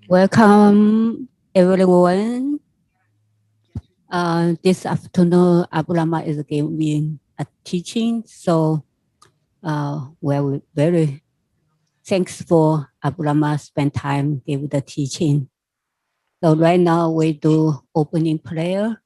Welcome everyone. This afternoon, Abu Lama is giving a teaching, so we're very thankful Abu Lama spend time give the teaching. So right now we do opening prayer.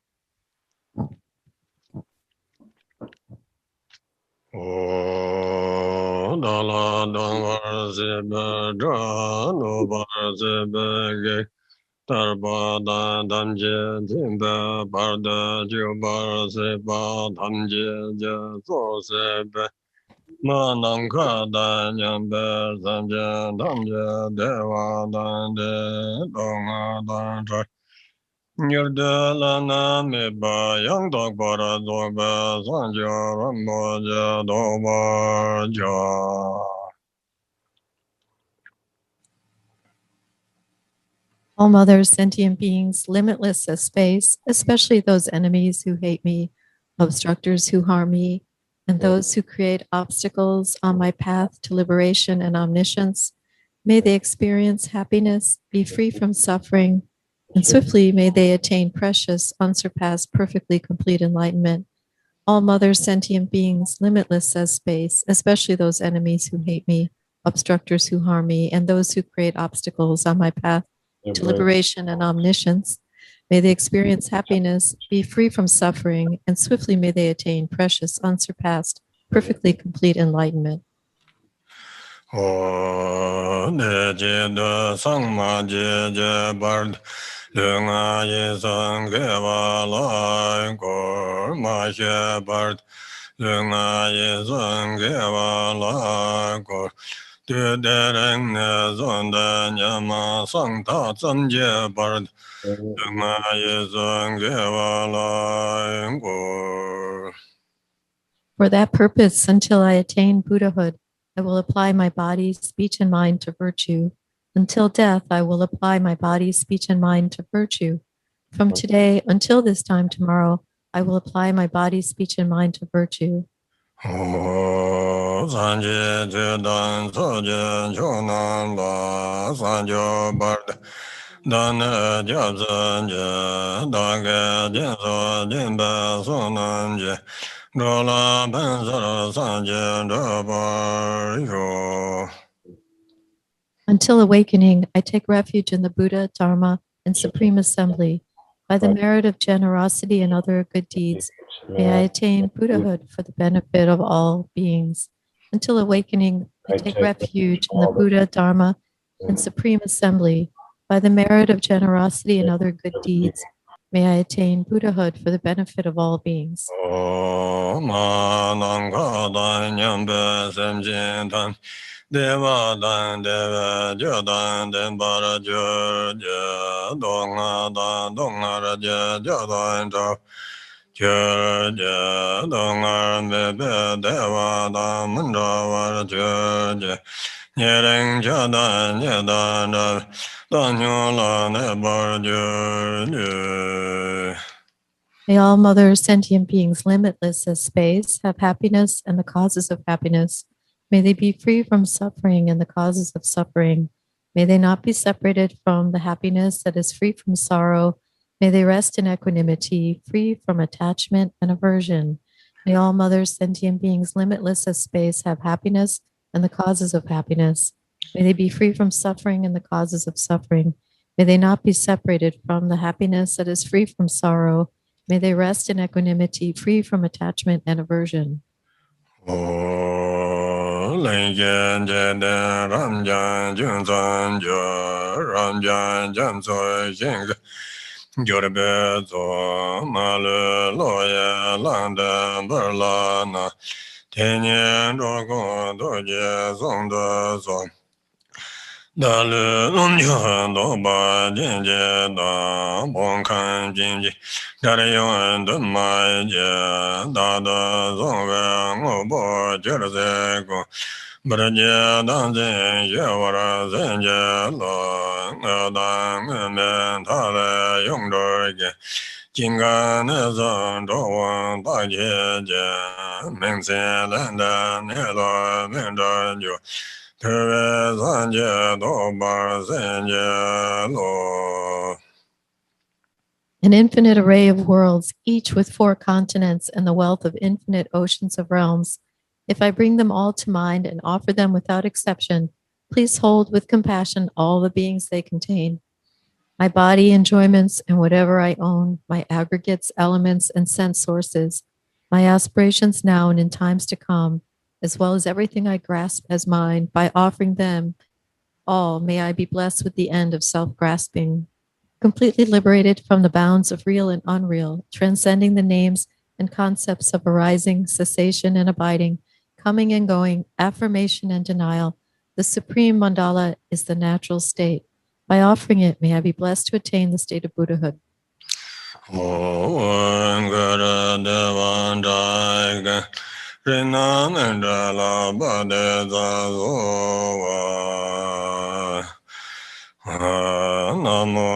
Tarpa dan damje timba barda jubar seba damje je so sebe manamka dan yambe samje damje dewa dan de donga dan tra nyurde lana meba yang dog bara dobe sanjo rambo je doba ja. All mothers, sentient beings, limitless as space, especially those enemies who hate me, obstructors who harm me, and those who create obstacles on my path to liberation and omniscience, may they experience happiness, be free from suffering, and swiftly may they attain precious, unsurpassed, perfectly complete enlightenment. All mothers, sentient beings, limitless as space, especially those enemies who hate me, obstructors who harm me, and those who create obstacles on my path to liberation and omniscience, may they experience happiness, be free from suffering, and swiftly may they attain precious, unsurpassed, perfectly complete enlightenment. For that purpose, until I attain Buddhahood, I will apply my body, speech, and mind to virtue. Until death, I will apply my body, speech, and mind to virtue. From today until this time tomorrow, I will apply my body, speech, and mind to virtue. Until awakening, I take refuge in the Buddha, Dharma, and Supreme Assembly. By the merit of generosity and other good deeds, may I attain Buddhahood for the benefit of all beings. Until awakening, I take refuge in the Buddha, Dharma, and Supreme Assembly. By the merit of generosity and other good deeds, may I attain Buddhahood for the benefit of all beings. Deva dan deva jodan den bara jurja donga dan donga raja jodan jo jurja donga bebe deva dan mundra var jurja nyereng jodan jodan dan yola ne bar jurja. May all mothers, sentient beings, limitless as space, have happiness and the causes of happiness. May they be free from suffering and the causes of suffering. May they not be separated from the happiness that is free from sorrow. May they rest in equanimity, free from attachment and aversion. May all mothers, sentient beings, limitless as space, have happiness and the causes of happiness. May they be free from suffering and the causes of suffering. May they not be separated from the happiness that is free from sorrow. May they rest in equanimity, free from attachment and aversion. Dalu lumja doba jinje da bonkan jinji darayon dumma je dada zonga ngobo jerze go braje danze yewara zenje lo ngadan men tale yongdorge Jinganezan Dowan Dajeja Mengselanda Nelo Mendajo Perezanje Dobar Zenje Lo. An infinite array of worlds, each with 4 continents and the wealth of infinite oceans of realms. If I bring them all to mind and offer them without exception, please hold with compassion all the beings they contain. My body, enjoyments, and whatever I own, my aggregates, elements, and sense sources, my aspirations now and in times to come, as well as everything I grasp as mine, by offering them all, may I be blessed with the end of self-grasping, completely liberated from the bounds of real and unreal, transcending the names and concepts of arising, cessation, and abiding, coming and going, affirmation and denial. The supreme mandala is the natural state. By offering it, may I be blessed to attain the state of Buddhahood. Namo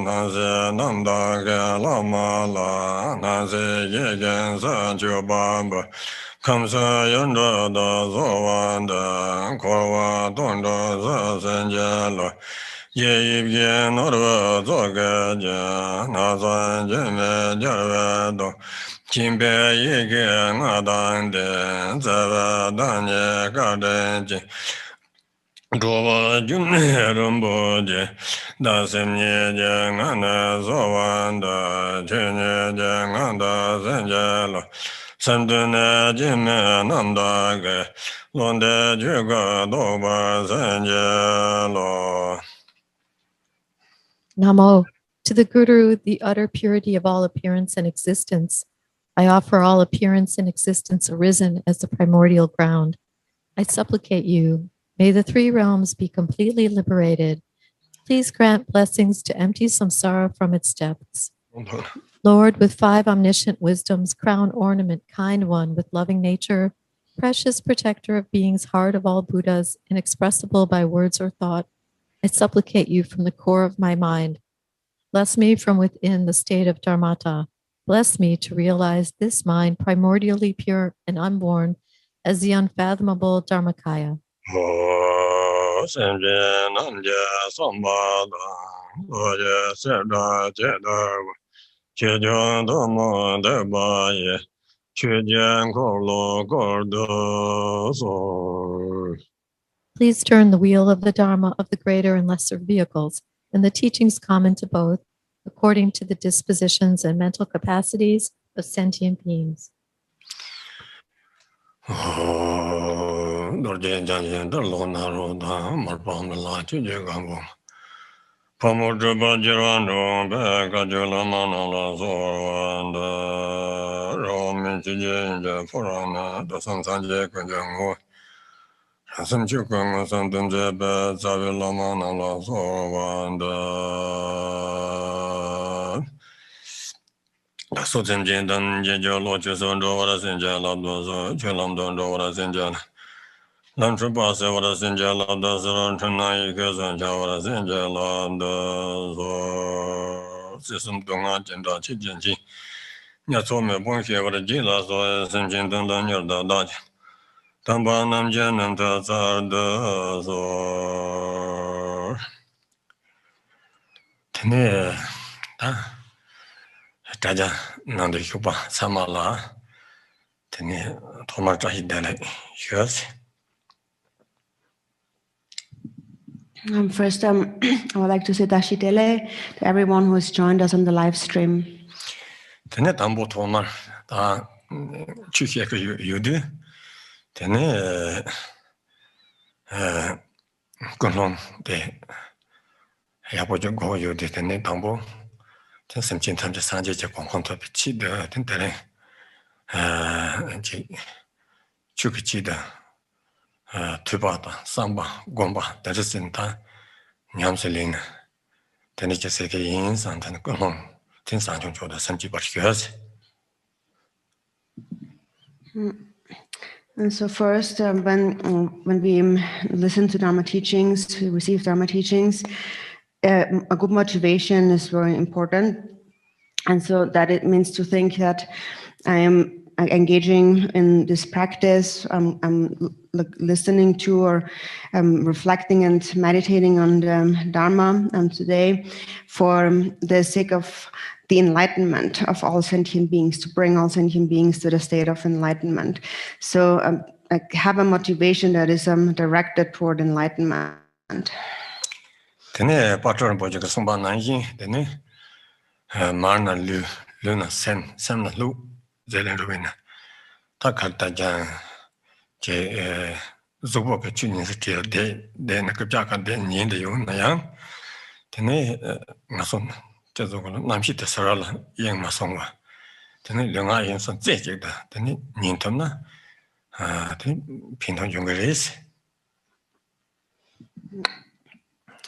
Nase Namdaka Lama La Nase Yegen Sancho Bamba Kamsa Yanda Da Zowanda Korwa Tondo Sasenjalo Ye Yen Orwa Zogaja Nazan Jeme Jarvado Kimbe Yege Nadande Zava Danye Gardenji Doba Jumne Rumboje, Dasemye Jangana Zowanda, Chenye Janganda Zenjalo, Sandune Jime Namdage, Londe Juga Doba Zenjalo. Namo. To the Guru, the utter purity of all appearance and existence, I offer all appearance and existence arisen as the primordial ground. I supplicate you, may the 3 realms be completely liberated. Please grant blessings to empty samsara from its depths. Lord, with 5 omniscient wisdoms, crown ornament, kind one, with loving nature, precious protector of beings, heart of all Buddhas, inexpressible by words or thought, I supplicate you from the core of my mind. Bless me from within the state of Dharmata. Bless me to realize this mind primordially pure and unborn as the unfathomable Dharmakaya. Please turn the wheel of the Dharma of the greater and lesser vehicles and the teachings common to both, according to the dispositions and mental capacities of sentient beings. So Jen Dan Jejo Lotus on Dora Sinja Labdo, Chelam Don Dora Sinja. Lantrabas, what a Sinja Labdas on Tanai Kazan Jawara Sinja Labdo, System Donga Jenda Chijenji. Yatome Bonke, what a Jila, so Sinjin Dan Yorda Daj. Tamba Nam Jen and Tazar so. Tene. Taja Nanda Yuba Samala Tene Tomata Hidele Yes. First, I would like to say Tashitele to everyone who has joined us on the live stream. Tene Tambo Tomar Chukia Yudu Tene Gunlong de Yabojo Go Yudi Tene Tambo Ten Times Sanja Konto Pichi de Tentele Chukichida Tubata Samba Gomba that is in time Nyamselina Tenicha Seke Yins and Golong Tin Sanjo the Sanji Bashkers. And so first, when we listen to Dharma teachings, we receive Dharma teachings, a good motivation is very important. And so that it means to think that I am engaging in this practice, I'm listening to or reflecting and meditating on the Dharma today for the sake of the enlightenment of all sentient beings, to bring all sentient beings to the state of enlightenment. So I have a motivation that is directed toward enlightenment. Tene patron project sumba nanjin tene marna luna sem na lu zelen ruina ta kalta jan je zubo ke chunin se de na kapja kan de nyin de yo na yang tene ngason je zo namshi te sarala yang ma songwa tene lenga yin son je je da tene nyin tom na tene pintong yung res.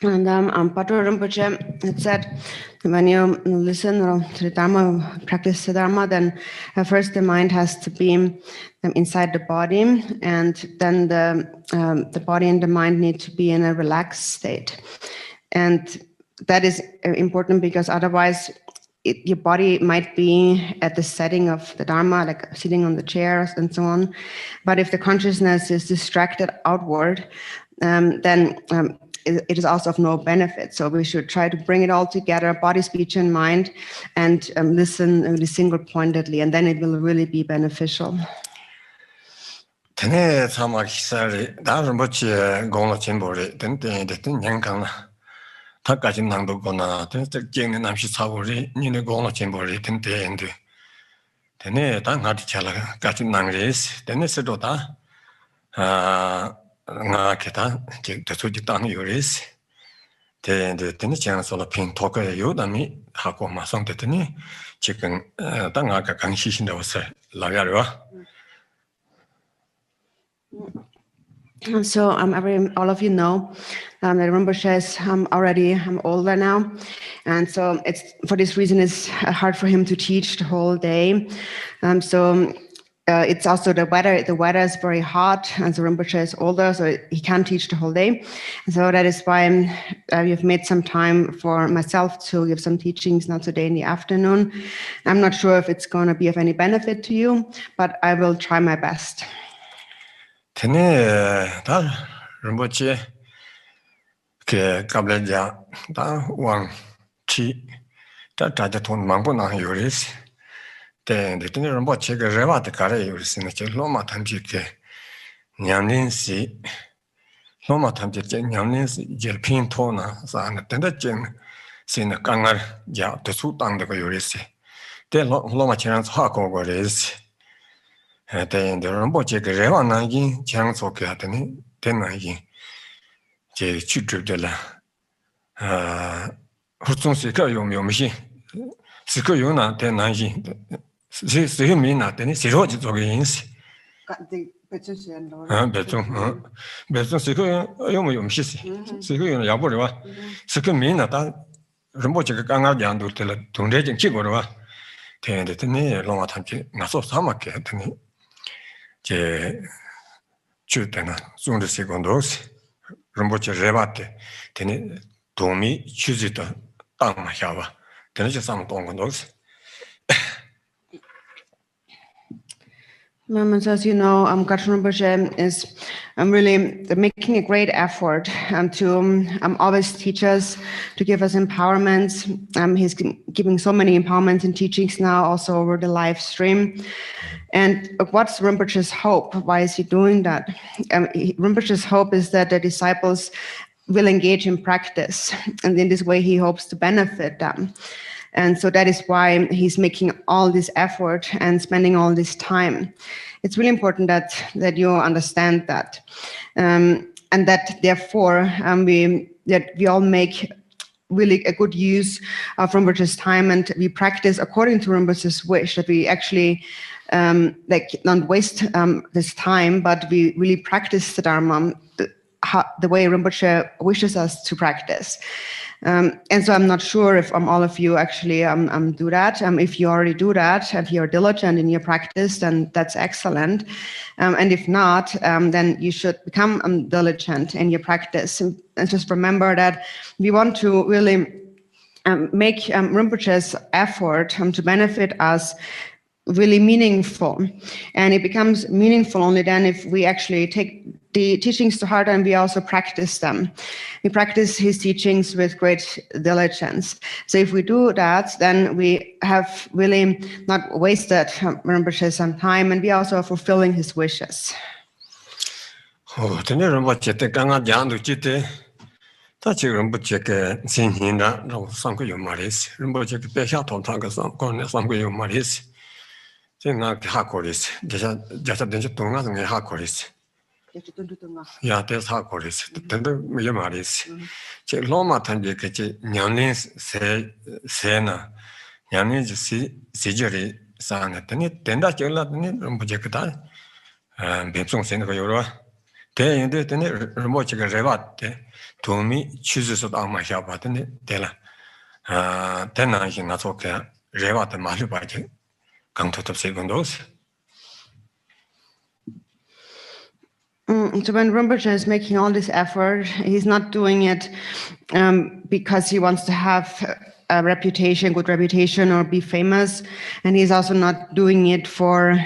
And Pato Rinpoche had said, when you listen to the Dharma, practice the Dharma, then first the mind has to be inside the body, and then the body and the mind need to be in a relaxed state. And that is important because otherwise your body might be at the setting of the Dharma, like sitting on the chairs and so on. But if the consciousness is distracted outward, then it is also of no benefit. So we should try to bring it all together, body, speech, and mind, and listen really single-pointedly, and then it will really be beneficial. Tene sama kisari, da Rinpoche gongla chenpori, tene nyankang na, ta kachin nangdo gona, tene jengni namshi sabori, nini gongla chenpori, tene endu. Tene ta ngati chala kachin nangres, tene sedo ta, nga kita tesu jitang yuris tene chang sola pin toka yu dami hako ma song tene chicken ta nga ka kang shi shin da wasa la ya ro. So all of you know that Rinpoche is already older now, and so it's for this reason it's hard for him to teach the whole day. It's also the weather. The weather is very hot, and so Rinpoche is older, so he can't teach the whole day. And so that is why we've made some time for myself to give some teachings now today in the afternoon. I'm not sure if it's going to be of any benefit to you, but I will try my best. Tene ta Rinpoche ke kableja ta wang chi ta ton mangpo na yuris. Tene Rinpoche ke rewa te kare yuris ne che Lama tamji ke nyamlin si Lama tamji ke nyamlin si jel pin to na sa na tenda chen si na kangar ja te su tang de ko yuris. Te Lama chen sa ko go res. Tene Rinpoche ke rewa na yin chang so ke atene tena yin je chu de la hutsun si ka yom yom shi si ko yo na tena yin si yo mi na tene si ro ji zo ge yin si betsun si ko yom yom shi si ko yo na ya bo re wa si ko mi na ta Rinpoche ke ka nga jan du te la dong de jing chi go re wa tene Lama tam chi na so sa ma ke tene je chu tena zung de secondo Rinpoche rebate tene domi chuzi to tang ma hya wa tene je sam dong gon dos. As you know, Gachin Rinpoche is really making a great effort to always teach us, to give us empowerments. He's giving so many empowerments and teachings now, also over the live stream. And what's Rinpoche's hope? Why is he doing that? Rinpoche's hope is that the disciples will engage in practice, and in this way he hopes to benefit them. And so that is why he's making all this effort and spending all this time. It's really important that you understand that, and that therefore we all make really a good use of Rinpoche's time, and we practice according to Rinpoche's wish, that we actually not waste this time, but we really practice the Dharma the way Rinpoche wishes us to practice. And so I'm not sure if all of you actually do that. If you already do that, if you're diligent in your practice, then that's excellent. And if not, then you should become diligent in your practice. And just remember that we want to really make Rinpoche's effort to benefit us really meaningful. And it becomes meaningful only then if we actually take the teachings to heart and we also practice them. We practice his teachings with great diligence. So if we do that, then we have really not wasted Rinpoche's time, and we also are fulfilling his wishes. 다 지금 부채게 신인다 상고요 말이스 림보체 배샤 통탕가 상고네 상고요 말이스 제가 하고리스 제가 된저 동안에 하고리스 야 대사 하고리스 근데 뭐 말이스 제 로마 탄제 그치 냐네 세나 냐네 시저리 상했더니 된다 절라더니 림보체 그다 배송 생각 요로 대인데 되네 림보체가 레바테 도미 취즈서 아마 샤바드네 데라 대나시 나토케 레바데 마르바제 강토톱 세군도스. So when Rinpoche is making all this effort, he's not doing it because he wants to have a reputation, good reputation, or be famous, and he's also not doing it for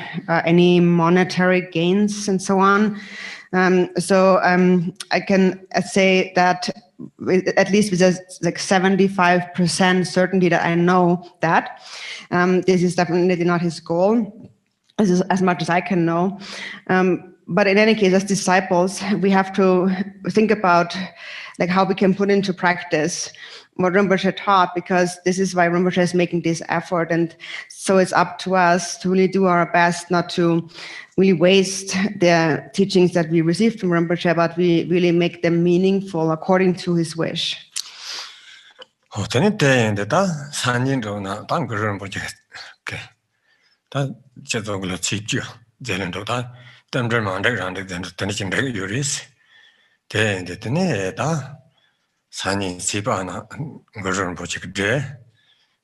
any monetary gains and so on. I can say that at least with like 75% certainty that I know that this is definitely not his goal. This is as much as I can know. But in any case, as disciples, we have to think about like how we can put into practice what Rinpoche taught, because this is why Rinpoche is making this effort. And so it's up to us to really do our best not to really waste the teachings that we received from Rinpoche, but we really make them meaningful according to his wish. 산이 시바나 거를 보지게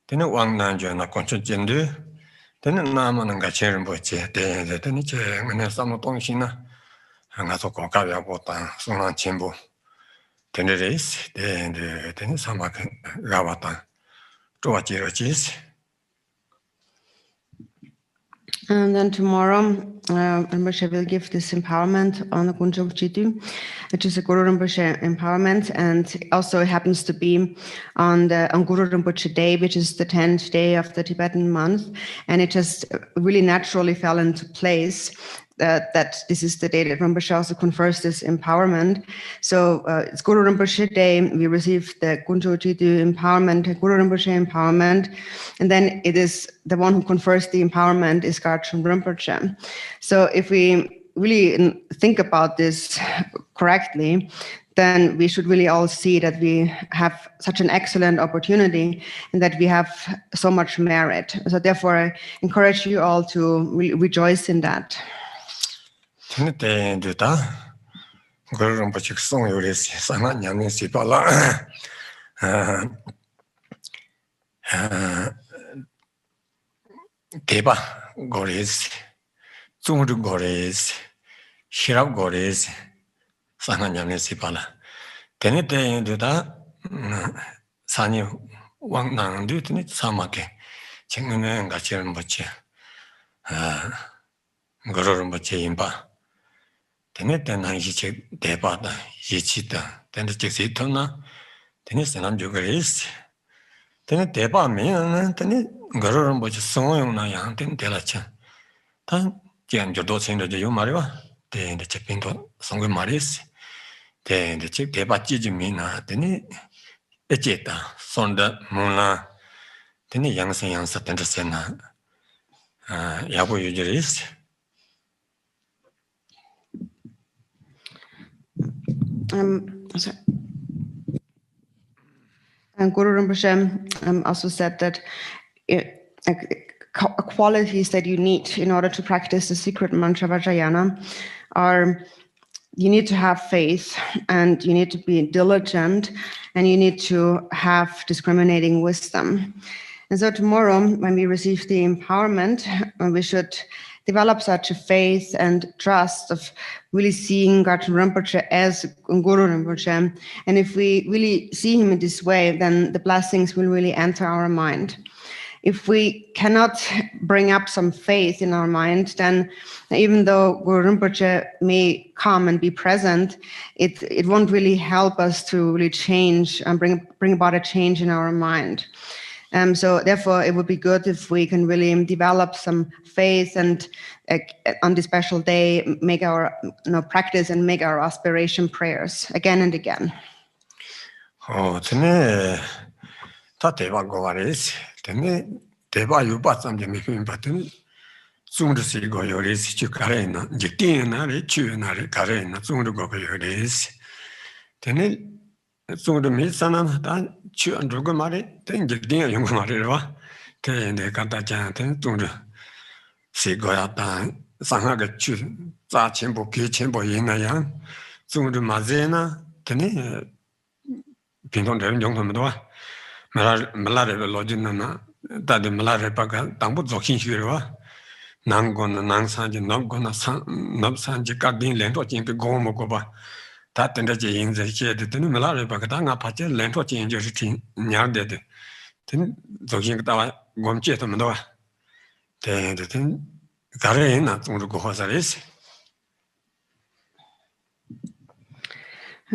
되는 왕난주나 건축진도 되는 나만은 같이는 보지 되는 제가 삼노 동시나 한가서 고가야 보다 소난 전부 되는 레이스 되는 사막 가봤다 좋아지러지스. And then tomorrow, Rinpoche will give this empowerment on the Gunjo Chitu, which is a Guru Rinpoche empowerment, and also it happens to be on Guru Rinpoche Day, which is the 10th day of the Tibetan month, and it just really naturally fell into place that this is the day that Rinpoche also confers this empowerment. So it's Guru Rinpoche Day. We receive the Gunjo Chitu empowerment, Guru Rinpoche empowerment, and then it is the one who confers the empowerment is Garchum Rinpoche. So if we really think about this correctly, then we should really all see that we have such an excellent opportunity and that we have so much merit. So therefore, I encourage you all to rejoice in that. 그런 버칙 송요리 상하냐는 시발라 대바 고리스 중르 고리스 시랍 고리스 상하냐는 시발라 되네데다 산이 왕낭도 되네 사막에 정면에 같이는 버치 그런 버치 임바 되네 나이지 대바다 이치다 되네 직시토나 되네 사람 주거리스 되네 대바면 되네 그런 버치 성용나 양된 데라차 단 지안저도 생겨져 요 말이와 되네 책빈도 성금 말이스 되네 책 대바찌지미나 되네 에제다 손다 몰라 되네 양사 된다세나 야고 유저리스. And Guru Rinpoche also said that qualities that you need in order to practice the secret mantra Vajrayana are you need to have faith, and you need to be diligent, and you need to have discriminating wisdom. And so tomorrow, when we receive the empowerment, we should develop such a faith and trust of really seeing Garten Rinpoche as Guru Rinpoche. And if we really see him in this way, then the blessings will really enter our mind. If we cannot bring up some faith in our mind, then even though Guru Rinpoche may come and be present, it won't really help us to really change and bring about a change in our mind. So therefore, it would be good if we can really develop some faith and on this special day, make our practice and make our aspiration prayers again and again. Oh, today, Tateva Govaris, then Deva Yuba something between Batten, soon to see go your is Chukarena, Jitina, Chuna, Karena, soon to go your is. Then soon to meet Sana, Chu and Drugomari, then Jitina Yungmariva, then the Katajan, soon to see Goyata, Sanaga Chu, Zachimbo, Kichimbo, Yinayan, soon to Mazena, then Pinton Young Malare Logina, that the Malare Paga, Tambu Zokin, Nangon, Nansanji, Nongona, Nobsanji, Gardin, Lento, Gomogoba, that and the Jing, the Shed, the Malare Pagatanga, Pacha, Lento, changes Nyarded. Then Zokin Gomchet Manoa. The thing Garena, Gohosaris.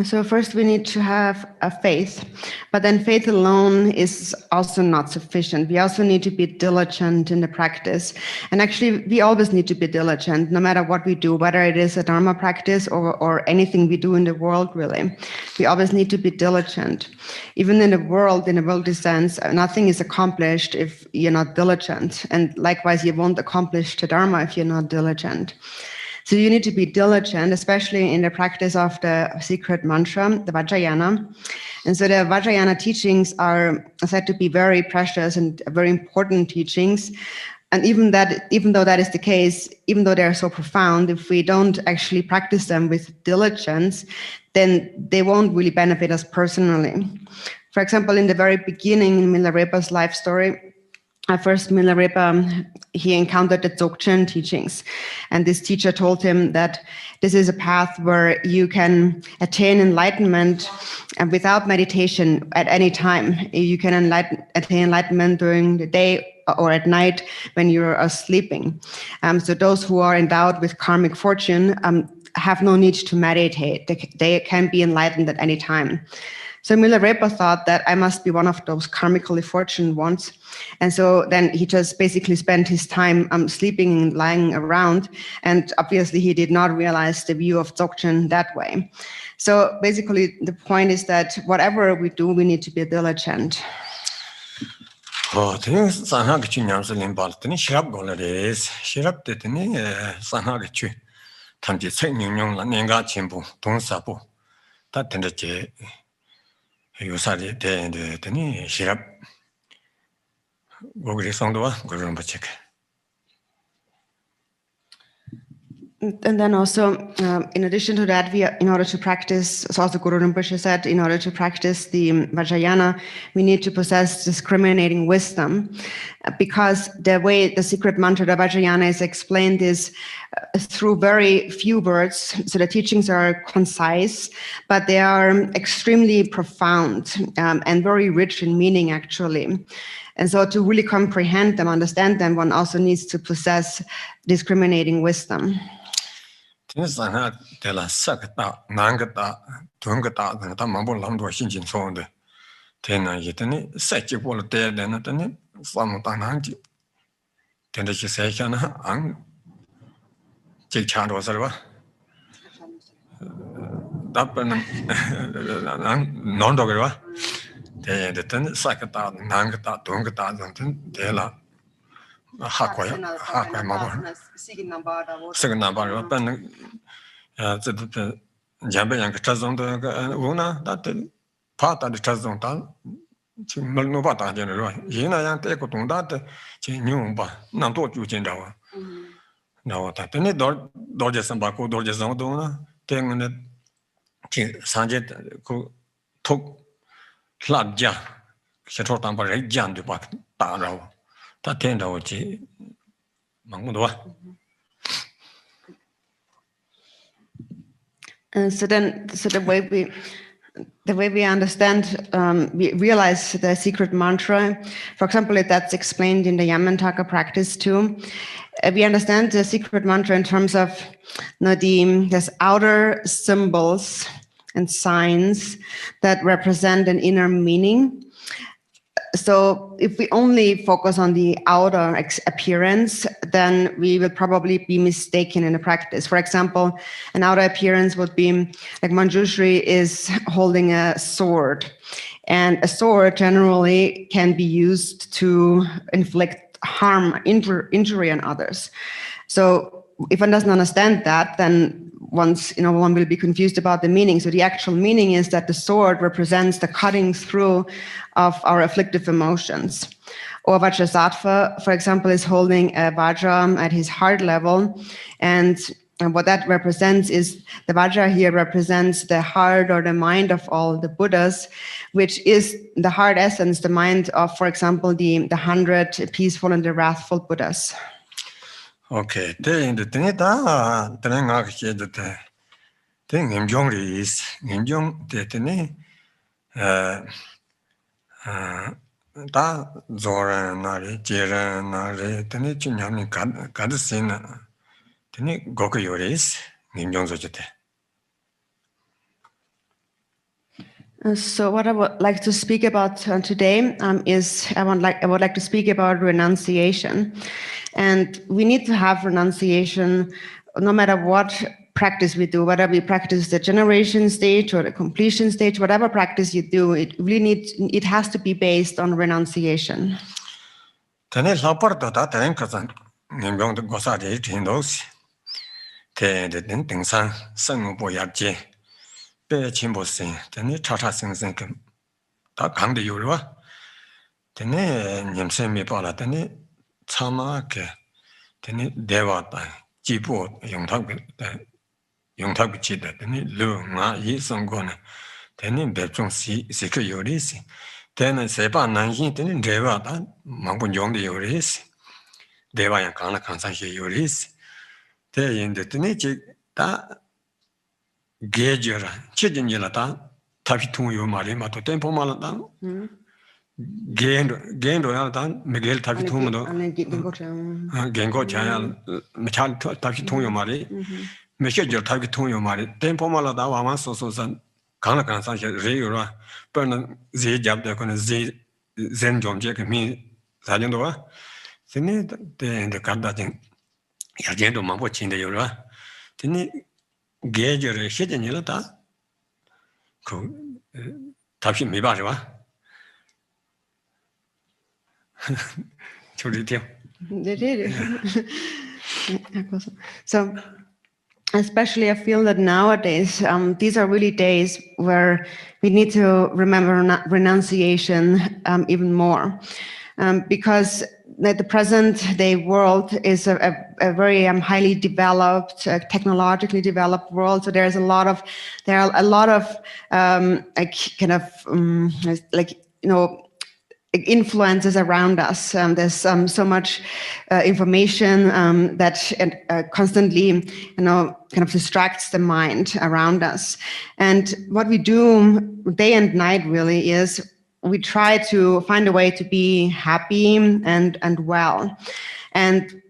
So first we need to have a faith, but then faith alone is also not sufficient. We also need to be diligent in the practice. And actually, we always need to be diligent, no matter what we do, whether it is a Dharma practice or anything we do in the world, really. We always need to be diligent. Even in the world sense, nothing is accomplished if you're not diligent. And likewise, you won't accomplish the Dharma if you're not diligent. So you need to be diligent, especially in the practice of the secret mantra, the Vajrayana. And so the Vajrayana teachings are said to be very precious and very important teachings. And even though that is the case, even though they're so profound, if we don't actually practice them with diligence, then they won't really benefit us personally. For example, in the very beginning in Milarepa's life story, at first, Milarepa, he encountered the Dzogchen teachings. And this teacher told him that this is a path where you can attain enlightenment without meditation at any time. You can attain enlightenment during the day or at night when you're sleeping. So those who are endowed with karmic fortune have no need to meditate. They can be enlightened at any time. So Milarepa thought that I must be one of those karmically fortunate ones. And so then he just basically spent his time sleeping and lying around. And obviously he did not realize the view of Dzogchen that way. So basically the point is that whatever we do, we need to be diligent. Oh, things Sanhagachu Yamselin Baltini, Shirab Golaris, Shirab Detini, Sanhagachu, Tanti Senyung, Nenga Chimbo, Don Sapo, that tended you said it, the Shirab Gogri Songdoa, Gurumbachick. And then also, in addition to that, in order to practice, so also Guru Rinpoche said, in order to practice the Vajrayana, we need to possess discriminating wisdom, because the way the secret mantra, the Vajrayana, is explained is through very few words. So the teachings are concise, but they are extremely profound and very rich in meaning, actually. And so to really comprehend them, understand them, one also needs to possess discriminating wisdom. Sana de la Sakata, Nangata, Tungata, the Mambo Lambo Shinjin Sonde. Tena Yitani, Sakipol dead and Atani, Samutananji. Tenda Chisana, and Chichan was over. Non-doggerwa. The ten Sakata, Nangata, Tungata, de la Hakway, Mother. Second number, the Jambe and Tazon, the Una, that part of the Tazon, Malnovata general. Yena and Tekotun, that Chinumba, not what you change our. Now, that any Dodges and Baku, Dodges on Dona, 10 minutes, Sanjet took Ladja, Shiro Tampa Jan to Pak Taro. Tatendo Mamudwa. So the way we understand, we realize the secret mantra. For example, if that's explained in the Yamantaka practice too. We understand the secret mantra in terms of there's outer symbols and signs that represent an inner meaning. So if we only focus on the outer appearance, then we will probably be mistaken in the practice. For example, an outer appearance would be like Manjushri is holding a sword. And a sword generally can be used to inflict harm, injury on others. So if one doesn't understand that, then one will be confused about the meaning. So the actual meaning is that the sword represents the cutting through of our afflictive emotions. Or Vajrasattva, for example, is holding a Vajra at his heart level. And what that represents is the Vajra here represents the heart or the mind of all the Buddhas, which is the heart essence, the mind of, for example, the 100 peaceful and the wrathful Buddhas. Okay, the Tinita, Tenangak, the thing in Jong is in Jong, the Tene, Da Zora, Nari, Jera, Nari, Tenichin, Gadasina, Tene Gokuyoris, in Jongzojete. So what I would like to speak about today is I would like to speak about renunciation, and we need to have renunciation no matter what practice we do, whether we practice the generation stage or the completion stage, whatever practice you do, it has to be based on renunciation. Tene Laporta, that Enkasan, in Jong the Gosadi, in those, the Dinsan, Sang Boyaji. Be Chimbo sing, then it Tata sings and that hang the Urua. Then Yamsen me Pala, then it Tamake, then it Deva, Jibo, Yongtabichita, then it Lu, Ma Yisongona, then in Betron Secret Urisi. Then I say about 19, then in Deva, Mambun Yong the Uris, Deva and Kana Kansan Uris. There in the Tenichi, that. Gejera, Chijinjilata, Tapitum Yumari, Mato Tempo Maladan, Gendo Yaldan, Miguel Tapitum, Gengo Chayal, Mechal Tapitum Yumari, Meshager Tapitum Yumari, Tempo Malada, Waman Sosan, Kanakan Sanchez, Reura, Bernard Z Jab, the Zen John Jack, me, Sajandova, Sini, the Kardatin, Yagendo Mambo in the Yura, Tini. Gauge hidden yellow Tapshi Mibariwa. So, especially I feel that nowadays, these are really days where we need to remember renunciation even more. Because the present day world is a very highly developed, technologically developed world. So there are a lot of influences around us. There's so much information that constantly, kind of distracts the mind around us. And what we do day and night really is we try to find a way to be happy and well. And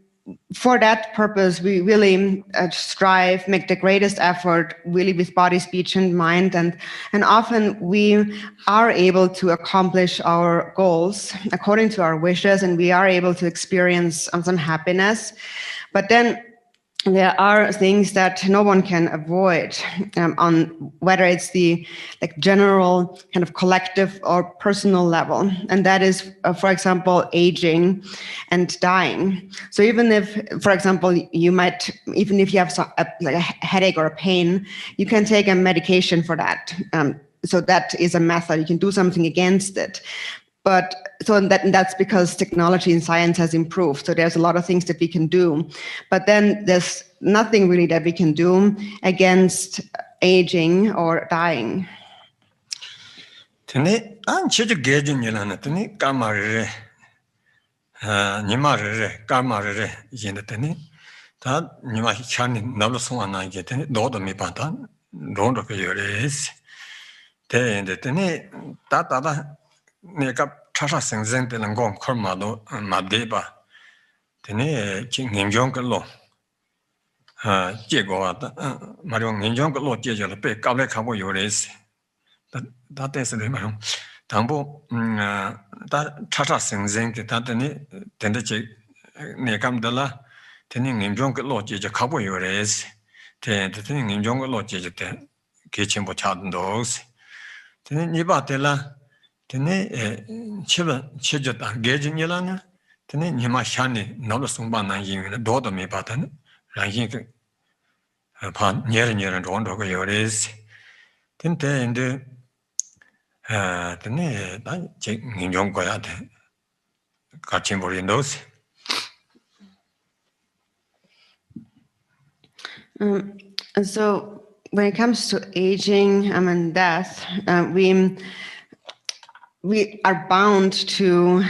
for that purpose, we really strive, make the greatest effort, really with body, speech, and mind. And often we are able to accomplish our goals according to our wishes, and we are able to experience some happiness. But then there are things that no one can avoid, on whether it's the general kind of collective or personal level, and that is, for example, aging and dying. So even if, for example, even if you have a headache or a pain, you can take a medication for that. So that is a method. You can do something against it. But that's because technology and science has improved. So there's a lot of things that we can do. But then there's nothing really that we can do against aging or dying. Tene an chiju gejin yilana tene karma re nima re karma re yinda tene ta nima chani nabla sunga na ye tene dodo mi panta rondo ke yores te yinde tene ta ne kap chasha sengzen te langong korma do ma deba tene chi ngimjong ke lo je go wa mario ngimjong ke lo je je le pe kable khabo yores 다 됐어요 말은 당보 다 차차 생생게 다더니 된대지 내감들라 되는 임종 그 로지제 가고 요래스 되는 임종 그 로지제 때 개침보 차든도스 되는 이바텔라 되는 치졌다 개진이라는 되는 니마 샤니 너로 송반난 이유는 도도 미 받는 라인 그반 녀런 정도가 요래스 근데 인데 근데 난 인정 거야 돼. 같이 모르는도스. And so when it comes to aging and death, we are bound to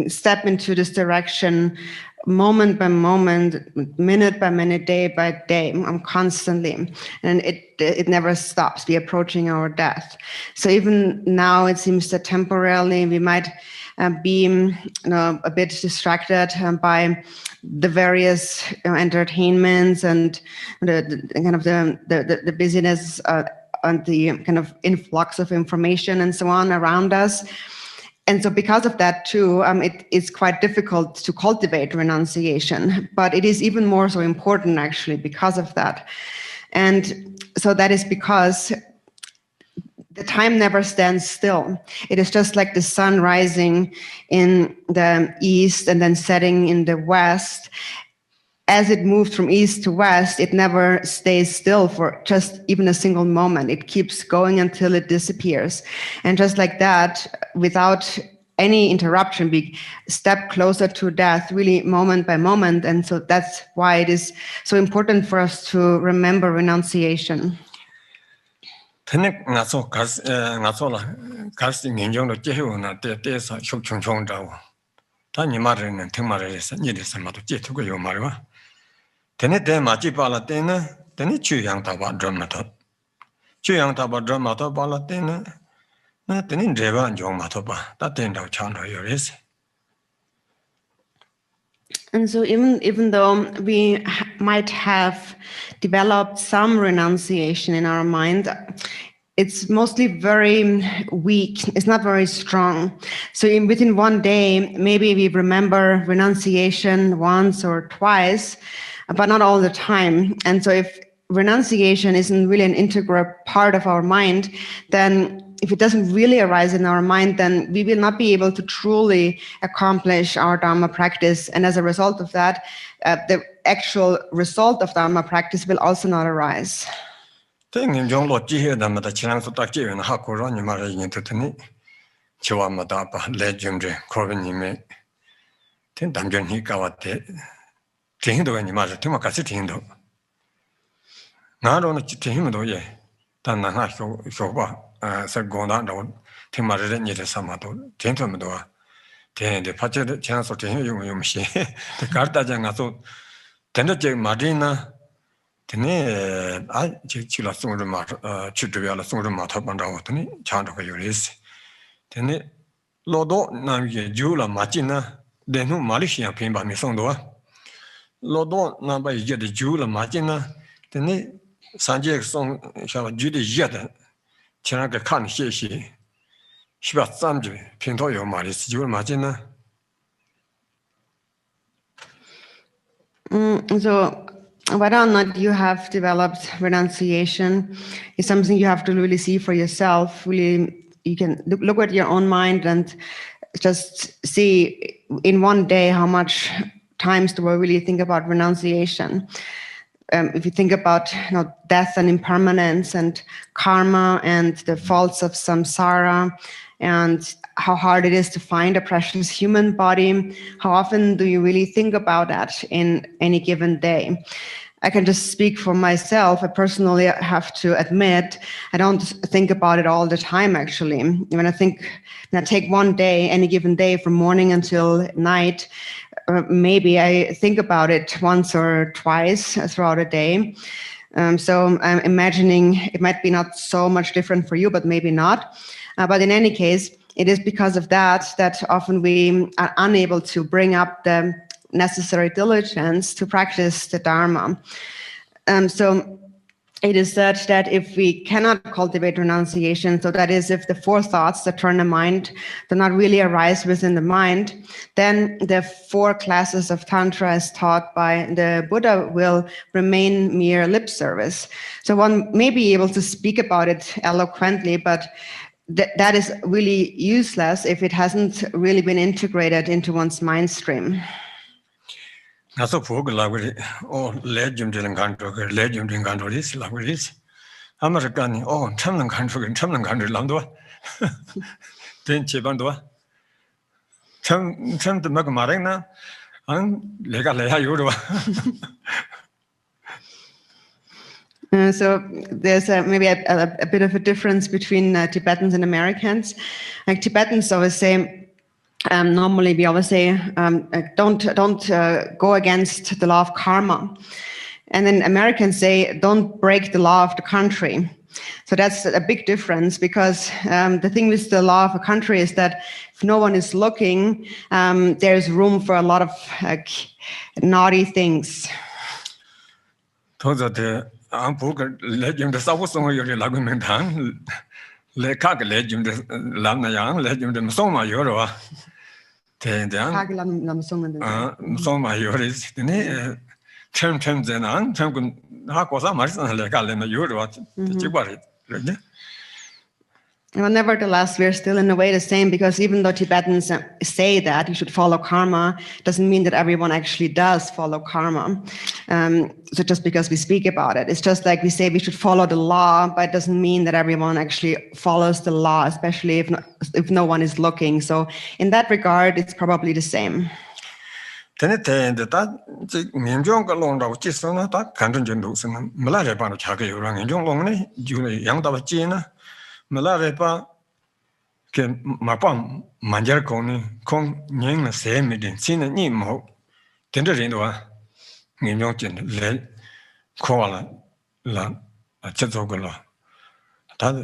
step into this direction moment by moment, minute by minute, day by day, constantly, and it never stops. We're approaching our death. So even now, it seems that temporarily we might be a bit distracted by the various entertainments and the kind of the busyness and the kind of influx of information and so on around us. And so because of that too, it is quite difficult to cultivate renunciation, but it is even more so important actually because of that. And so that is because the time never stands still. It is just like the sun rising in the east and then setting in the west. As it moves from east to west, it never stays still for just even a single moment. It keeps going until it disappears. And just like that, without any interruption, we step closer to death, really moment by moment. And so that's why it is so important for us to remember renunciation. 근데 나서 나서라 가스 민정도 제후나 때에서 흉충충자고 다니 말에는 정말에 해서 니들서 마도 제투고 요 말이야. 되네 때 맞지 발라 때는 되네 주양 다바 드마도 주양 다바 드마도 발라 때는 나 되네 제반 좀 마도 봐. 다 된다고 찬도 요래서. And so even though we might have developed some renunciation in our mind, it's mostly very weak. It's not very strong. So within one day, maybe we remember renunciation once or twice, but not all the time. And so if renunciation isn't really an integral part of our mind, then if it doesn't really arise in our mind, then we will not be able to truly accomplish our Dharma practice. And as a result of that, the actual result of Dharma practice will also not arise. 땡님 정도 지혜다마다 지랑서 딱 지혜는 하고라니 말이 듣더니 저와마다 봐 레전드 코빈님의 된 담전이 가왔대 땡도가 니 말을 정말 같이 땡도 나로는 땡힘도 예 단나하 쇼바 서고나도 땡말을 니를 삼아도 땡토면도 땡데 파체도 지랑서 땡이 용시 가르다장아서 땡도 마리나 되네 지라 송을 마 추드야라 송을 마 타반다고더니 찬도가 요리스 되네 로도 남게 주라 마치나 데누 말리시아 핀바미 송도와 로도 남바 이제 주라 마치나 되네 산제 송 샤바 주디 이야다 지나가 칸 시시 시바 삼지 핀도 요 말리스 주라 마치나 So whether or not you have developed renunciation is something you have to really see for yourself. Really, you can look at your own mind and just see in one day how much times do I really think about renunciation. If you think about death and impermanence and karma and the faults of samsara and how hard it is to find a precious human body, how often do you really think about that in any given day? I can just speak for myself. I personally have to admit, I don't think about it all the time, actually. When I take one day, any given day from morning until night, maybe I think about it once or twice throughout a day. So I'm imagining it might be not so much different for you, but maybe not. But in any case, it is because of that often we are unable to bring up the necessary diligence to practice the Dharma. So it is said that if we cannot cultivate renunciation, so that is if the four thoughts that turn the mind do not really arise within the mind, then the four classes of Tantra as taught by the Buddha will remain mere lip service. So one may be able to speak about it eloquently, but that is really useless if it hasn't really been integrated into one's mind stream. 나서 보글라고 레줌들은 간도그 레줌든 간도리스 라고리스 아메리카니 참는 간도를 남도 된 제반도 참도 막 말했나 안 내가 요로. So there's maybe a bit of a difference between Tibetans and Americans. Like Tibetans always say, normally we always say, don't go against the law of karma. And then Americans say, don't break the law of the country. So that's a big difference, because the thing with the law of a country is that if no one is looking, there's room for a lot of naughty things. 안 보고 레줌도 싸우송을 요리 라고 mentan 레카게 레줌도 람나양 레줌도 소마 요로와 대대한 카게 람송은 소마 요리스니 템템제난 템군 하고서 말씀 레카레나 요로와 지바리 그러냐. Well, nevertheless, we're still in a way the same, because even though Tibetans say that you should follow karma, doesn't mean that everyone actually does follow karma. So just because we speak about it, it's just like we say we should follow the law, but it doesn't mean that everyone actually follows the law, especially if no one is looking. So in that regard, it's probably the same. Malarepa ke mapam manjar koni kong nyeng na se mi din sin ni mo den de rin do ngin yong jin le ko la che zo go la ta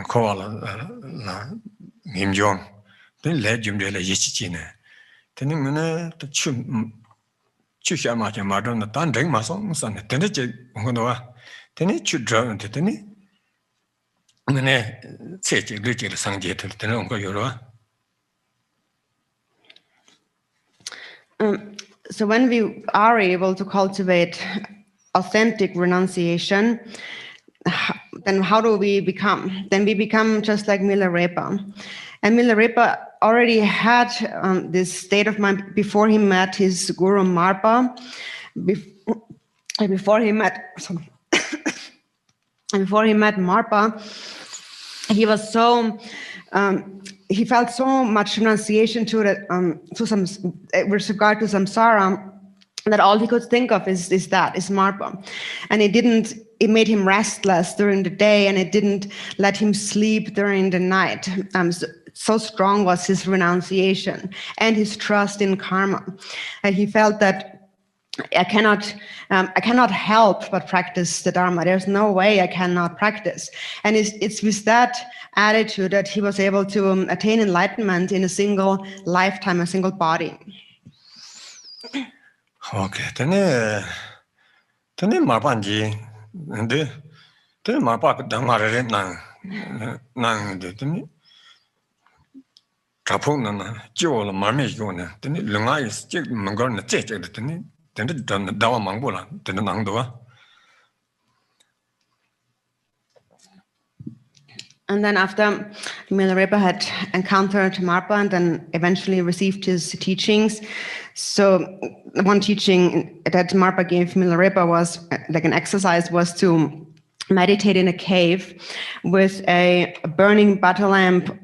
ko la ngin yong den le jum de le yi chi ji ne den ni ne ta chu sha ma ma do na dan deng ma so san ne den de je ngo do wa den ni chu dra de den ni So when we are able to cultivate authentic renunciation, then how do we become? Then we become just like Milarepa. And Milarepa already had this state of mind before he met his guru Marpa, before he met Marpa. He was so he felt so much renunciation to with regard to samsara, that all he could think of is Marpa, and it made him restless during the day, and it didn't let him sleep during the night. So strong was his renunciation and his trust in karma, and he felt that I cannot help but practice the Dharma. There's no way I cannot practice. And it's with that attitude that he was able to attain enlightenment in a single lifetime, a single body. Okay, then 마반지 근데 then 마바 당마를 난 then 자포는 지오를 마음에 이거는 then 릉아이 즉 뭔가는 째째더니 then 다와 망보라 then 낭도와. And then after Milarepa had encountered Marpa and then eventually received his teachings, so one teaching that Marpa gave Milarepa was like an exercise, was to meditate in a cave with a burning butter lamp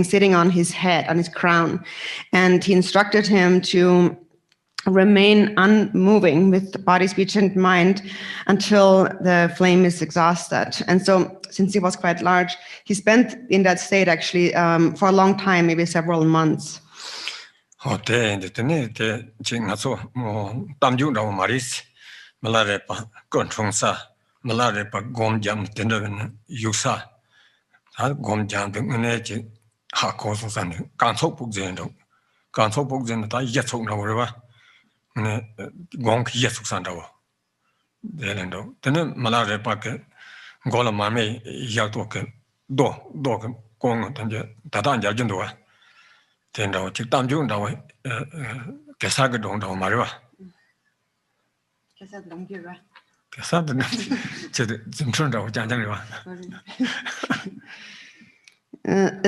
sitting on his head, on his crown. And he instructed him to remain unmoving with the body, speech, and mind until the flame is exhausted. And so, since he was quite large, he spent in that state actually for a long time, maybe several months.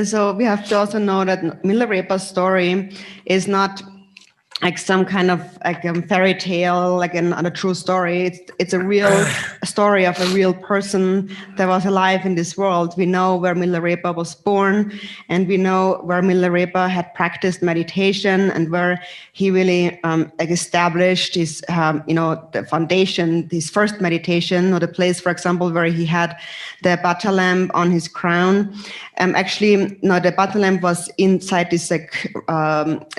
So we have to also know that Milarepa's story is not like some kind of like a fairy tale, like a true story. It's a real story of a real person that was alive in this world. We know where Milarepa was born, and we know where Milarepa had practiced meditation, and where he really like established his, the foundation, his first meditation, or the place, for example, where he had the bata lamp on his crown. Actually, no, the bata lamp was inside this like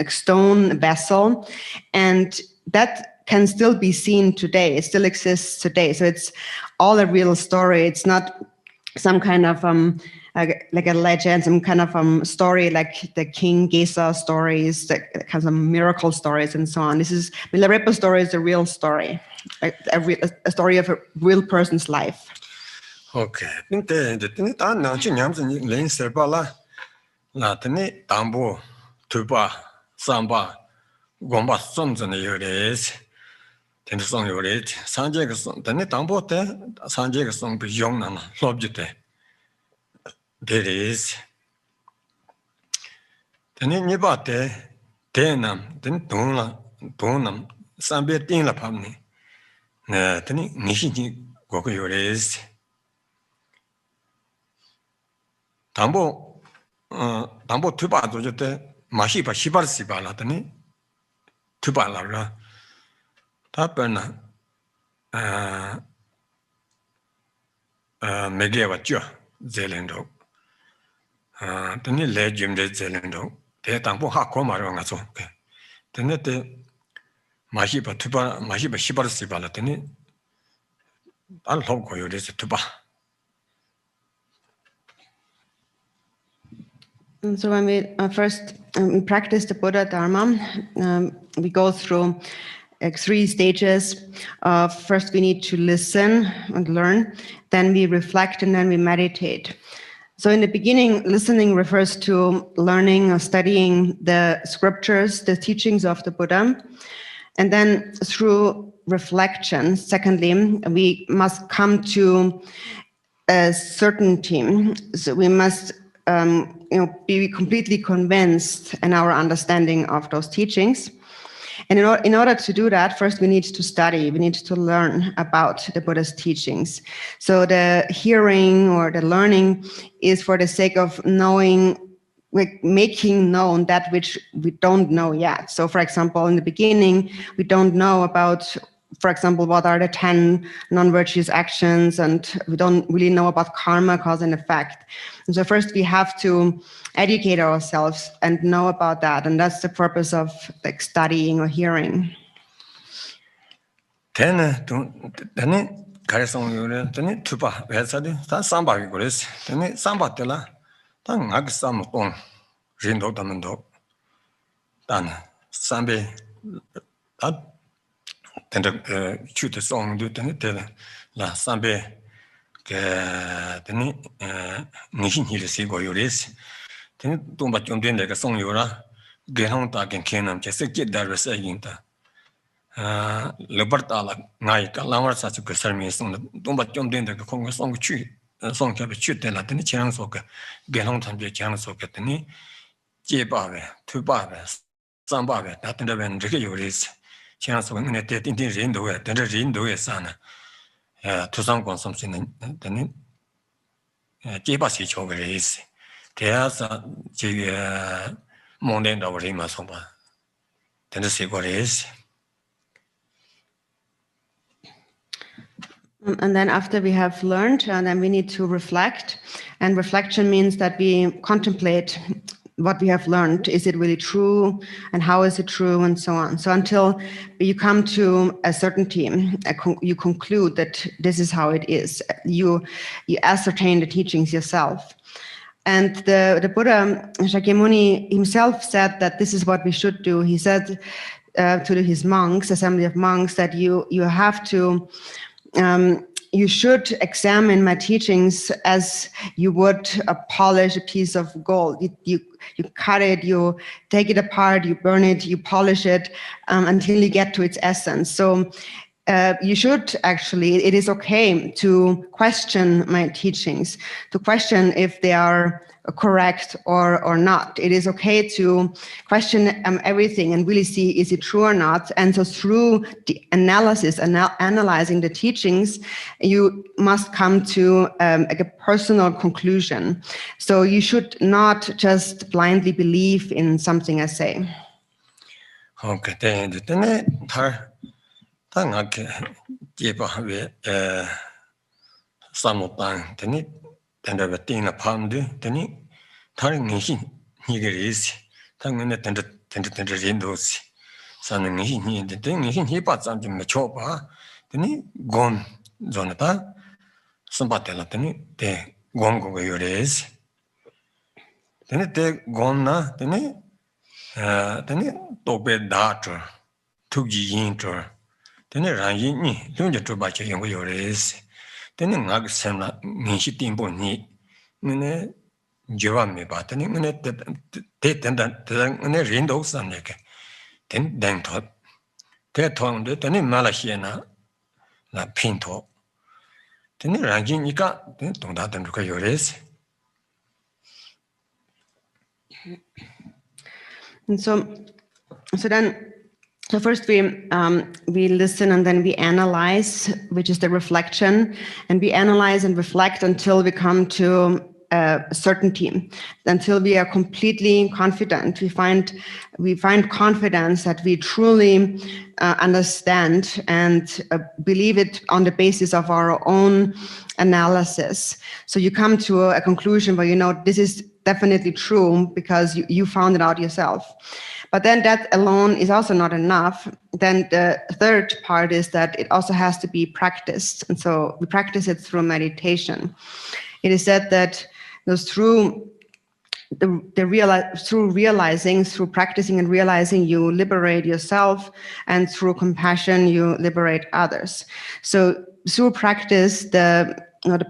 stone vessel. And that can still be seen today. It still exists today. So it's all a real story. It's not some kind of like a legend, some kind of story like the King Gesa stories, that kind of miracle stories and so on. This is Milarepa's story is a real story, a story of a real person's life. Okay. Gomba sons and Yodes, ten song Yodet, Sanjay song, the Netambote, Sanjay song be young and lobjete. There is. Then in Nibate, Tenam, then Donam, Sambet in la Pamni. Natani Nishi Goko Yodes. Tambo Tuba Dojete, Mashipa Shibar Sibala, Tani. Tubalara Tapana Medeva Jua Zelendo Tani Legend Zelendo, Te Tampo Hakomara so. Tenete Mashipa Tuba, Mashipa Shibar Sibalatini. I'll hope you this Tuba. And so when we first practice the Buddha Dharma, we go through three stages. First, we need to listen and learn. Then we reflect, and then we meditate. So in the beginning, listening refers to learning or studying the scriptures, the teachings of the Buddha. And then through reflection, secondly, we must come to a certainty. So we must be completely convinced in our understanding of those teachings. And in order to do that, first we need to study, we need to learn about the Buddha's teachings. So the hearing or the learning is for the sake of knowing, like making known that which we don't know yet. So for example, in the beginning, we don't know about, for example, what are the 10 non-virtuous actions, and we don't really know about karma, cause and effect. And so first we have to educate ourselves and know about that, and that's the purpose of like studying or hearing. Shoot the song, do the la Sambe, the Nishin Hilsigo Yuris, then don't but you like a song Yura, get home talking Kenam, just get that resaginta. Libertala, Naika, Lamar such a person, don't but you like a Congress song tree, a song can be shoot and at any chance of get home time the chance of getting Jebave, two barbers, some barber, that in the when Yuris. Chance when it did in the way, then the way, son, to some consumption, then Jebasi Choveris. There's a Monday over him as well. Then the secret is And then after we have learned, then we need to reflect. And reflection means that we contemplate what we have learned. Is it really true? And how is it true? And so on. So until you come to a certainty, you conclude that this is how it is. You ascertain the teachings yourself. And the Buddha, Shakyamuni himself said that this is what we should do. He said to his monks, assembly of monks, that you have to you should examine my teachings as you would polish a piece of gold. You cut it, you take it apart, you burn it, you polish it until you get to its essence. So you should actually, it is okay to question my teachings, to question if they are correct or not. It is okay to question everything and really see, is it true or not? And so through the analysis, analyzing the teachings, you must come to a personal conclusion. So you should not just blindly believe in something I say. Okay, Tangake Jebawe Samotan, Tenit, and a Tina Palmde, Tenit, Taring Nigeris, Tangan attended windows, Sanning he the thing he bought something machopa, Tenit, gone, Zonata, Sambatella, Tenit, de Gongo Yores. Tenit de Gonna, Tenit, Tobe Darter, Tugi Inter. Tene rangi ni lunja to bache yongo yores. Tene ngag semla ngishi timbo ni ngene jiwa me ba tene ngene te tenda ngene rindo saneke. Ten deng to. Te tong de tene Malaysia na pinto. Tene rangi ni ka tene tongda tendo ka yores. And so then. So first we listen and then we analyze, which is the reflection, and we analyze and reflect until we come to certainty, until we are completely confident. We find confidence that we truly understand and believe it on the basis of our own analysis. So you come to a conclusion where you know this is definitely true because you found it out yourself. But then that alone is also not enough. Then the third part is that it also has to be practiced. And so we practice it through meditation. It is said that through realizing, through practicing and realizing, you liberate yourself, and through compassion, you liberate others. So through practice, the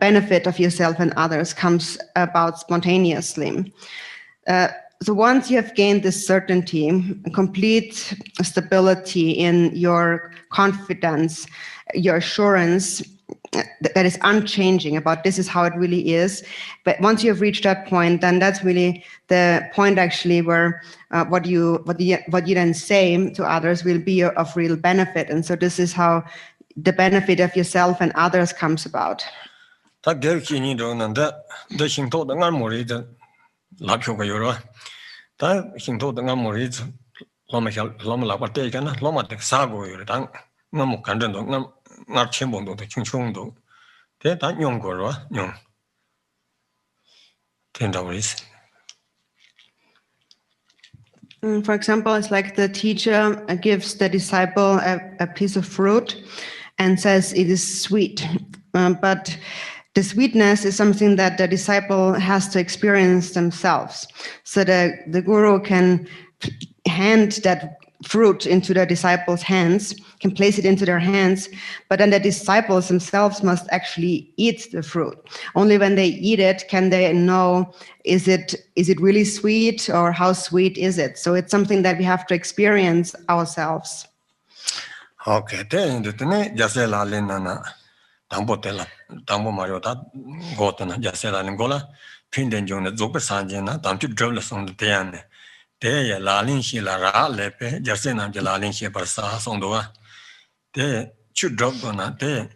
benefit of yourself and others comes about spontaneously. So once you have gained this certainty, complete stability in your confidence, your assurance that is unchanging about this is how it really is. But once you have reached that point, then that's really the point actually where what you then say to others will be of real benefit. And so this is how the benefit of yourself and others comes about. 다 신도 등가 머리즈 Lama lakpa te kana Lama tek sago yore tang nga mo kandendo nga chenbondo te chungchungdo te ta nyong korwa nyong tenda waris. For example, it's like the teacher gives the disciple a piece of fruit and says it is sweet, but the sweetness is something that the disciple has to experience themselves. So the guru can hand that fruit into the disciples' hands, can place it into their hands, but then the disciples themselves must actually eat the fruit. Only when they eat it can they know, is it really sweet, or how sweet is it? So it's something that we have to experience ourselves. Okay, then jasela lenana tambotela tambo mario ta gotana jasela lengola pinden jone zope sanjena tamchu drobla song de yane. Te la lin shi la ra le pe jase nam je la lin shi par sa song do te chu drop go na te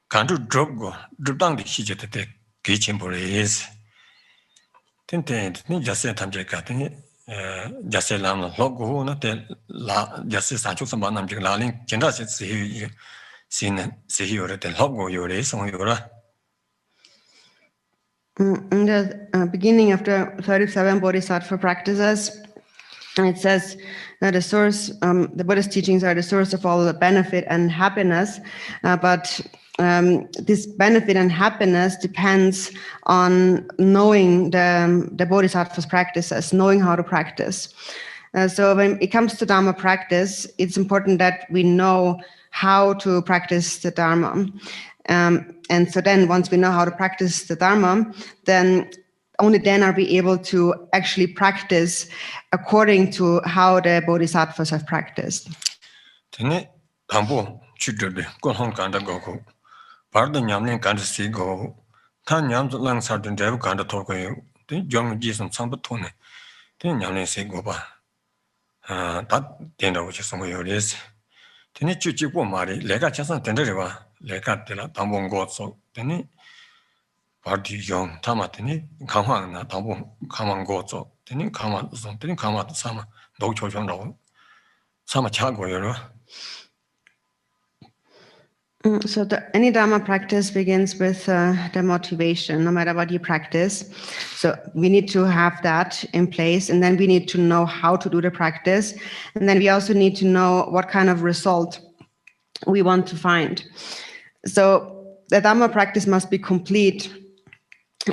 kan tu drop go drop dang di shi je te gi chen bo is ten ni jase tam je ka te jase lam lo go na te la jase sa chu sam nam je la lin chen da se si sin see you at the logo you race on your In the beginning of the 37 Bodhisattva practices, it says that the source, the Buddhist teachings are the source of all the benefit and happiness, but this benefit and happiness depends on knowing the Bodhisattva's practices, knowing how to practice. So when it comes to Dharma practice, it's important that we know how to practice the Dharma. And so then once we know how to practice the Dharma, then only then are we able to actually practice according to how the Bodhisattvas have practiced. Party young Tamatini, Kamana, Kaman Gozo, then Kama, then Kama Sama, no Chojon, Sama Chago, you know. So any Dharma practice begins with the motivation, no matter what you practice. So we need to have that in place, and then we need to know how to do the practice. And then we also need to know what kind of result we want to find. So the Dharma practice must be complete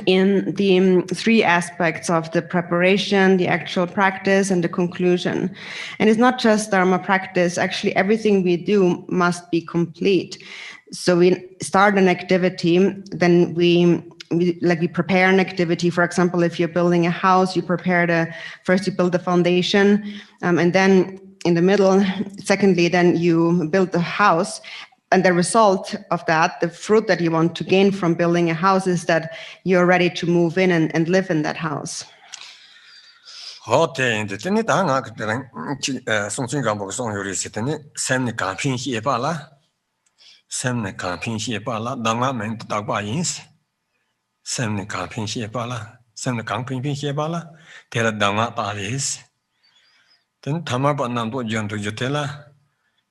in the three aspects of the preparation, the actual practice, and the conclusion. And it's not just Dharma practice, actually everything we do must be complete. So we start an activity, then we prepare an activity. For example, if you're building a house, you prepare first you build the foundation, and then in the middle, secondly, then you build the house. And the result of that, the fruit that you want to gain from building a house, is that you're ready to move in and live in that house.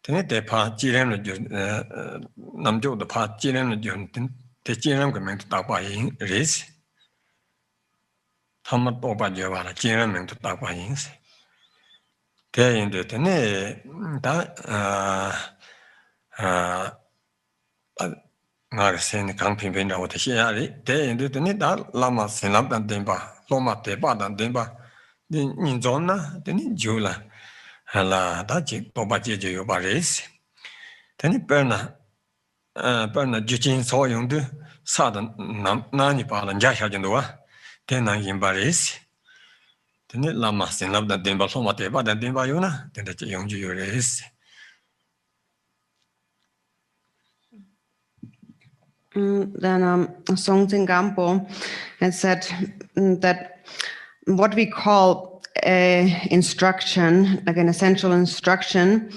Tenete pa jiren namjo the pa jiren the jiren coming to Tapa in race. Tamat Boba Java, jiren to Tapa ins. There in the Tene Narsen camping window with the Shiari, there in the Tenita, Lama Senap and Demba, Loma Teba and Demba, the Ninzona, the Ninjula. Hala daji toba jeje yo bares teni perna jichin so yung de sa da nani pa lan ja sha jin do wa tena yin bares teni lama sin lab da den ba so ma te ba da den ba yo na ten da yung ju yo res. Then Songtsen Gampo has said that what we call instruction, like an essential instruction,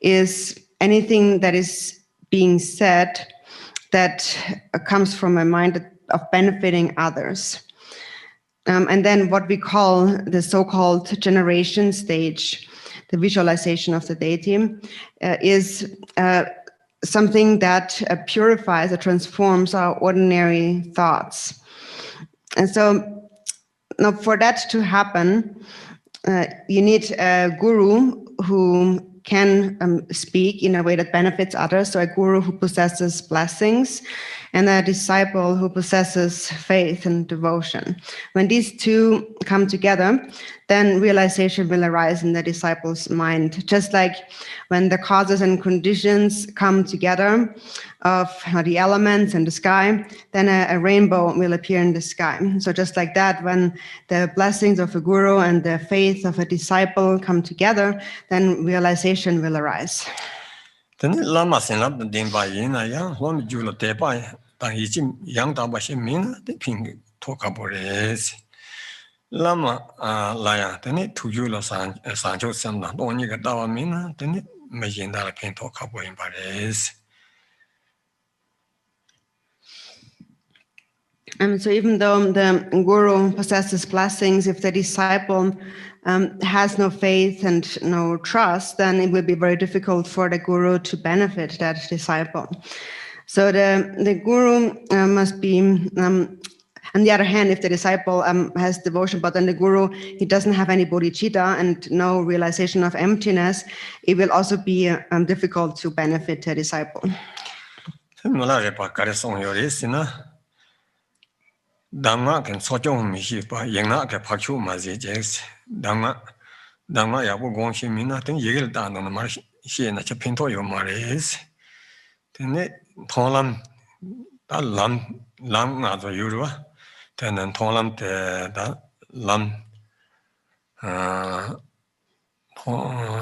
is anything that is being said that comes from a mind of benefiting others. And then what we call the so-called generation stage, the visualization of the deity, is something that purifies or transforms our ordinary thoughts. And so now for that to happen, you need a guru who can speak in a way that benefits others, so a guru who possesses blessings, and a disciple who possesses faith and devotion. When these two come together, then realization will arise in the disciple's mind, just like when the causes and conditions come together of the elements and the sky, then a rainbow will appear in the sky. So just like that, when the blessings of a guru and the faith of a disciple come together, then realization will arise. Then Lama Senap the Dimba Yina Yang, one Jula Tepa, Tangijim, Yang Tabashi Min, the Ping Tokabores. Lama Laya, then it to Jula Sancho Sanda, only got Dawa Mina, then it Majin Dala Pinto Cabo in Paris. So even though the guru possesses blessings, if the disciple has no faith and no trust, then it will be very difficult for the guru to benefit that disciple. So the guru must be, on the other hand, if the disciple has devotion, but then the guru, he doesn't have any bodhicitta and no realization of emptiness, it will also be difficult to benefit the disciple. Dhamma can sojong mi shi pa yengna ke phakchu ma ji je Dhamma ya bu gong shi min na ten yegel da no ma shi na che pinto yo ma re ten ne thonglam da lam nga zo yu ro ten nan thonglam te da lam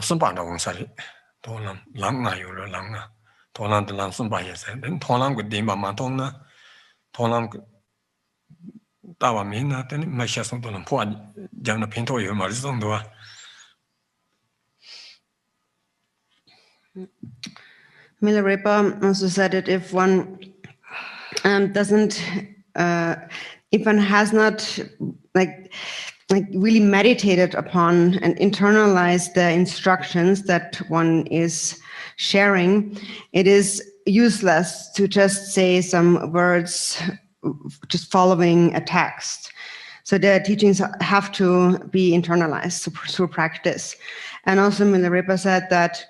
sun ba da gong sa ri thonglam lam nga yu ro lam nga thonglam de lam sun ba ye se ten thonglam ge din ba ma thong na thonglam Milarepa also said that if one if one has not like really meditated upon and internalized the instructions that one is sharing, it is useless to just say some words just following a text. So the teachings have to be internalized through practice. And also Milarepa said that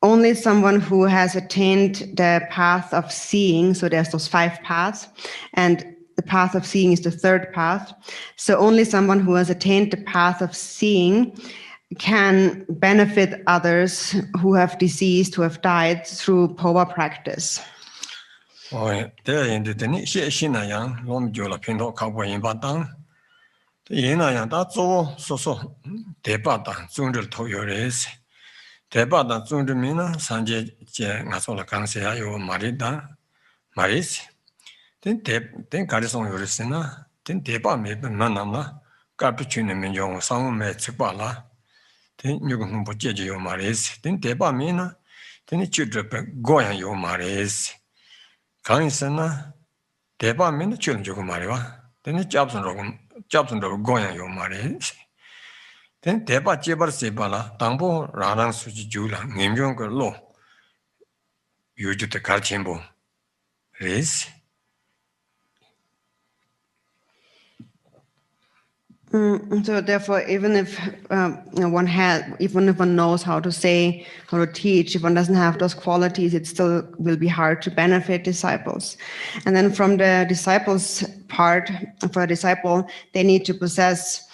only someone who has attained the path of seeing, so there's those 5 paths, and the path of seeing is the 3rd path. So only someone who has attained the path of seeing can benefit others who have deceased, who have died through Powa practice. There in the Shina Yang, Lom Jola Pinto Cowboy in Batang, the Yena Yang, that's all so. Debata, Zundel Toyores, Debata Zundemina, Sanje, Nasola Kansea, you Marida, Maris. Then Garrison Yorisina, then Deba made the Nanama, Garpuchin and Minjong, some made Tsipala, then you can put Jejo Maris, then Deba Mina, then it should Goya Yo Maris. Kansana, Deba Mina Children Jogumariwa, then the Jobson Goya Yo Maris. Then Deba Jebar Sebala, Tambo, Radan Suji Jula, Nimjong Lo, you do the Karchimbo. Race. So therefore, even if even if one knows how to say, how to teach, if one doesn't have those qualities, it still will be hard to benefit disciples. And then from the disciples part, for a disciple, they need to possess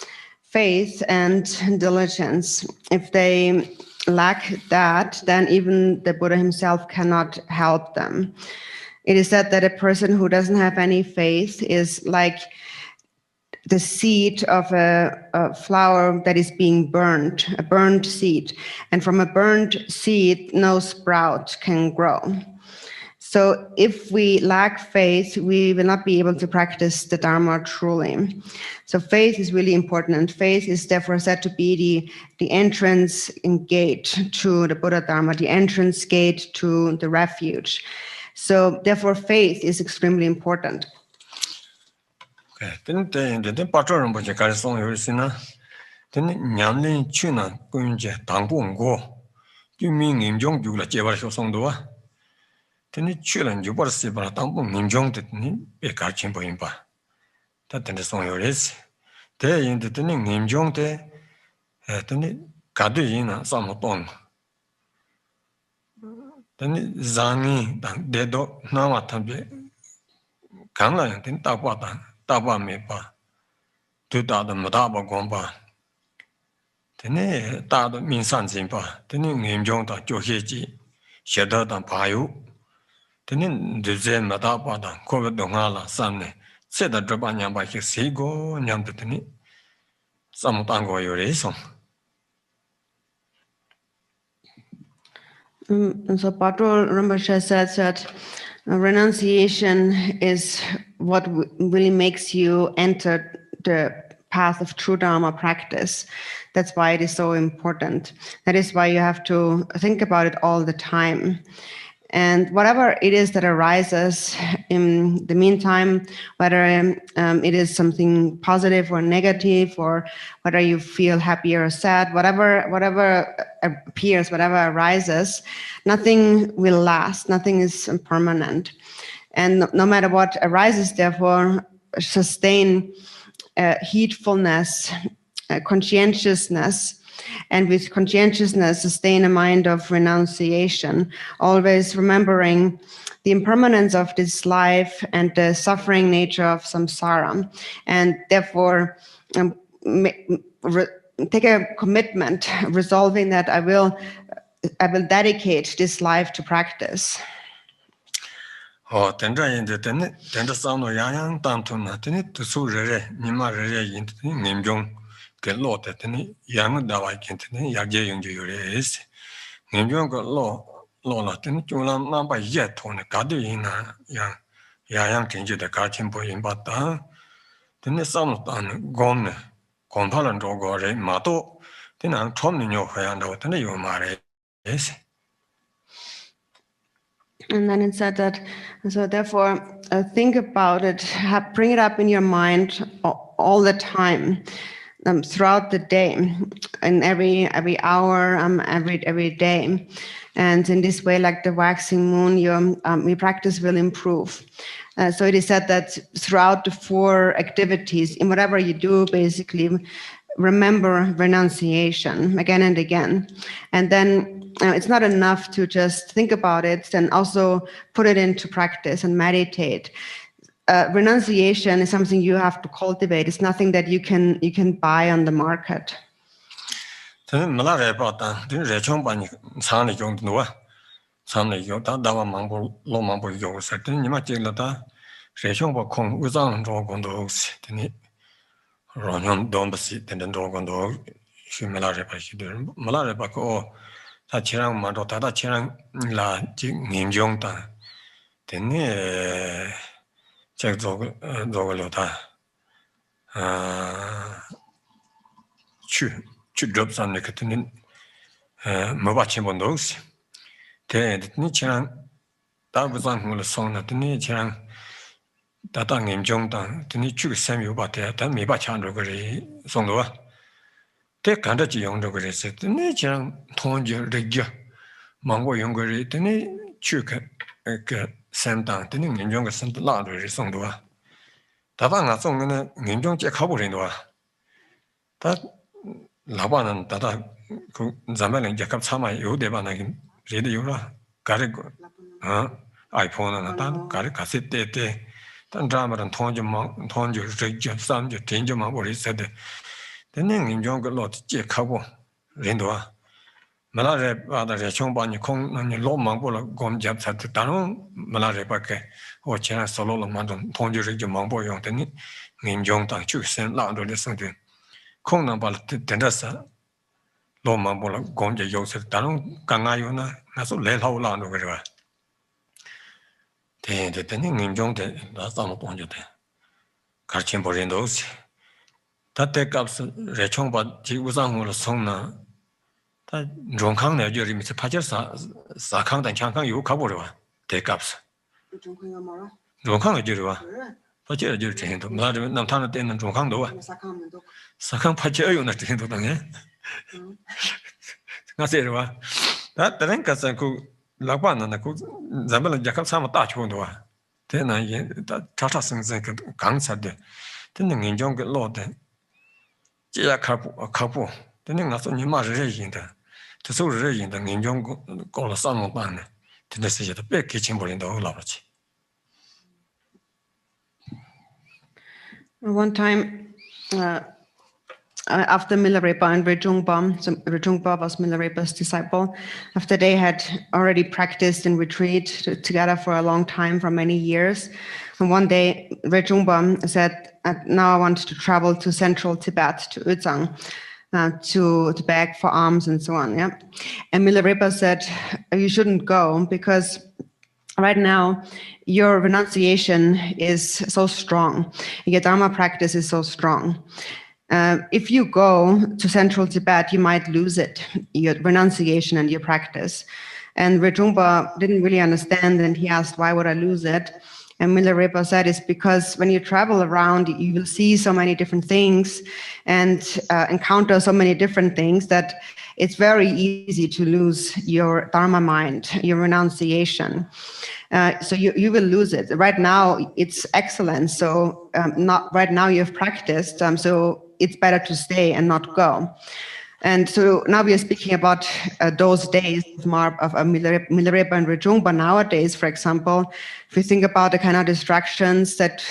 faith and diligence. If they lack that, then even the Buddha himself cannot help them. It is said that a person who doesn't have any faith is like the seed of a flower that is being burned, a burned seed. And from a burned seed, no sprout can grow. So if we lack faith, we will not be able to practice the Dharma truly. So faith is really important. And faith is therefore said to be the entrance gate to the Buddha Dharma, the entrance gate to the refuge. So therefore faith is extremely important. Then Patron Boja Garrison Yorisina, then Nyamlin Chuna, Gunja, Tangbong Go. You mean in Jong Jula Jeva Songdoa? Then the children you were Sibra Tangbong in Jong did be Karchimbo Impa. That then the song Yoris. There in the Tening in Jong de, then it Kaduina, Samoton. Then Zani, Dedo, Namatambe, Kanla, then Tapatan. Taba mepa, to da the Madaba Gomba. Tene da the Minsan Zimpa, Tening name Jonta, Joheji, Shedda than Payu. Tenin the Zen Madaba, Kovet Dongala, Samne, said the Drabanya by his Sigo, Nyamtini, some tango your reason. And so Patrol Rinpoche says that renunciation is what really makes you enter the path of true Dharma practice. That's why it is so important. That is why you have to think about it all the time. And whatever it is that arises in the meantime, whether it is something positive or negative, or whether you feel happy or sad, whatever appears, whatever arises, nothing will last, nothing is permanent. And no matter what arises, therefore, sustain heedfulness, conscientiousness, and with conscientiousness sustain a mind of renunciation, always remembering the impermanence of this life and the suffering nature of samsara, and therefore take a commitment, resolving that I will dedicate this life to practice. Oh, tendra yin de tendra samno yang tam tu na teni tu su re nima re yin teni nimjong ke lo te teni yang da wa kin teni ya je yung ju re is nimjong ko lo la teni chu lam na ba ye to ne ga de yin na yang tin ju de ga chen bo yin ba ta teni samno ta ne gom ne gom pa lan ro go re ma to teni ang chom ni nyo ha yang da teni yo ma re is. And then it said that, so therefore, think about it, bring it up in your mind all the time, throughout the day, in every hour, every day. And in this way, like the waxing moon, your practice will improve. So it is said that throughout the 4 activities, in whatever you do, basically, remember renunciation again and again. And then it's not enough to just think about it, then also put it into practice and meditate. Renunciation is something you have to cultivate. It's nothing that you can buy on the market. Ronyon don't see the Drogondo, Shumilare Pachidur, Malare Bako, Tachirang Madota, Chirang La Nim Jongta, then check Zogolota, Chu drops on the Catalin Mobachibondos, the Nichiran, that was on the song that the Nichiran. Tata ngim jong tang tini chu sem yu ba te ta mi ba chan ro gri song do te kan da ji yong ro gri se tini chang thong ji re ji mang bo yong gri tini chu ke sem tang tini ngim jong ge sem la ro ri song do ta ba nga song ne ngim jong je kha bo rin do ta la ba nan ta da ku zam ba len je kap cha ma yu de ba na gi re de yu ra ga re iPhone na ta ga re ka se te Tandramaran Tonjo, Rigja, Samja, Tinjama, what he said. The name in Jonga Lot, Jekabo, Rindua. Malare, other Chomban, Kong, and your Loma, Gom Jabs at the Tanon, Malare Bake, or China Solo Madon, Tonjo Rigja Mambo Yontani, in Jongta, Chu, Saint Lando, listen to Kong Nambal Tendasa, Loma Bola, Gomja Yosef, Tanon, Gangayuna, Naso Lel Lando River. The thing in Jong, that's not on your day. Carchin Borindos. That take up Rechong, but she was on the song now. That Jonkang, you remit Pajas, Sakang and Chankang, you cover take ups. Jonkang, you are. But you're to him to Namtana Den and Jonkang do. Sakang Pacha, you not to him to them. That the Renkas could. Laban and the good Zabel Jacob Sama Dutch Wondua. Then I Tata Sings Gang said, then in Jong Lord, Jia couple, then not only much regent, the so regent and in Jong call a son of man, to the city of the big kitchen in the whole lodge. One time, after Milarepa and Rejungpa, so Rejungpa was Milarepa's disciple, after they had already practiced in retreat together for a long time, for many years, and one day Rejungpa said, now I want to travel to central Tibet, to Uzang, to beg for alms and so on. Yeah, and Milarepa said, you shouldn't go because right now your renunciation is so strong, your Dharma practice is so strong. If you go to central Tibet, you might lose it, your renunciation and your practice. And Rinpoche didn't really understand, and he asked, why would I lose it? And Milarepa said, it's because when you travel around, you will see so many different things and encounter so many different things that it's very easy to lose your Dharma mind, your renunciation. So you will lose it. Right now, it's excellent. So not right now you have practiced. So it's better to stay and not go. And so now we are speaking about those days of Milarepa and Rinpoche nowadays, for example. If we think about the kind of distractions that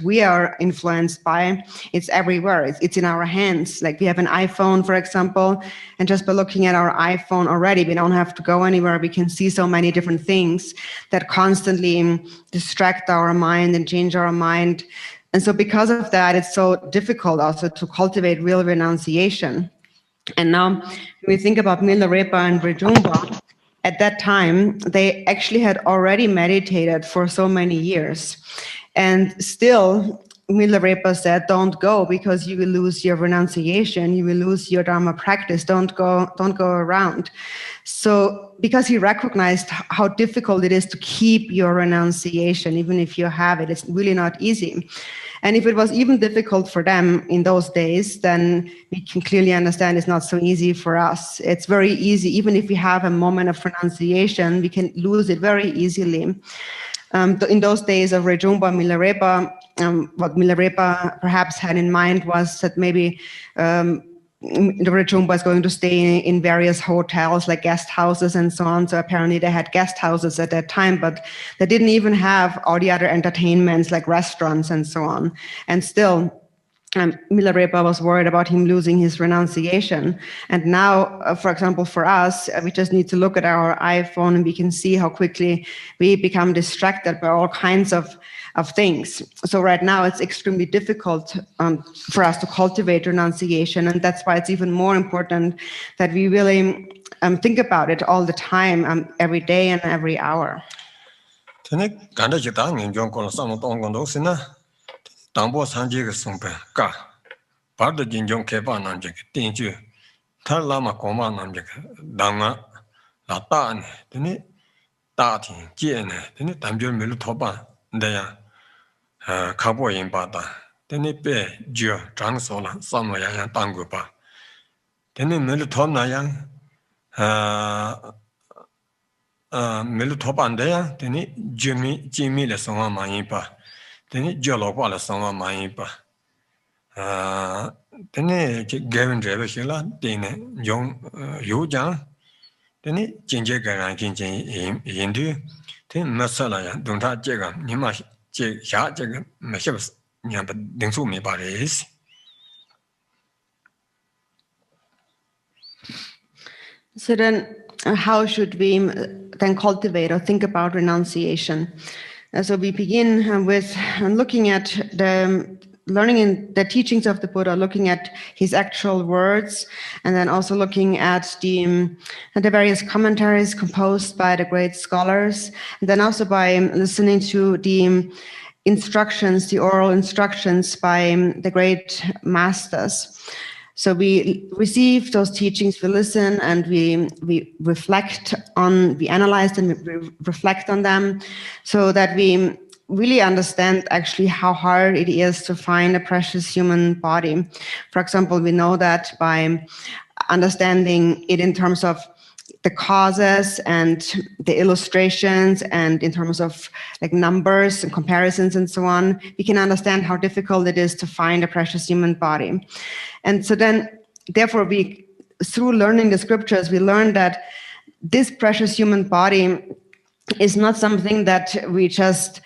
we are influenced by, it's everywhere. It's in our hands. Like we have an iPhone, for example, and just by looking at our iPhone already, we don't have to go anywhere. We can see so many different things that constantly distract our mind and change our mind. And so because of that, it's so difficult also to cultivate real renunciation. And now when we think about Milarepa and Rinpoche, at that time, they actually had already meditated for so many years. And still, Milarepa said, don't go because you will lose your renunciation, you will lose your Dharma practice, don't go around. So because he recognized how difficult it is to keep your renunciation, even if you have it, it's really not easy. And if it was even difficult for them in those days, then we can clearly understand it's not so easy for us. It's very easy. Even if we have a moment of renunciation, we can lose it very easily. In those days of Rinpoche, Milarepa, what Milarepa perhaps had in mind was that maybe the Rinpoche was going to stay in various hotels, like guest houses and so on. So apparently they had guest houses at that time, but they didn't even have all the other entertainments like restaurants and so on. And still, Milarepa was worried about him losing his renunciation. And now, for example, for us, we just need to look at our iPhone and we can see how quickly we become distracted by all kinds of things. So right now it's extremely difficult for us to cultivate renunciation. And that's why it's even more important that we really think about it all the time, every day and every hour. Tambo Sanjig Sumpe, Ka, Pardo Jinjong Kepa Namjik, Tinju, Tar Lama Koma Namjik, Danga, Latan, Tini, Tati, Jene, Tini Tamjur Milutoba, Dea, Kabo in Bata, Tini Be, Jio, Chang Sola, Samaya Tangupa, Tini Milutona Yang, Milutoban Dea, Tini Jimmy Le Soma Mayipa. Then Jolopa la Sama Maipa. Then Gavin Drevishila, then Young Yujan, then Ginger Garankin Hindu, then Masala, don't have Jagan, Nima Jagan, Mashabas, but Dinsumi Paris. So then, how should we then cultivate or think about renunciation? So we begin with looking at learning in the teachings of the Buddha, looking at his actual words, and then also looking at the various commentaries composed by the great scholars, and then also by listening to the instructions, the oral instructions by the great masters. So we receive those teachings, we listen, and we reflect on, we analyze them, we reflect on them, so that we really understand actually how hard it is to find a precious human body. For example, we know that by understanding it in terms of the causes and the illustrations and in terms of like numbers and comparisons and so on, we can understand how difficult it is to find a precious human body. And so then, therefore, through learning the scriptures, we learn that this precious human body is not something that we just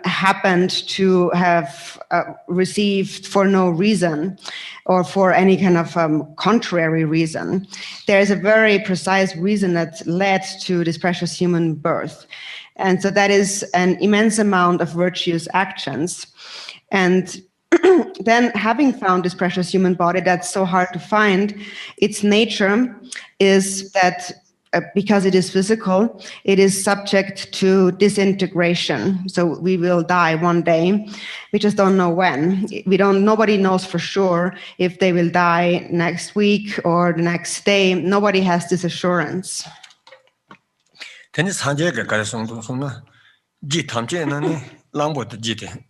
happened to have received for no reason or for any kind of contrary reason. There is a very precise reason that led to this precious human birth. And so that is an immense amount of virtuous actions. And then having found this precious human body that's so hard to find, its nature is that because it is physical, it is subject to disintegration. So we will die one day. We just don't know when. Nobody knows for sure if they will die next week or the next day. Nobody has this assurance. Then Sanjay Garson to Suna, G Tamjani, Lambo the Jite,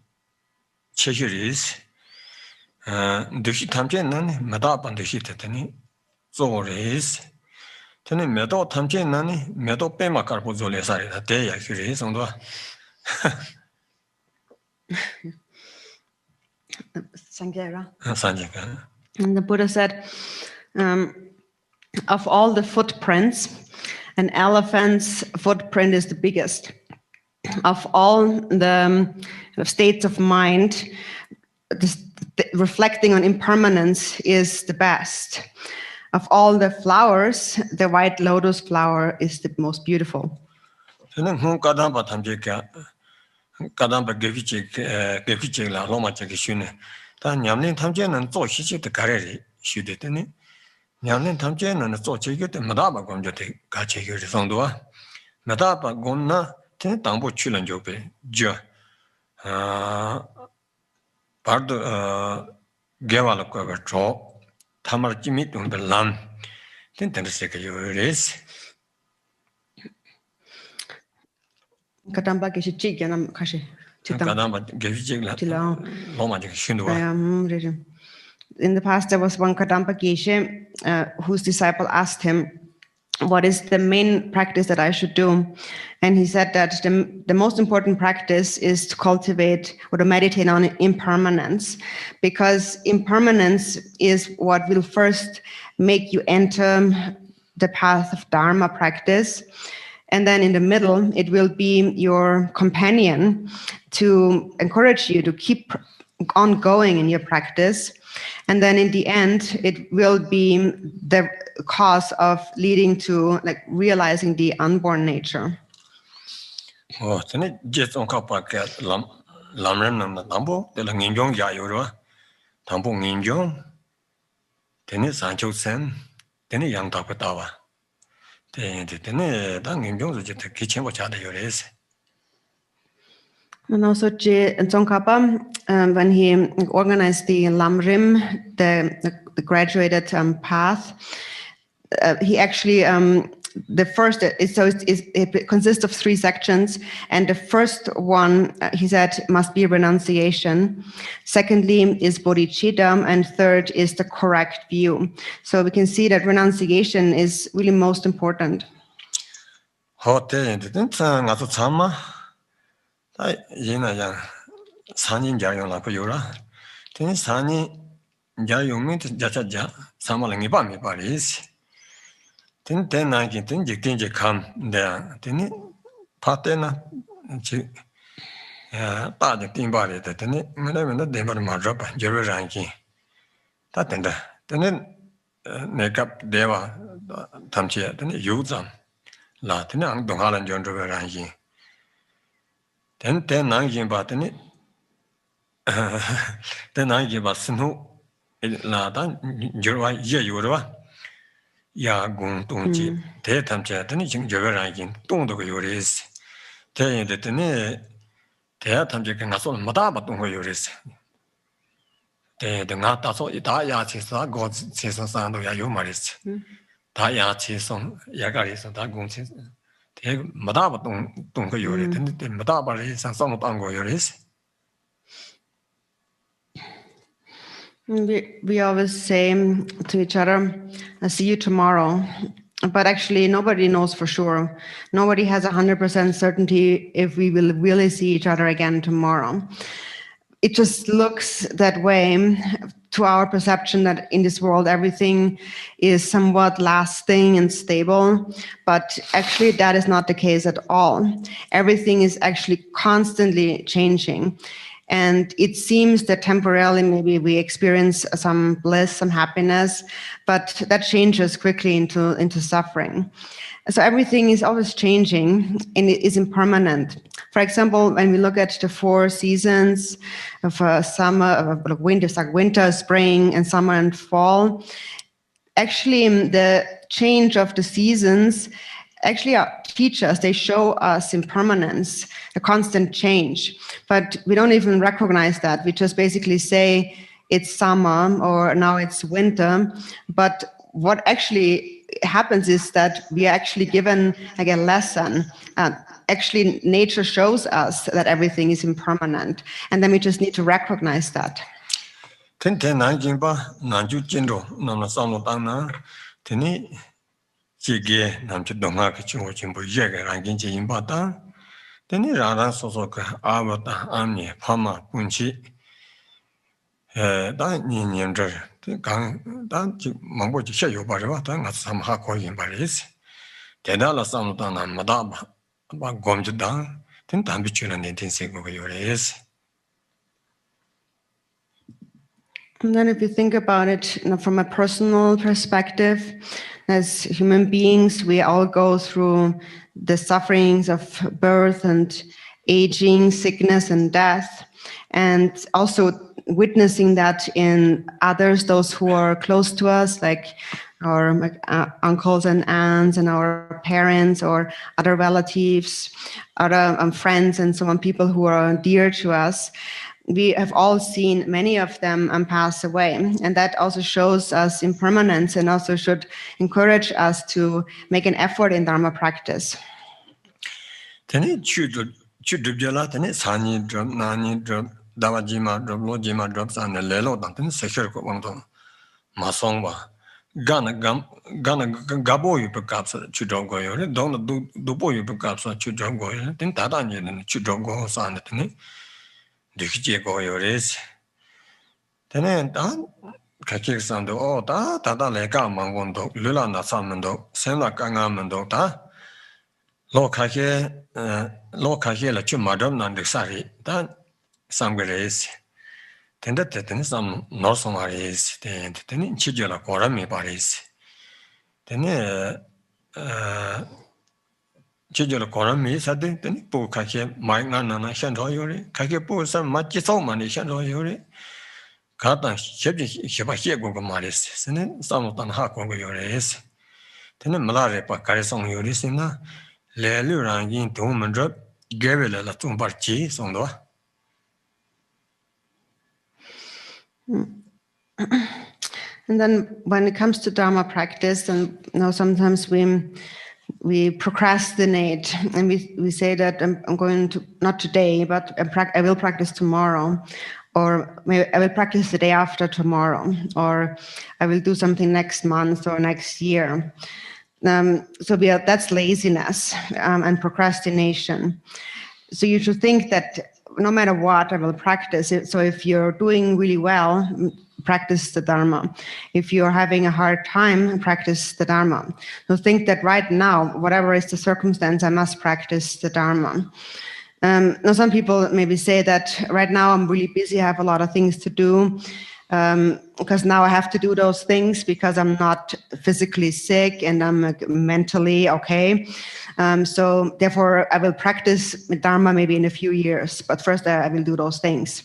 Chesuris, Dushi Tamjani, Madap and the Shitani, Zoris. Tene medo tamche nani medo pema karpo zole sari da te ya kiri songdo Sanghera. sanjika. And the Buddha said, of all the footprints, an elephant's footprint is the biggest. Of all the states of mind, reflecting on impermanence is the best. Of all the flowers, the white lotus flower is the most beautiful. Tene hu kadamba tamche ka kadamba gefiche la loma che shune. Ta nyamne tamche nan zo shi chi de kareri shude tene. Nyamne tamche nan zo che ge de madaba gomjo de ga che ge songdo wa. Madaba gonna tene tangbo chulan jo be jo. Bardo gewala ko ga cho Tamar Jimmy on the lam. Then say you race. Kadamba geshe chiganam kashi. Kadamba gave Loma Shindua. In the past, there was one Kadamba Geshe whose disciple asked him, what is the main practice that I should do? And he said that the most important practice is to cultivate or to meditate on impermanence, because impermanence is what will first make you enter the path of Dharma practice. And then in the middle, it will be your companion to encourage you to keep on going in your practice. And then in the end, it will be the cause of leading to like realizing the unborn nature. Oh, then it just on Kapak Lamren and the Lambo, the Langinjong Yayura, Tampo Ninjong, then it's Sancho Sen, then a young Tapatawa. Then Danginjong just a kitchen watch out your race. And also Tsongkhapa, when he organized the Lamrim, the graduated path, he actually it consists of 3 sections, and the first one he said must be renunciation. Secondly is Bodhichitta, and third is the correct view. So we can see that renunciation is really most important. Yena yang Sani Jayong la Puyura. Then Sani Jayong Jaja, Samalangi Bami Paris. Then 19 things come there. Then Patena Tadik Timbari, that then it never Madrop, Jerry Ranki. That and then Nekap Deva Tamchia, then Yuzam Latin and Dongalan John Ranki. Then Nangin Batani, then Nangin Basinu, Ladan, Jura, Yura, Yagun Tunji, Tetamcha, then Javarankin, Tondo Yuris, Tay the Tene, Teatamjik and Nassau Madaba Tungo Yuris. The Nataso Itaya Chisa, God's Season Sando Yayumaris, Taya Chison, Yagaris, and Dagun. Madaba Tungo Yuris, and the Madaba is and some of Ango Yuris. We always say to each other, I'll see you tomorrow. But actually, nobody knows for sure. Nobody has 100% certainty if we will really see each other again tomorrow. It just looks that way to our perception that in this world, everything is somewhat lasting and stable. But actually, that is not the case at all. Everything is actually constantly changing. And it seems that temporarily maybe we experience some bliss, some happiness, but that changes quickly into suffering. So everything is always changing and it is impermanent. For example, when we look at the 4 seasons of summer, of winter, spring, and summer and fall, actually the change of the seasons actually teach us, they show us impermanence, a constant change. But we don't even recognize that. We just basically say it's summer or now it's winter. But what actually happens is that we are actually given like a lesson. Actually, nature shows us that everything is impermanent, and then we just need to recognize that. And then if you think about it from a personal perspective, as human beings, we all go through the sufferings of birth and aging, sickness and death, and also witnessing that in others, those who are close to us, like our uncles and aunts and our parents or other relatives, other friends and so on, people who are dear to us. We have all seen many of them pass away, and that also shows us impermanence and also should encourage us to make an effort in Dharma practice. And then when it comes to Dharma practice, and sometimes we procrastinate and we say that I'm going to, not today, but I will practice tomorrow, or maybe I will practice the day after tomorrow, or I will do something next month or next year. So that's laziness and procrastination. So you should think that no matter what, I will practice it. So if you're doing really well, practice the Dharma. If you're having a hard time, practice the Dharma. So think that right now, whatever is the circumstance, I must practice the Dharma. Now some people maybe say that right now I'm really busy, I have a lot of things to do, because now I have to do those things because I'm not physically sick and I'm mentally okay. So therefore I will practice Dharma maybe in a few years, but first I will do those things.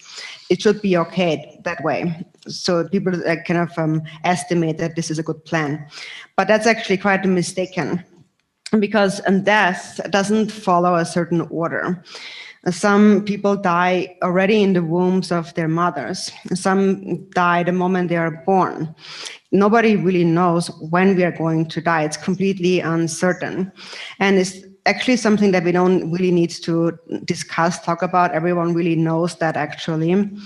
It should be okay that way. So people kind of estimate that this is a good plan. But that's actually quite mistaken, because death doesn't follow a certain order. Some people die already in the wombs of their mothers. Some die the moment they are born. Nobody really knows when we are going to die. It's completely uncertain. And it's actually something that we don't really need to discuss, talk about. Everyone really knows that actually. And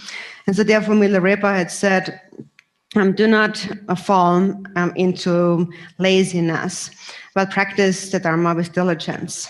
so therefore Milarepa had said, do not fall into laziness, but practice the Dharma with diligence.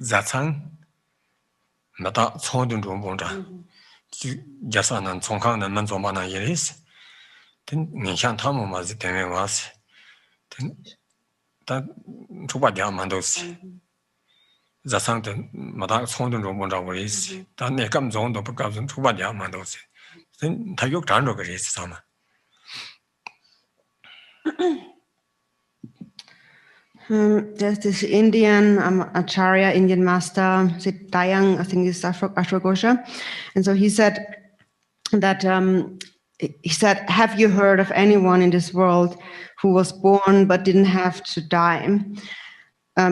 Zatsang, Mata Sondun Rumbonda, Jasanan Songkang and Manzomana Yeris, then Nishan Tamu was the was. That Chubadia Mandos. Zatsang, Mata Sondun Rumbonda was. Then they come on the Pocas and Chubadia Mandos. Then Tayuk Tando is summer. There's this Indian Acharya, Indian master, Dayang, I think is Ashwagosha. And so he said that, have you heard of anyone in this world who was born but didn't have to die?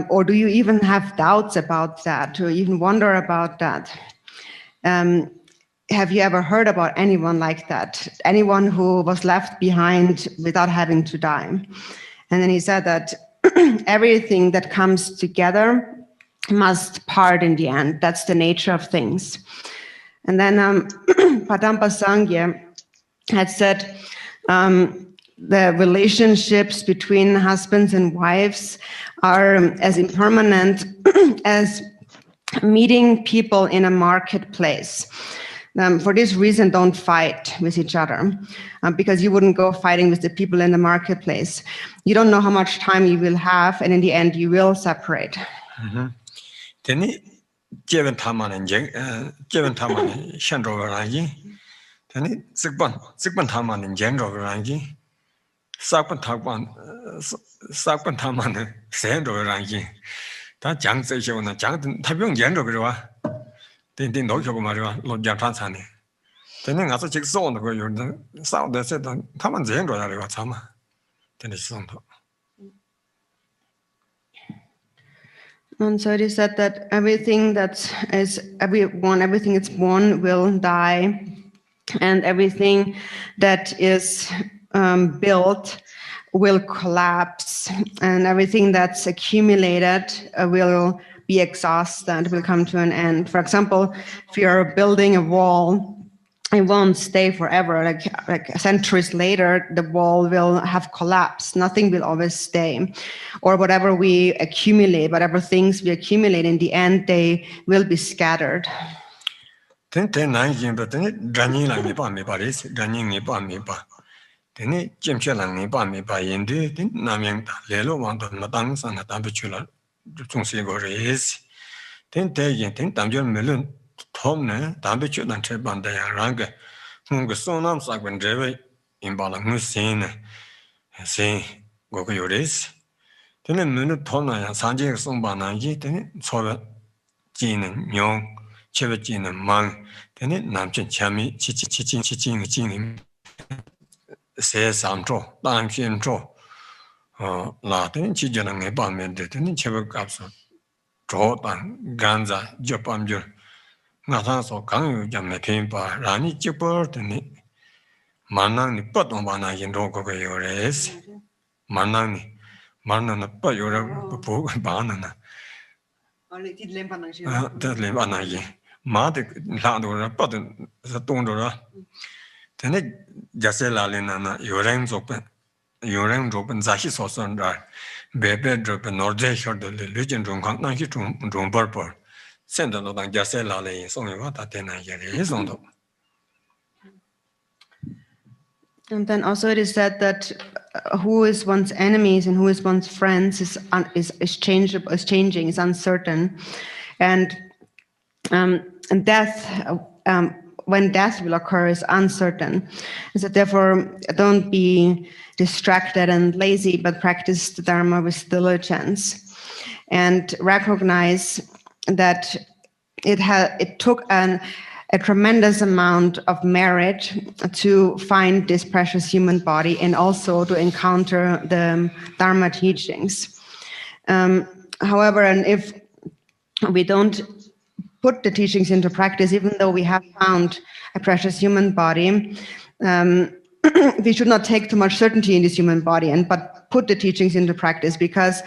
Or do you even have doubts about that, or even wonder about that? Have you ever heard about anyone like that? Anyone who was left behind without having to die? And then he said that everything that comes together must part in the end. That's the nature of things. And then Padampa Sangye had said the relationships between husbands and wives are as impermanent as meeting people in a marketplace. For this reason, don't fight with each other, because you wouldn't go fighting with the people in the marketplace. You don't know how much time you will have, and in the end, you will separate. Then, Jeven Taman and Jeven Taman, Shandro Rangi, then Sigban Taman and Jendro Rangi, Sakpan Taman, Sandro Rangi, that Jang Session, Jang Tabion Jendro. Then no Maria, Lord Japansani. Then as a chick zone, the sound that said, Taman Zendro, Sama. Then it's on. And so it is said that everything everything that's born will die, and everything that is built will collapse, and everything that's accumulated will be exhausted, will come to an end. For example, if you're building a wall, it won't stay forever. Like centuries later, the wall will have collapsed. Nothing will always stay. Or whatever we accumulate, whatever things we accumulate, in the end, they will be scattered. Tomne, Dambichu and Trebandaya Ranga, Munga Sonam Sakban Dreve, Imbala Musin, say Gokuris. Then a minute Tona and Sanjay Sombanagi, then it saw Jin and Yong, Chevachin and Mang, then it Namchin Chami, Chichin, says Samtro, Lamshin Tro, Latin Chijan and Nepal, then it Chevacapso, Trot, Ganza, Japamjur. 나타나서 강요 잠에 페인바 라니 찌버더니 만나니 뻗어만나 인도 거기 요레스 만나니 빠요라 보고 바나나 Only did lempanang lempanagi 마데 라도라 뻗은 동도라 되네 자셀라레나나 요랭족은 자시 소선다 베베드르 노르제셔드 레전 좀 강나기 좀 벌벌 And then also it is said that who is one's enemies and who is one's friends is changing, is uncertain, and death, when death will occur, is uncertain. And so therefore, don't be distracted and lazy, but practice the Dharma with diligence, and recognize that it took a tremendous amount of merit to find this precious human body and also to encounter the Dharma teachings. However, and if we don't put the teachings into practice, even though we have found a precious human body, we should not take too much certainty in this human body, but put the teachings into practice, because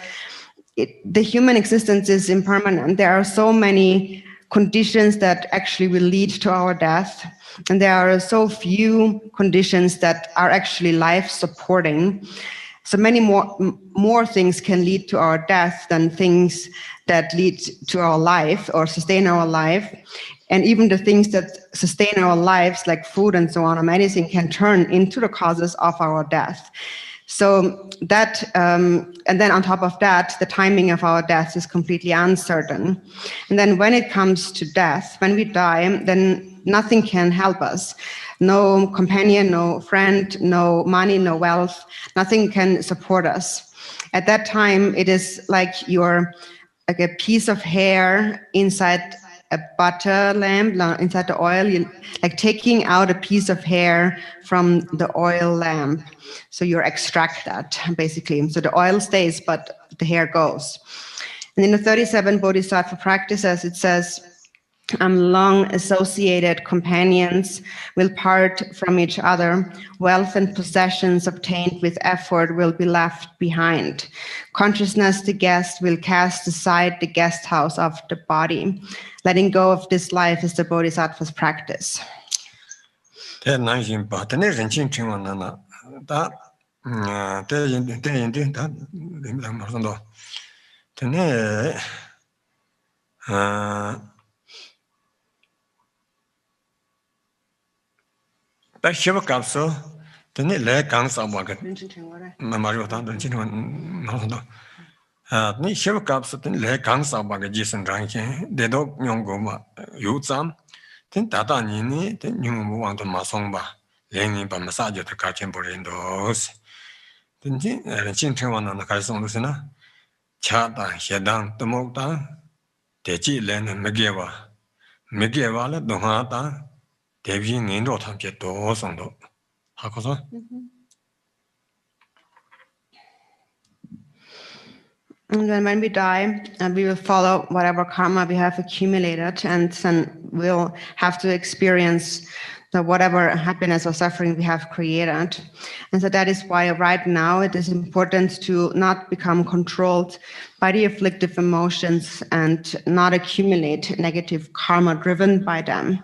the human existence is impermanent. There are so many conditions that actually will lead to our death, and there are so few conditions that are actually life-supporting. So many more things can lead to our death than things that lead to our life or sustain our life. And even the things that sustain our lives, like food and so on, or medicine, can turn into the causes of our death. So that, and then on top of that, the timing of our death is completely uncertain. And then when it comes to death, when we die, then nothing can help us. No companion, no friend, no money, no wealth, nothing can support us. At that time, it is like you're like a piece of hair inside a butter lamp, inside the oil, like taking out a piece of hair from the oil lamp. So you extract that, basically. So the oil stays, but the hair goes. And in the 37 Bodhisattva practices, it says, long associated companions will part from each other. Wealth and possessions obtained with effort will be left behind. Consciousness, the guest, will cast aside the guest house of the body. Letting go of this life is the Bodhisattva's practice. That shiva capsule, the need leg gangs of Wagat. Mario Tantan, ni shiva capsule, the leg gangs of Wagajis and Rankin, the dog Yongoma, Yutsam, then Tata Nini, then you want to Masongba, laying by massage to Kachimbo in those. Then Chintan one on the Carson Lucina, Chata, Shedan, the Motan, Techi Len and Megeva, Megevala, Donata. And then when we die, we will follow whatever karma we have accumulated, and then we'll have to experience whatever happiness or suffering we have created. And so that is why right now it is important to not become controlled by the afflictive emotions and not accumulate negative karma driven by them.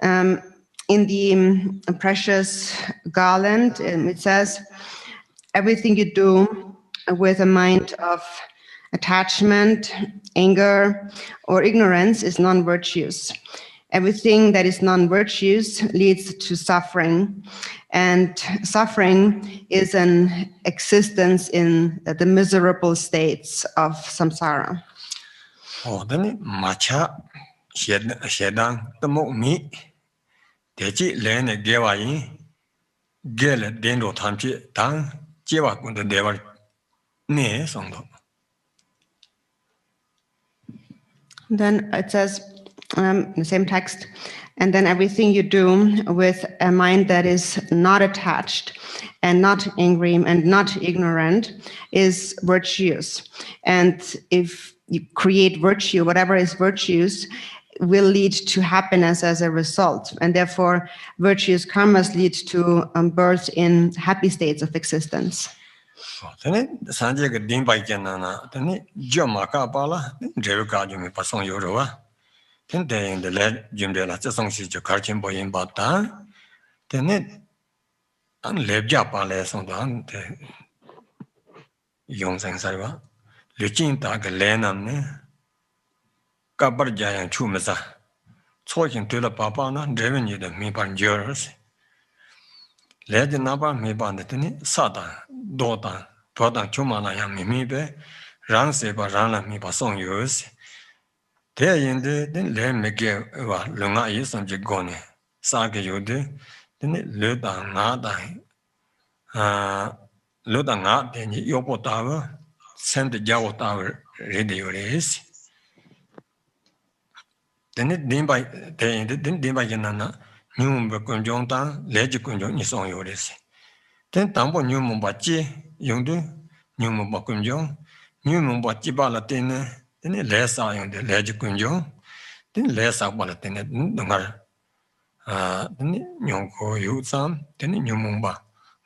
In the precious garland, it says, everything you do with a mind of attachment, anger, or ignorance is non-virtuous. Everything that is non-virtuous leads to suffering, and suffering is an existence in the miserable states of samsara. Oh, then macha, shedan, the mo-mi. Techi lene gewai gele dendo tamchi tang jewa kunde dewa ne songdo. Then it says, the same text, and then everything you do with a mind that is not attached and not angry and not ignorant is virtuous. And if you create virtue, whatever is virtuous, will lead to happiness as a result, and therefore virtuous karmas lead to birth in happy states of existence. Then Sanjay Dimba Janana, then Jomaka Bala, Jerika Jumi Passon Yorova, then they in the lead Jim de la Song Shi Karchim Boy in Bata, then it unlebja palace on the Yong Sang Saiva, Luchin Tag Lenam. Kabarjaya Chumasa, talking to the Papa, driven you the Mipan jurors. Led the Napa Mipan, Sata, Dota, Totan Chumana Yamibe, Ranseba Rana Mipa song use. There in the then let me give Lunga is on Jigoni, Saga Yude, then it Luda Nada, Luda Nat, then Yopo Tower, send the Jawa Tower radio is. Then it didn't by Yanana, Newman Kunjong Tan, Ledge Kunjong is on yours. Then Tambo Newman Bachi, Yundu, Newman Bakunjong, Newman Bachiba Latina, then it less on the Ledge Kunjong, then less up Balatina, Dungar. Then Yonko Yutsam, then Newmumba,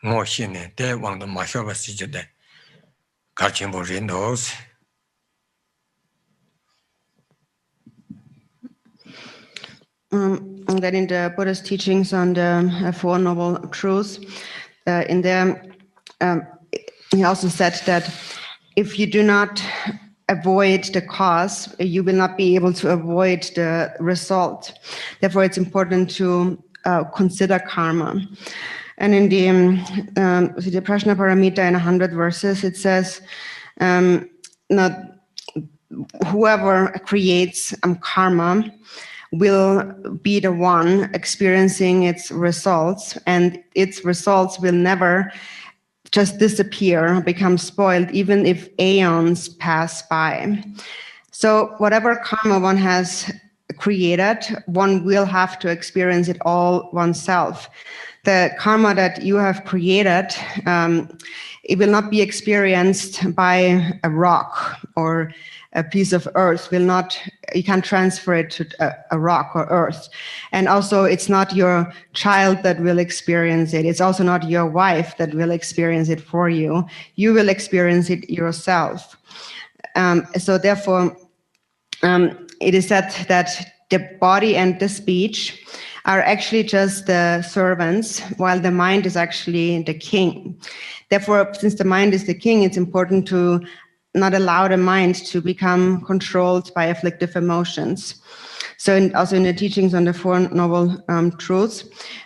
more shine, there one the Mashova Sijade. Kachimbo Rindos. And then in the Buddhist teachings on the Four Noble Truths, in there, he also said that if you do not avoid the cause, you will not be able to avoid the result. Therefore, it's important to consider karma. And in the Prajna Paramita in 100 verses, it says, whoever creates karma will be the one experiencing its results, and its results will never just disappear, become spoiled, even if aeons pass by. So whatever karma one has created, one will have to experience it all oneself. The karma that you have created, it will not be experienced by a rock or a piece of earth. You can't transfer it to a rock or earth. And also, it's not your child that will experience it. It's also not your wife that will experience it for you. You will experience it yourself. So therefore, it is said that the body and the speech are actually just the servants, while the mind is actually the king. Therefore, since the mind is the king, it's important to not allow the mind to become controlled by afflictive emotions. So also in the teachings on the Four Noble Truths,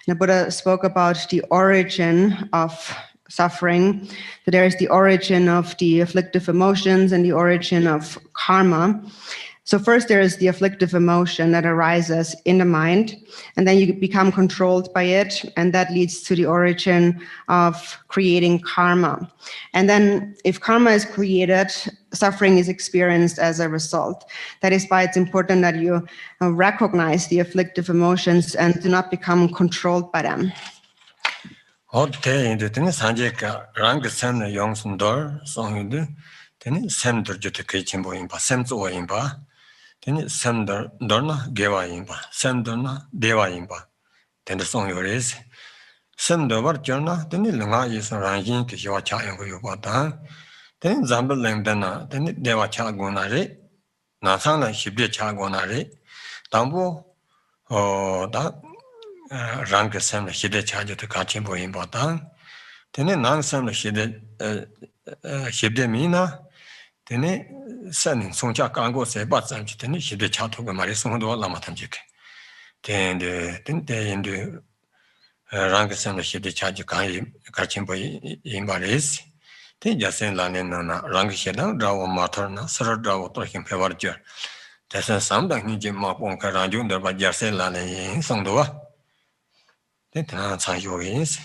the Buddha spoke about the origin of suffering. So there is the origin of the afflictive emotions and the origin of karma. So first there is the afflictive emotion that arises in the mind, and then you become controlled by it, and that leads to the origin of creating karma. And then if karma is created, suffering is experienced as a result. That is why it's important that you recognize the afflictive emotions and do not become controlled by them. Teni semdor dorna gewa yinpa, semdorna dewa yinpa, teni song yores. Semdor war jorna, teni lunga yison ranjin ki shiwa cha yungu yukwa tang, teni zambal lengdana, teni dewa cha guna re, nasang la shibde cha guna re, tambo da rangka semla shide cha jita kachimbo yinpa tang, teni nang semla shibde mina, teni Sanin Songcha Kango say but some chitini, she did chat over Marie Sondo Lama Tamjik. Then the Rangasan, she did charge Kachimbo in Baris. Then just send Lanina, Rangishan, draw Materna, Sir Draw talking Pevarger. There's some that need Jim Mop on Karanjun, but just send Lana in Sondoa. Then answer your is.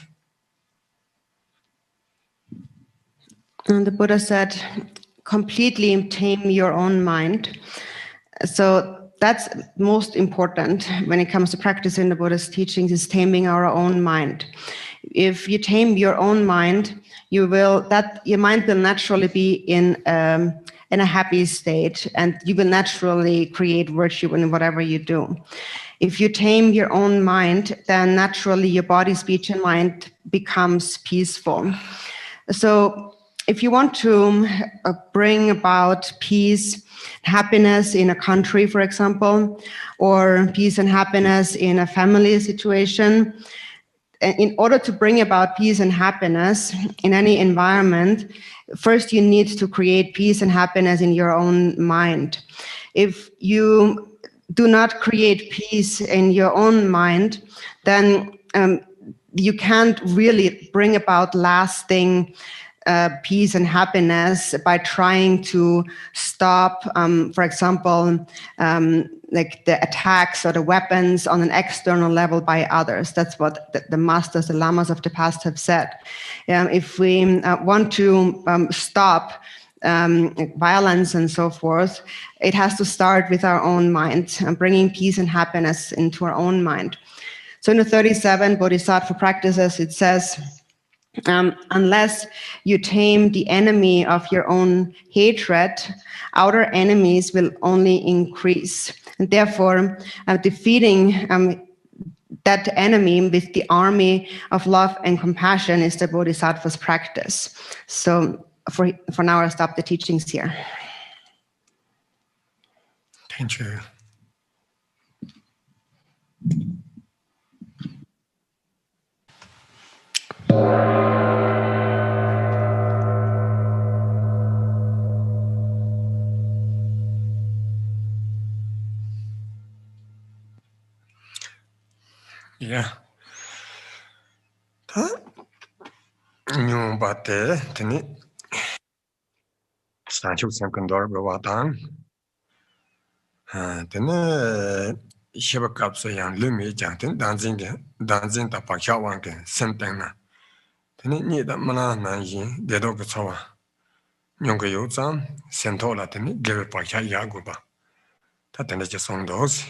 And the Buddha said, completely tame your own mind. So that's most important when it comes to practicing the Buddha's teachings, is taming our own mind. If you tame your own mind, your mind will naturally be in a happy state, and you will naturally create virtue in whatever you do. If you tame your own mind, then naturally your body, speech, and mind becomes peaceful. So if you want to bring about peace, happiness in a country, for example, or peace and happiness in a family situation, in order to bring about peace and happiness in any environment, first you need to create peace and happiness in your own mind. If you do not create peace in your own mind, then you can't really bring about lasting peace and happiness by trying to stop, for example, like the attacks or the weapons on an external level by others. That's what the masters, the lamas of the past have said. If we want to stop violence and so forth, it has to start with our own mind, bringing peace and happiness into our own mind. So in the 37 Bodhisattva practices, it says, unless you tame the enemy of your own hatred, outer enemies will only increase. And therefore, defeating that enemy with the army of love and compassion is the Bodhisattva's practice. So for now, I'll stop the teachings here. Thank you. Yeah. New but Tini Sancho Sankandor Bawatan. Then Shivacaps young Lumi Jantin dancing the Pachawanke, Sentana. Then it need that Mana Nanji, the Dogasawa. Yonga Yozam, Sentola, then give it Pacha Yaguba. That then is just on those.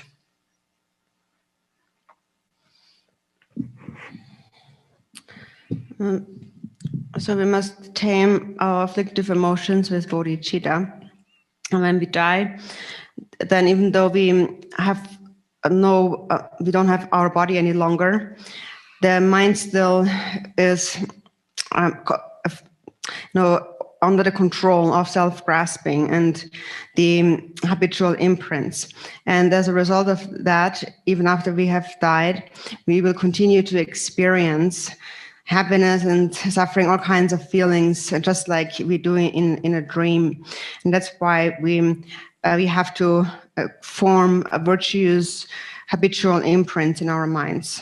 So we must tame our afflictive emotions with Bodhicitta. And when we die, then even though we have we don't have our body any longer, the mind still is under the control of self-grasping and the habitual imprints. And as a result of that, even after we have died, we will continue to experience happiness and suffering, all kinds of feelings, just like we do in a dream. And that's why we have to form a virtuous habitual imprint in our minds.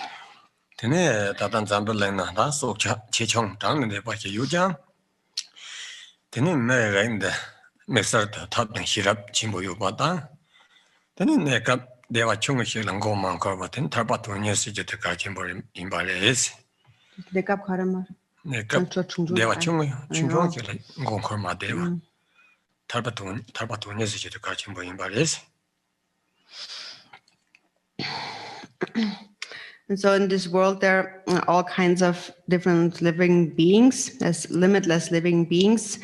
And so in this world, there are all kinds of different living beings, as limitless living beings,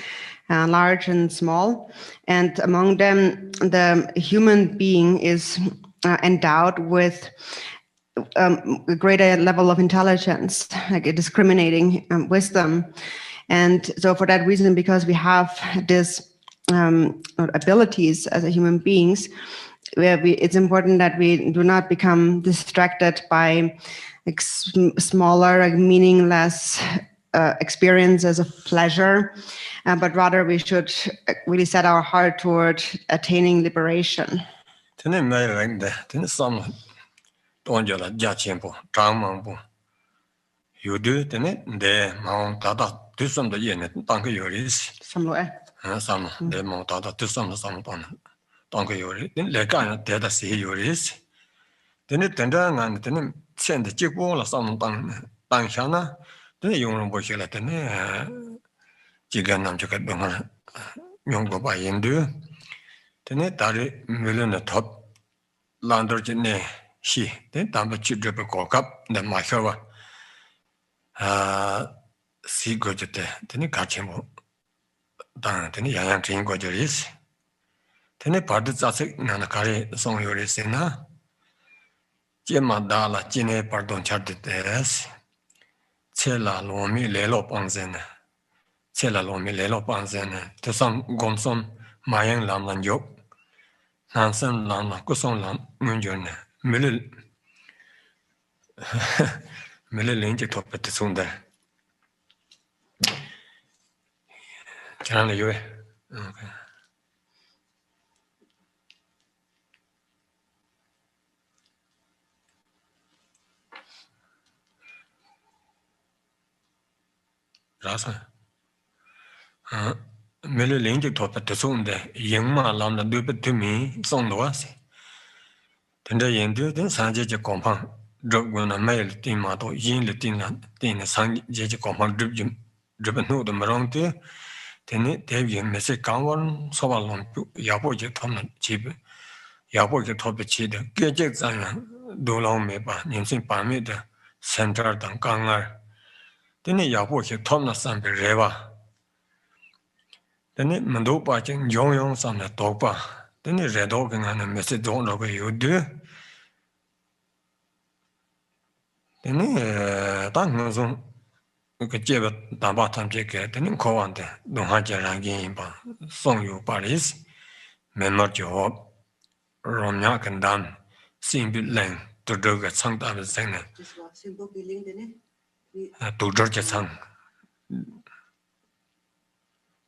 large and small. And among them, the human being is endowed with a greater level of intelligence, like a discriminating wisdom. And so for that reason, because we have this abilities as a human beings, it's important that we do not become distracted by smaller, meaningless experiences of pleasure, but rather we should really set our heart toward attaining liberation. You do the Mount Tata do some the yen, Tanka Yoris. Some the Mount Tata do some the Sampan, Tanka Yori, then Legana, Data see Yoris. Then it tender and then send the chip wall or some Tanshana, then the young Boshela, then Jiganam Jacadona, young Baba Yendu. Then it died million the top lander jene, she, then Tamba Chidrip up, then my shower. See good at the Kachimo. Then the young train got your is. Then a part of Nanakari song your is in her. Jemadala Gine pardon charted as Cella Lomi Lelo Panzen. Cella Lomi Lelo Panzen. To some Gomson, Mayan Lam Yok. Nansen Lama, Goson Lam, Munjon, Mill Millinge top at the Sunda. Can you? Okay. Rasa. Millinge top at the Sunda, young man lam the dupet to me, song was. Tender Yendu, then Sanjay compound, drug when a male team mato, yin the tin, Sanjay compound driven no the maronte. Then it David Messi Kawan, Sovalon, Yaboja Tomlin, cheap, Yaboja top cheat, Gadget Zana, Dolong Meba, Nimsin Pamida, Center than Gangar. Then it Yaboja Tomna Sambi Reva. Then it Mandopa, Yong Sam the Topa. Then it Red Organ and a Messi don't know what you do. Then it Tangon. We could give it the bottom jacket and in Coante, don't have your game, song you Paris, Memor Job, Romyak and Dan, simple length to do get sung out of singer. To Georgia sung.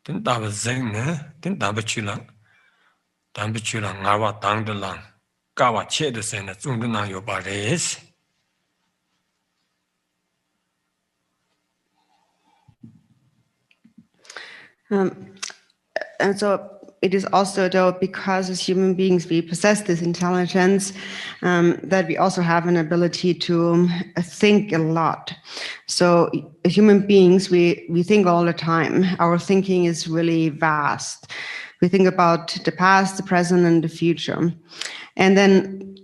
Didn't I was saying, didn't I bet you long? Tambachula, Nawa Tang the Lang, Gawa Che the Senate, Sundana your Paris. And so it is also, though, because as human beings we possess this intelligence, that we also have an ability to think a lot. So as human beings, we think all the time. Our thinking is really vast. We think about the past, the present, and the future. And then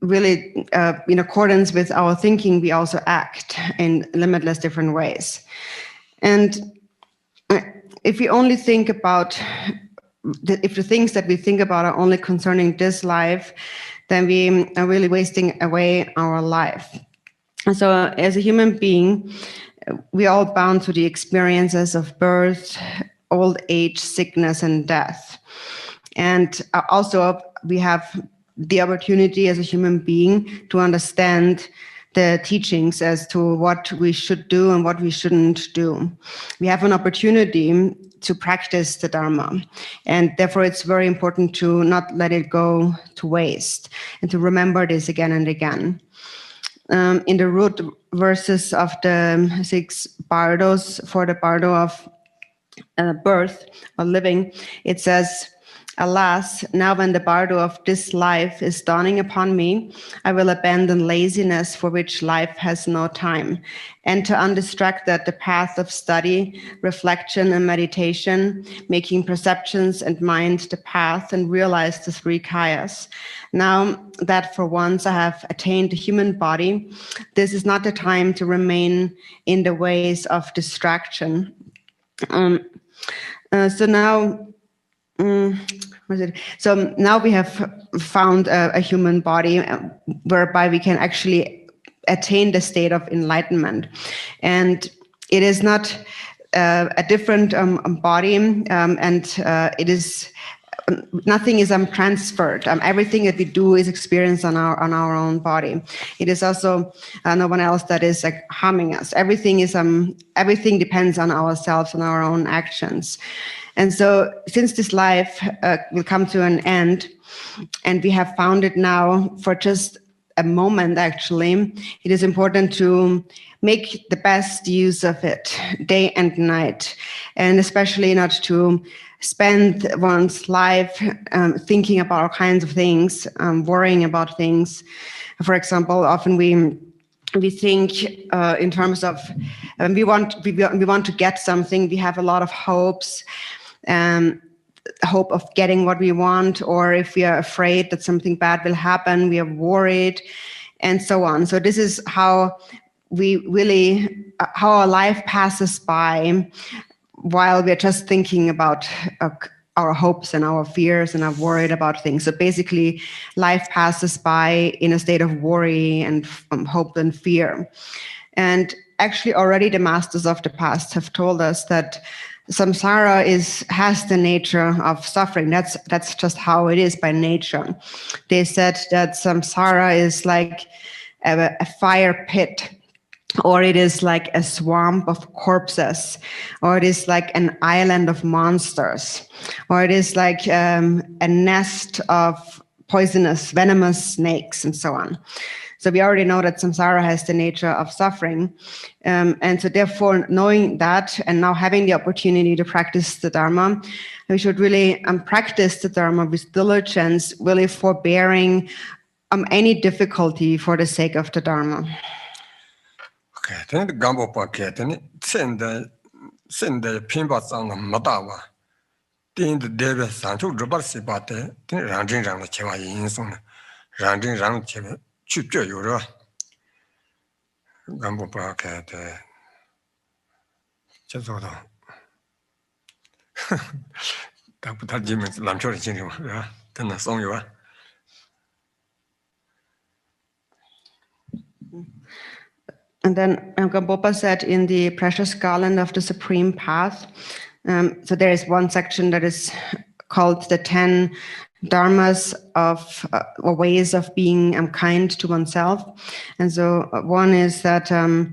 really, in accordance with our thinking, we also act in limitless different ways. And if we only think about, if the things that we think about are only concerning this life, then we are really wasting away our life. And so as a human being, we are all bound to the experiences of birth, old age, sickness, and death. And also we have the opportunity as a human being to understand the teachings as to what we should do and what we shouldn't do. We have an opportunity to practice the Dharma, and therefore it's very important to not let it go to waste and to remember this again and again. In the root verses of the 6 bardos, for the bardo of birth or living, it says, "Alas, now when the bardo of this life is dawning upon me, I will abandon laziness for which life has no time, and to undistracted the path of study, reflection, and meditation, making perceptions and mind the path and realize the 3 kayas. Now that for once I have attained the human body, this is not the time to remain in the ways of distraction." So now we have found a human body whereby we can actually attain the state of enlightenment. And it is not a different body, and it is nothing is transferred. Everything that we do is experienced on our own body. It is also no one else that is like harming us. Everything depends on ourselves and our own actions. And so since this life will come to an end, and we have found it now for just a moment, actually, it is important to make the best use of it day and night, and especially not to spend one's life thinking about all kinds of things, worrying about things. For example, often we think in terms of we want to get something. We have a lot of hopes, hope of getting what we want, or if we are afraid that something bad will happen, we are worried, and so on. So this is how how our life passes by, while we're just thinking about our hopes and our fears and are worried about things. So basically, life passes by in a state of worry and hope and fear. And actually, already the masters of the past have told us that samsara has the nature of suffering. That's just how it is by nature. They said that samsara is like a fire pit, or it is like a swamp of corpses, or it is like an island of monsters, or it is like a nest of poisonous, venomous snakes, and so on. So we already know that samsara has the nature of suffering. And so therefore, knowing that and now having the opportunity to practice the Dharma, we should really practice the Dharma with diligence, really forbearing any difficulty for the sake of the Dharma. Okay, then the gambo packet, then send the pinbats on the Madawa. Then the David Sancho Rubarsi Bate, then Ranjing Ram the Cheva in Son, Ranjing Ram Cheva, Chupa Euro. Gambo packet, just hold on. That Jim is Lamchor Jim, then the song you are. And then Gambopa said in the Precious Garland of the Supreme Path, so there is one section that is called the 10 Dharmas of or ways of being kind to oneself. And so one is that so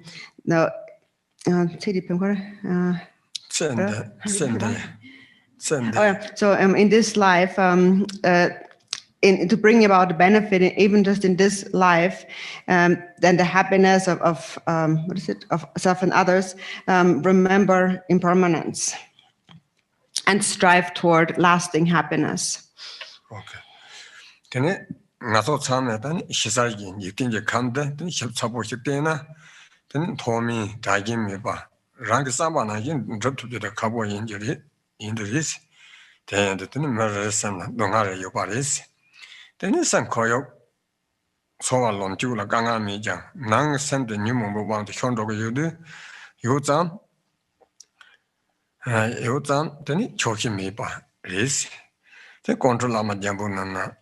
in this life, to bring about the benefit, even just in this life, then the happiness of self and others, remember impermanence. and strive toward lasting happiness. Okay. Then ngaso chame dan shisaji yitinje kamde then shapsapo shitena then tomi dagim meba rang samba na yin druptu de kabo injuri injuries then the meresan dongare yobaris then san koyo sowa lonju la ganga mi jang nang sen de nyumo bo bang de chondo go yudu yozam then choki meba ris the control lama jambu na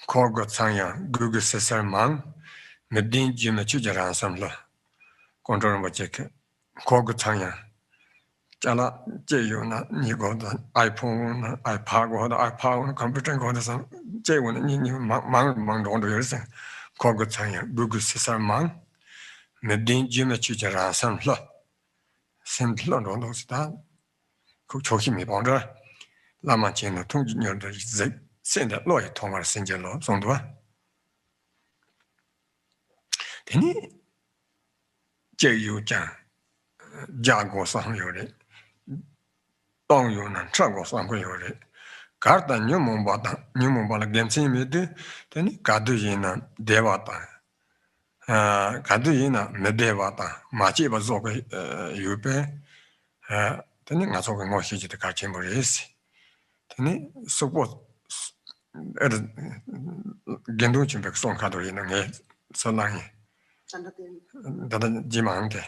Korgo Tsanya, Gugu Sesar Man, Medin Jim Chujaran Samla, Control Wachek, Korgo Tsanya, Jala Jayuna, Nigo, the iPhone, iPad, the iPad, computer, go to some Jaywin, Mang on the years, Korgo Tsanya, Gugu Sesar Man, Medin Jim Chujaran Samla, Simple on those that, Choki me bonder, Lama Chino, Tungian, the send that lawyer Thomas Singelo, Sondua. Then Jayu Jan, Jago Sang Yuri, Dong Yun, Trago Sang Yuri, Garda Numumbata, Numumbala Gensi Midi, then Gaduyina, Devata, Gaduyina, Medevata, Machiba Zoga Yupe, then Nasoka Moshi the Kachimboris, then support Genduchim Song Kadurina, Solangi. Dada Jimante.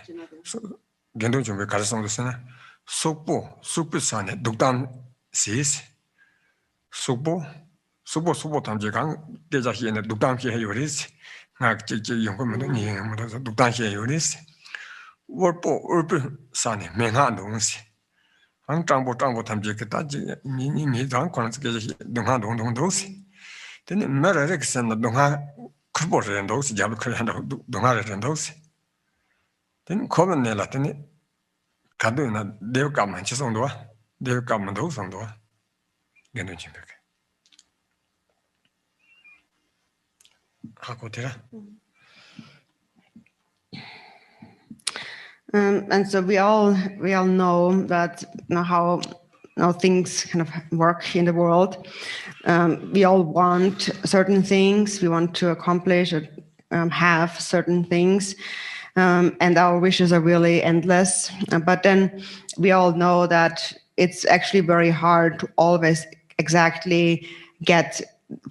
Gendo Jumbe Carson de Sena. Sopo, Supusane, Dukdan sees. Sopo Tamjagan, Deja here in the Dukdan here Yuris. Nak Dukdan here Yuris. Urpu Sane, Menhandons. And Tambo Tamjaka, Mini, don't Dunhan those. Then Merrix and the Dunha. Kubor and those Jabukan Donare and those. Then Common Latini Kaduna, they'll come and on door, they'll come and those on door. Genuchimbeck. Hakotera. And so we all know that how things kind of work in the world. We all want certain things. We want to accomplish or have certain things. And our wishes are really endless. But then we all know that it's actually very hard to always exactly get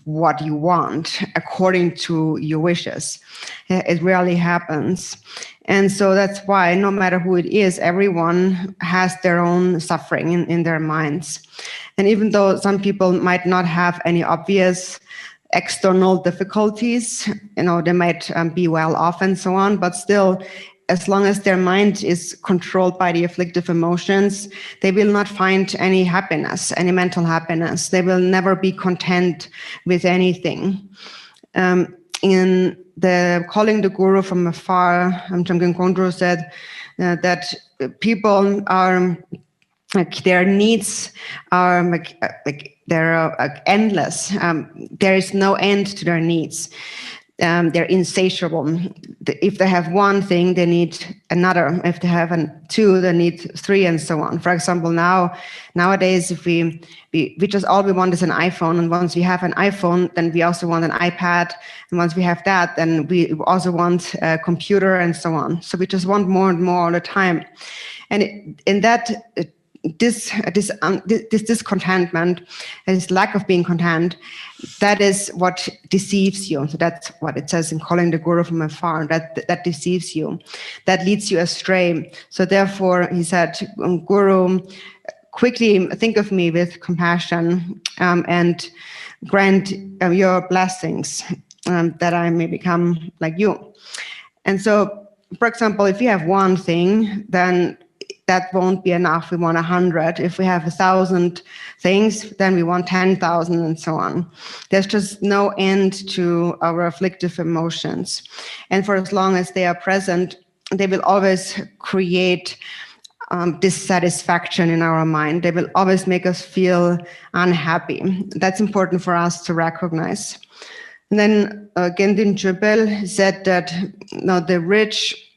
what you want according to your wishes. It rarely happens. And so that's why no matter who it is, everyone has their own suffering in their minds. And even though some people might not have any obvious external difficulties, they might be well off and so on, but still, as long as their mind is controlled by the afflictive emotions, they will not find any happiness, any mental happiness. They will never be content with anything. In the Calling the Guru from Afar, Chamgen Kondro said that people are their needs are they're endless. There is no end to their needs. They're insatiable. If they have one thing, they need another. If they have two, they need three, and so on. For example, nowadays, if we just all we want is an iPhone, and once we have an iPhone, then we also want an iPad, and once we have that, then we also want a computer, and so on. So we just want more and more all the time, and this discontentment, this lack of being content, that is what deceives you. So that's what it says in Calling the Guru from Afar, that deceives you, that leads you astray. So therefore, he said, Guru, quickly think of me with compassion and grant your blessings that I may become like you. And so, for example, if you have one thing, then that won't be enough. We want 100. If we have 1,000 things, then we want 10,000 and so on. There's just no end to our afflictive emotions. And for as long as they are present, they will always create dissatisfaction in our mind. They will always make us feel unhappy. That's important for us to recognize. And then Gendin Chöbel said that the rich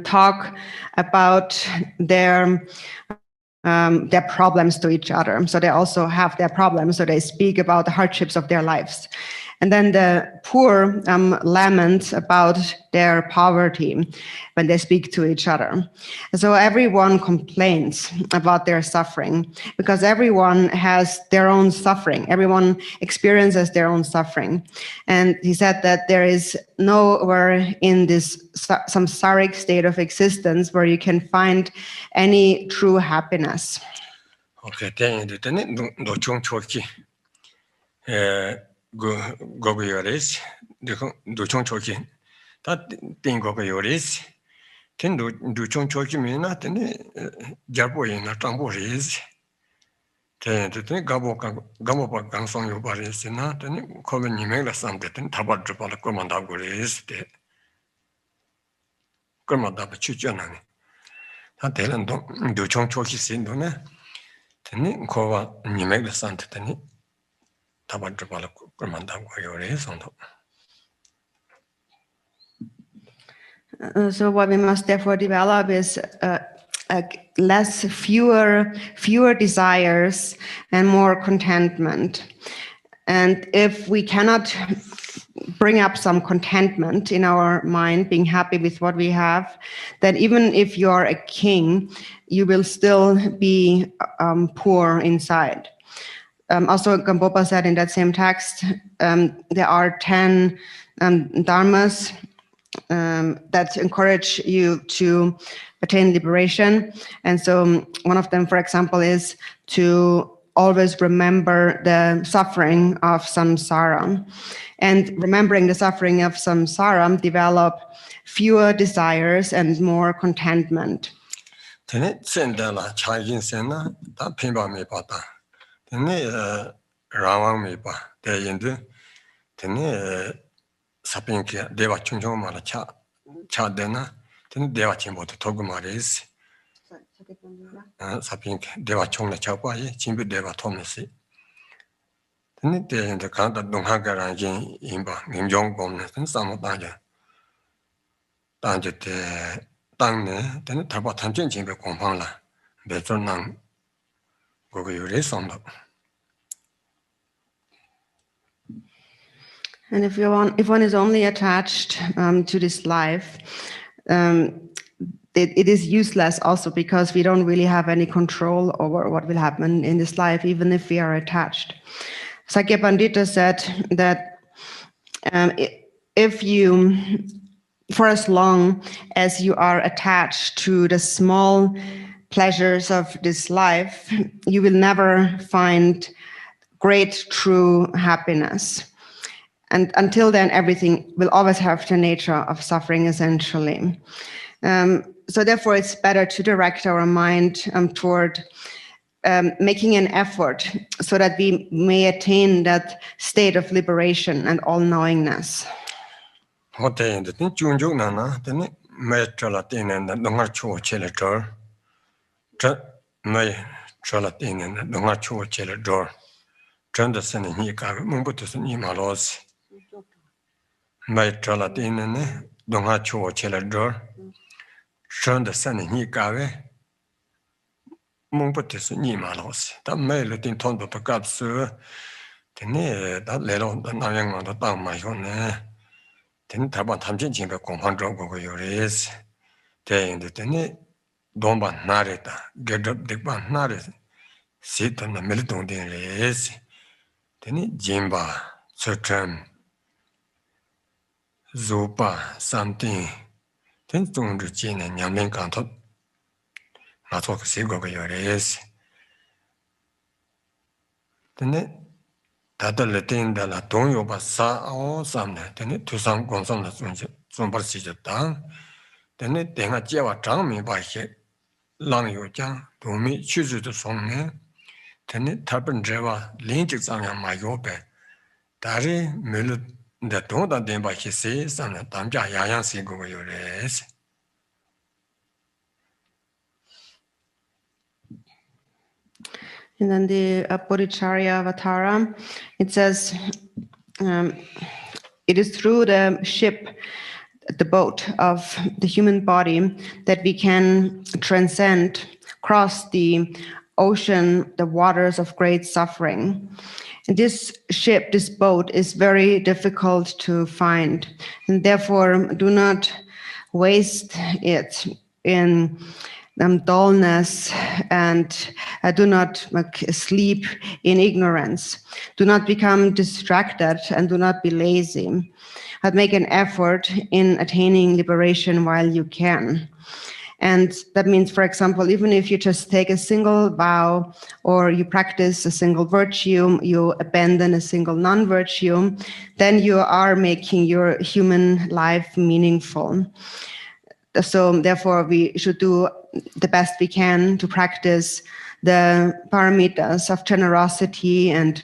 talk about their their problems to each other. So they also have their problems. So they speak about the hardships of their lives. And then the poor lament about their poverty when they speak to each other. So everyone complains about their suffering because everyone has their own suffering. Everyone experiences their own suffering. And he said that there is nowhere in this samsaric state of existence where you can find any true happiness. Okay, then the chung choki. Go yoris, do chung choki. That thing go yoris. Then do chung choki mean not any jabo in a tambo is. Then the thing gabo gang song your body is not any common nimela something tabat drupal commanda goris. Commanda chujanani. That tell do chung choki sin do ne. Then kova nimela something. So what we must therefore develop is fewer desires and more contentment. And if we cannot bring up some contentment in our mind, being happy with what we have, then even if you are a king, you will still be poor inside. Also, Gampopa said in that same text, there are 10 Dharmas that encourage you to attain liberation. And so one of them, for example, is to always remember the suffering of samsara. And remembering the suffering of samsara, develop fewer desires and more contentment. Tene rawang me pa te yindu tene sapinke deva chungchong mara cha dena tene deva chimbo to togu maris sapinke deva chong la cha pa yi chimbi deva tomnesi tene te yindu kanta dongha garanjin yinba ngimjong gomne tene samu tangje te tangne tene taba tamchen chimbe kompang la bezon nang gogo yure somdo. And if one is only attached to this life, it is useless also because we don't really have any control over what will happen in this life, even if we are attached. Sakya Pandita said that if you, for as long as you are attached to the small pleasures of this life, you will never find great true happiness. And until then, everything will always have the nature of suffering, essentially. So therefore, it's better to direct our mind toward making an effort so that we may attain that state of liberation and all-knowingness. Mai tralatine ne donga chuo chela dor chön de san ni kawe mong pot se ni malos ta mai le tin ton to kap su tene da le lo da na yang da ta ma yo ne ten ta ban tham jin jin be kong han zhou go yo res te de tene don ban na re ta ge de ban na re si ta na me le dong de res tene jin ba so chen Zupa something then don't regina Yamin canto not talk single yours. Then it Latin de la Tonio Bassa or something, then it to some consonant some procedure down. Then it then a Java drown me by head. Long you jang to me choose the song name. Then it tappen Java links on my yobe. Dari Mulu. The don't then by his says and Tamja Yayan single yours. And then the Bodhicharya Avatara, it says, it is through the ship, the boat of the human body that we can transcend cross the ocean, the waters of great suffering. And this ship, this boat, is very difficult to find, and therefore do not waste it in dullness, and do not sleep in ignorance. Do not become distracted, and do not be lazy, but make an effort in attaining liberation while you can. And that means, for example, even if you just take a single vow, or you practice a single virtue, you abandon a single non-virtue, then you are making your human life meaningful. So therefore, we should do the best we can to practice the paramitas of generosity and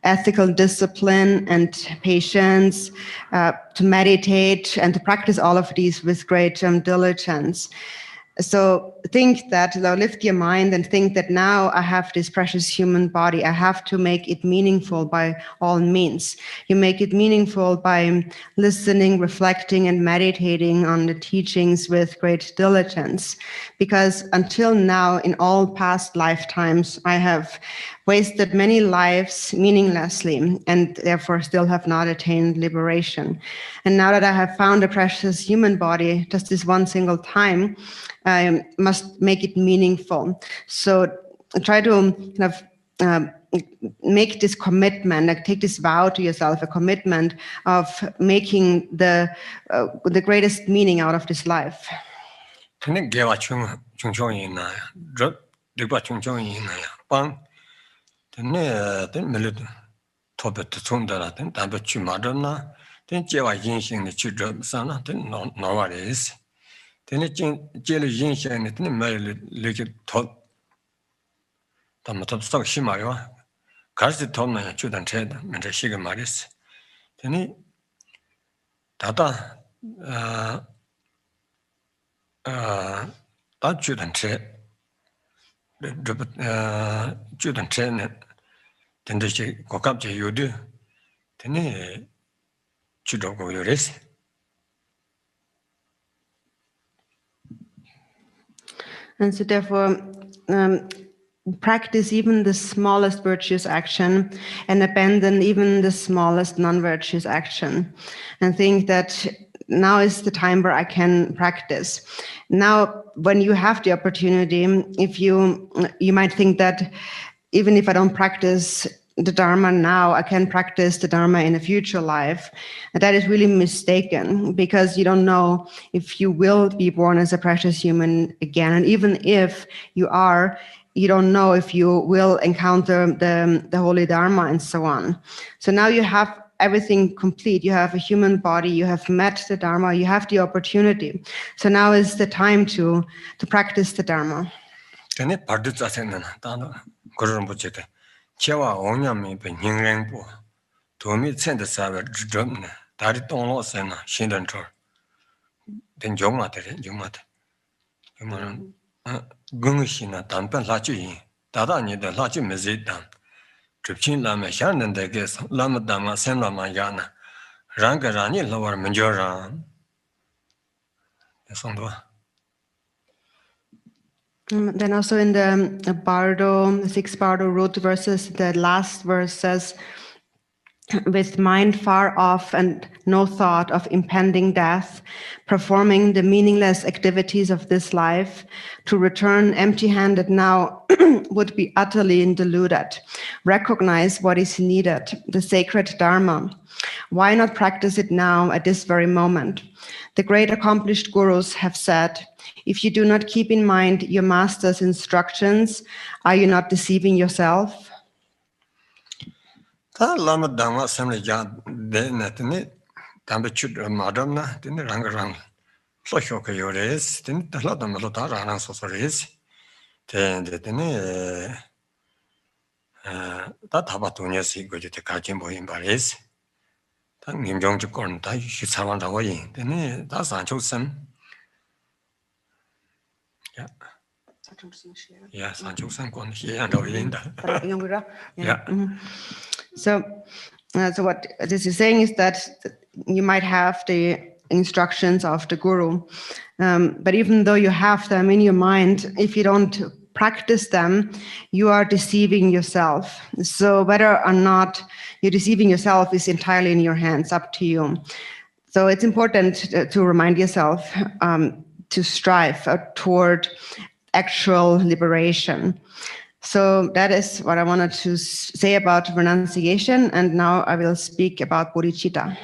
ethical discipline and patience, to meditate and to practice all of these with great diligence. So think that, lift your mind and think that now I have this precious human body. I have to make it meaningful by all means. You make it meaningful by listening, reflecting, and meditating on the teachings with great diligence. Because until now, in all past lifetimes, I have wasted many lives meaninglessly, and therefore still have not attained liberation. And now that I have found a precious human body, just this one single time, I must make it meaningful. So try to kind of make this commitment, like take this vow to yourself, a commitment of making the greatest meaning out of this life. And so therefore, practice even the smallest virtuous action and abandon even the smallest non-virtuous action, and think that now is the time where I can practice. Now, when you have the opportunity, if you might think that even if I don't practice the Dharma now, I can practice the Dharma in a future life. And that is really mistaken, because you don't know if you will be born as a precious human again. And even if you are, you don't know if you will encounter the Holy Dharma and so on. So now you have everything complete. You have a human body, you have met the Dharma, you have the opportunity. So now is the time to practice the Dharma. Chewa onyami pe nyingrenpo, tomi tsende sawe zhidrobne, dari tonglo sena, shindan chor. Den jongmate, gungshina tanpen lachu yin, dada nida lachu mezid dan, tripchin lama sharnan de ges, lama dama sen lama yana, ranga rani lawar manjoran. Then also in the Bardo, the 6th Bardo root verses, the last verse says, with mind far off and no thought of impending death, performing the meaningless activities of this life, to return empty-handed now would be utterly deluded. Recognize what is needed, the sacred Dharma. Why not practice it now at this very moment? The great accomplished gurus have said, if you do not keep in mind your master's instructions, are you not deceiving yourself? Lama Dhamma assembly jan de netini tambe chud madam na tin rang so shoka yores tin la dam lo ta rang so so res ten de tin ta thaba tunya si go je te ka jin bo yin ba res ta nim jong ju kon ta shi sa wan da wo yin tin ta san chu sem ya yeah, san chu sem kon shi ya do yin da yeah. So what this is saying is that you might have the instructions of the guru, but even though you have them in your mind, if you don't practice them, you are deceiving yourself. So whether or not you're deceiving yourself is entirely in your hands, up to you. So it's important to remind yourself to strive toward actual liberation. So that is what I wanted to say about renunciation, and now I will speak about bodhicitta.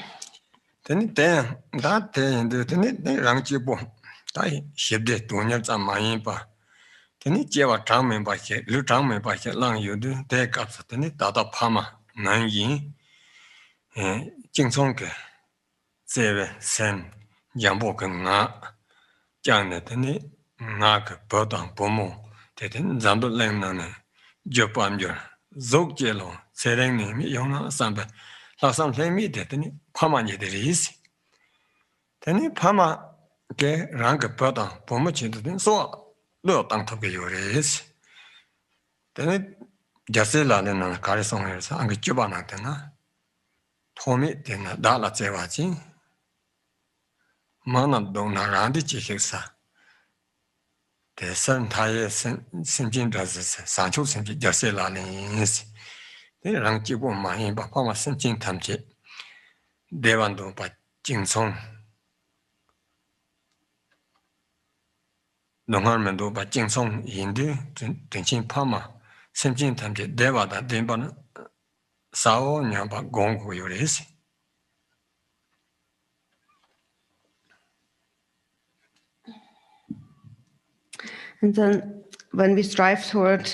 And then when we strive toward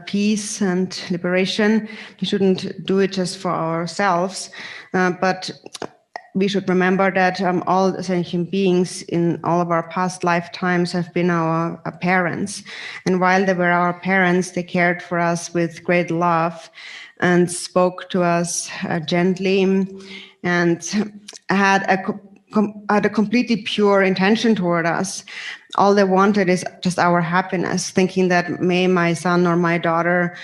peace and liberation, we shouldn't do it just for ourselves, but we should remember that all sentient beings in all of our past lifetimes have been our parents. And while they were our parents, they cared for us with great love and spoke to us gently and had a completely pure intention toward us. All they wanted is just our happiness, thinking that may my son or my daughter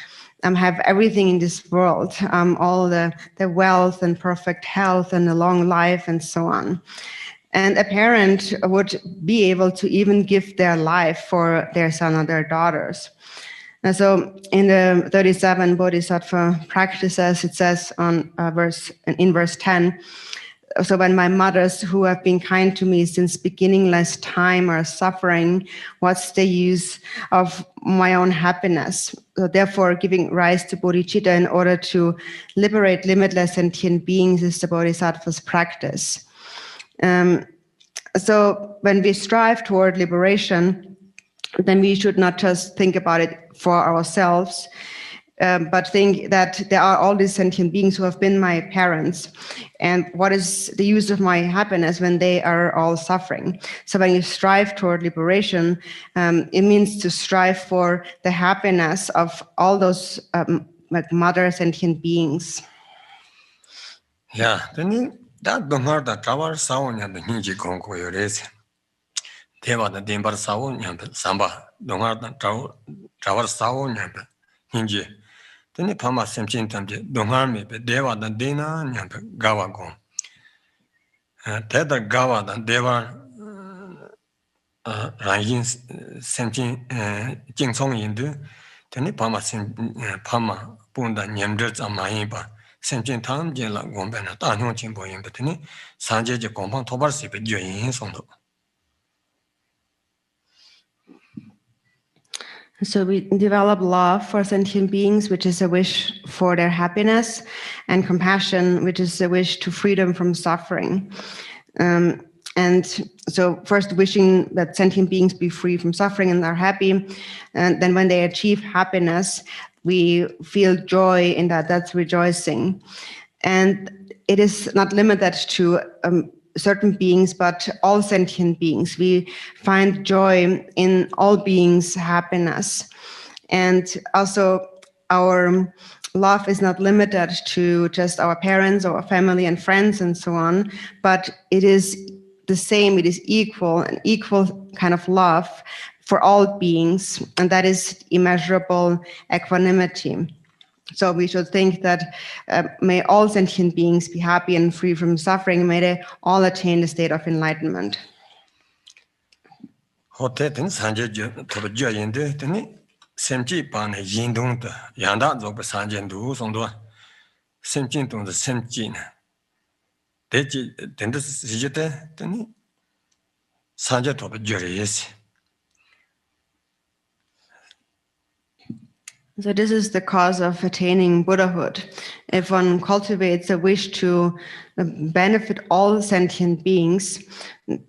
have everything in this world, all the wealth and perfect health and a long life and so on. And a parent would be able to even give their life for their son or their daughters. And so in the 37 Bodhisattva practices, it says in verse 10, so when my mothers who have been kind to me since beginningless time are suffering, what's the use of my own happiness? So therefore, giving rise to bodhicitta in order to liberate limitless sentient beings is the bodhisattva's practice. So when we strive toward liberation, then we should not just think about it for ourselves, but think that there are all these sentient beings who have been my parents, and what is the use of my happiness when they are all suffering? So when you strive toward liberation, it means to strive for the happiness of all those like mother sentient beings. Yeah, then that don't hurt that travel sound and the ninja conco is. Deva the dimber sound and samba, don't hurt that travel sound and ninja. Then the Pama Semchin Tamji, don't harm me, but Deva the Dina and Gawa go. Tether Gawa the Deva Rangin Semchin Jing Song Indu, then the Pama Pama Bunda Nyamdrets and Maiba, Semchin Tam Jela Gombana, Tanyon Chimbo in Betini, Sanje Gombang Tobarsi, but you're in Sondo. So we develop love for sentient beings, which is a wish for their happiness, and compassion, which is a wish to freedom from suffering. And so first wishing that sentient beings be free from suffering and are happy. And then when they achieve happiness, we feel joy in that. That's rejoicing. And it is not limited to certain beings, but all sentient beings. We find joy in all beings' happiness. And also our love is not limited to just our parents or family and friends and so on, but it is the same, it is equal, an equal kind of love for all beings, and that is immeasurable equanimity. So we should think that may all sentient beings be happy and free from suffering. May they all attain the state of enlightenment. Semji Pan Yindung the Yanda Zob Sanjan Du Sondo Semjin Dong the Semjin. Deji Dendis Zijete, Deni Sanja Top Juries. So this is the cause of attaining Buddhahood. If one cultivates a wish to benefit all sentient beings,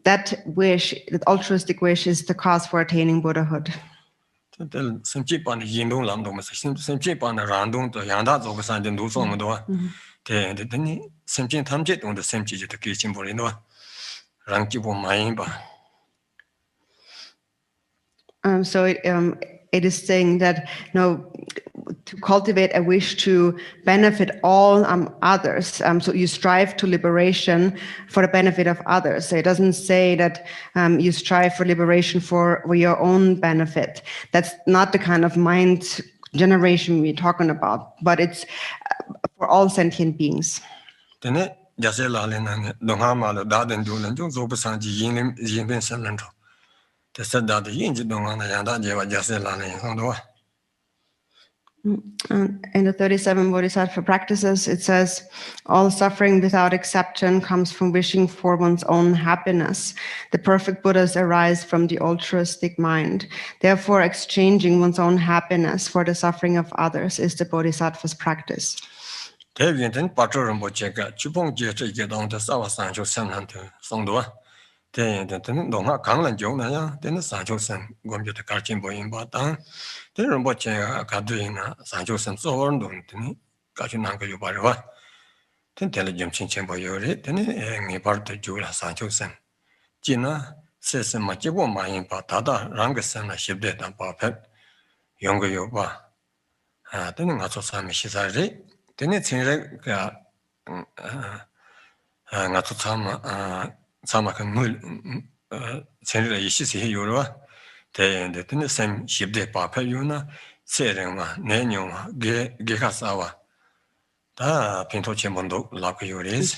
that wish, that altruistic wish, is the cause for attaining Buddhahood. Semji Pan Yindung Lam Dong, Semji Pan Randung the Yanda Zob Sanjan Du Sondo. Then Semjin Tamjet on the Semji to Kitchen Borino. Rankibo Maimba. So it is saying that to cultivate a wish to benefit all others. So you strive to liberation for the benefit of others. So it doesn't say that you strive for liberation for your own benefit. That's not the kind of mind generation we're talking about, but it's for all sentient beings. And in the 37 Bodhisattva practices, it says, all suffering without exception comes from wishing for one's own happiness. The perfect Buddhas arise from the altruistic mind. Therefore, exchanging one's own happiness for the suffering of others is the Bodhisattva's practice. Then Donga Kanglan Jona, then the Sancho Sam, Gombe to Karchin Boy in Batan, then Rinpoche Kaduina, Sancho Sam Sorn, Kachinanka Yubarva, then Telegem Chinchambo Yuri, then a part of Jula Sancho Sam. Gina says Machibo Mayin Patada, Rangasan, a ship dead and Papet, younger Yoba. Then Nato Sam Shizari, then it's in Natutama. Samakan Mul Senator Ishisi Yura, the same ship de Papa Yuna, Serema, Nenuma, Gekasawa, Da Pinto Chimondo, Laka Yuris,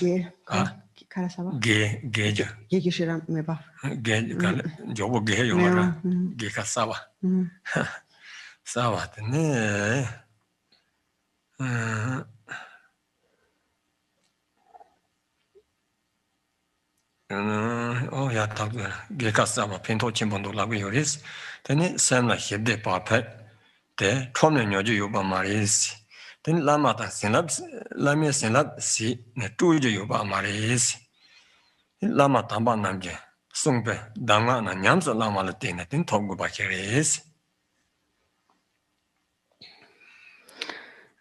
Gage, Gigishira Meba, Jobo Gayona, Gekasawa, Sawa, ne. Oh, yeah, Gekasama, Pinto Chimbondo Laguioris, then it seemed like he did Papet, the Tromen Yojuba Maris, then Lama Sinabs, Lamia Sinab, see, Netuja Yuba Maris, Lama Tamba Namje, Sungbe, Dama, and Yamsa Lama Latina, then Togo Bakeris.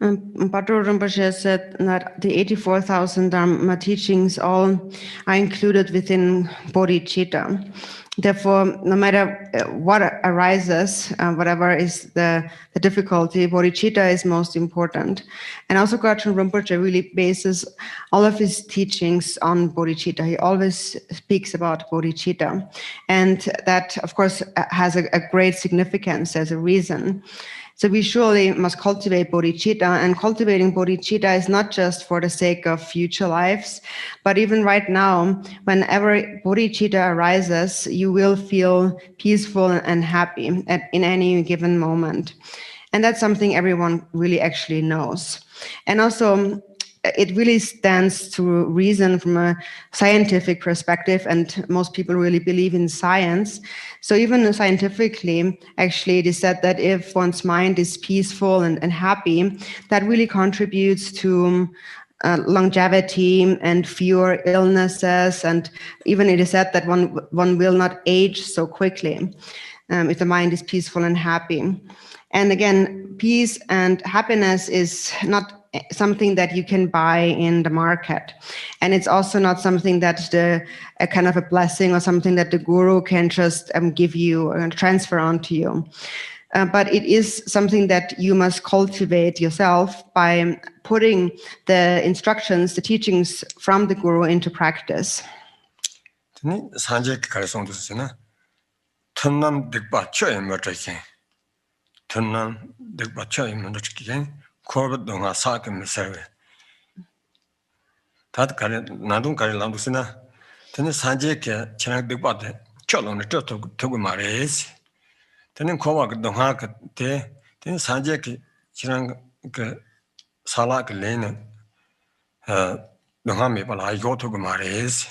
Patrul Rinpoche said that the 84,000 Dharma teachings all are included within Bodhicitta. Therefore, no matter what arises, whatever is the difficulty, Bodhicitta is most important. And also Patrul Rinpoche really bases all of his teachings on Bodhicitta. He always speaks about Bodhicitta. And that, of course, has a great significance as a reason. So we surely must cultivate Bodhicitta, and cultivating Bodhicitta is not just for the sake of future lives, but even right now, whenever Bodhicitta arises, you will feel peaceful and happy in any given moment. And that's something everyone really actually knows. And also, it really stands to reason from a scientific perspective, and most people really believe in science. So even scientifically, actually, it is said that if one's mind is peaceful and happy, that really contributes to longevity and fewer illnesses. And even it is said that one will not age so quickly if the mind is peaceful and happy. And again, peace and happiness is not something that you can buy in the market. And it's also not something that a kind of a blessing or something that the guru can just give you and transfer onto you. But it is something that you must cultivate yourself by putting the instructions, the teachings from the guru into practice. Corbett don't have Sakim survey. That Nadun Kari Lambusina, then the Sanjake, Chanak the Bate, Cholon the Togumares, then in Kovak don't have then Sanjay Chirang Salak Lane Nohami Pala go to Mares.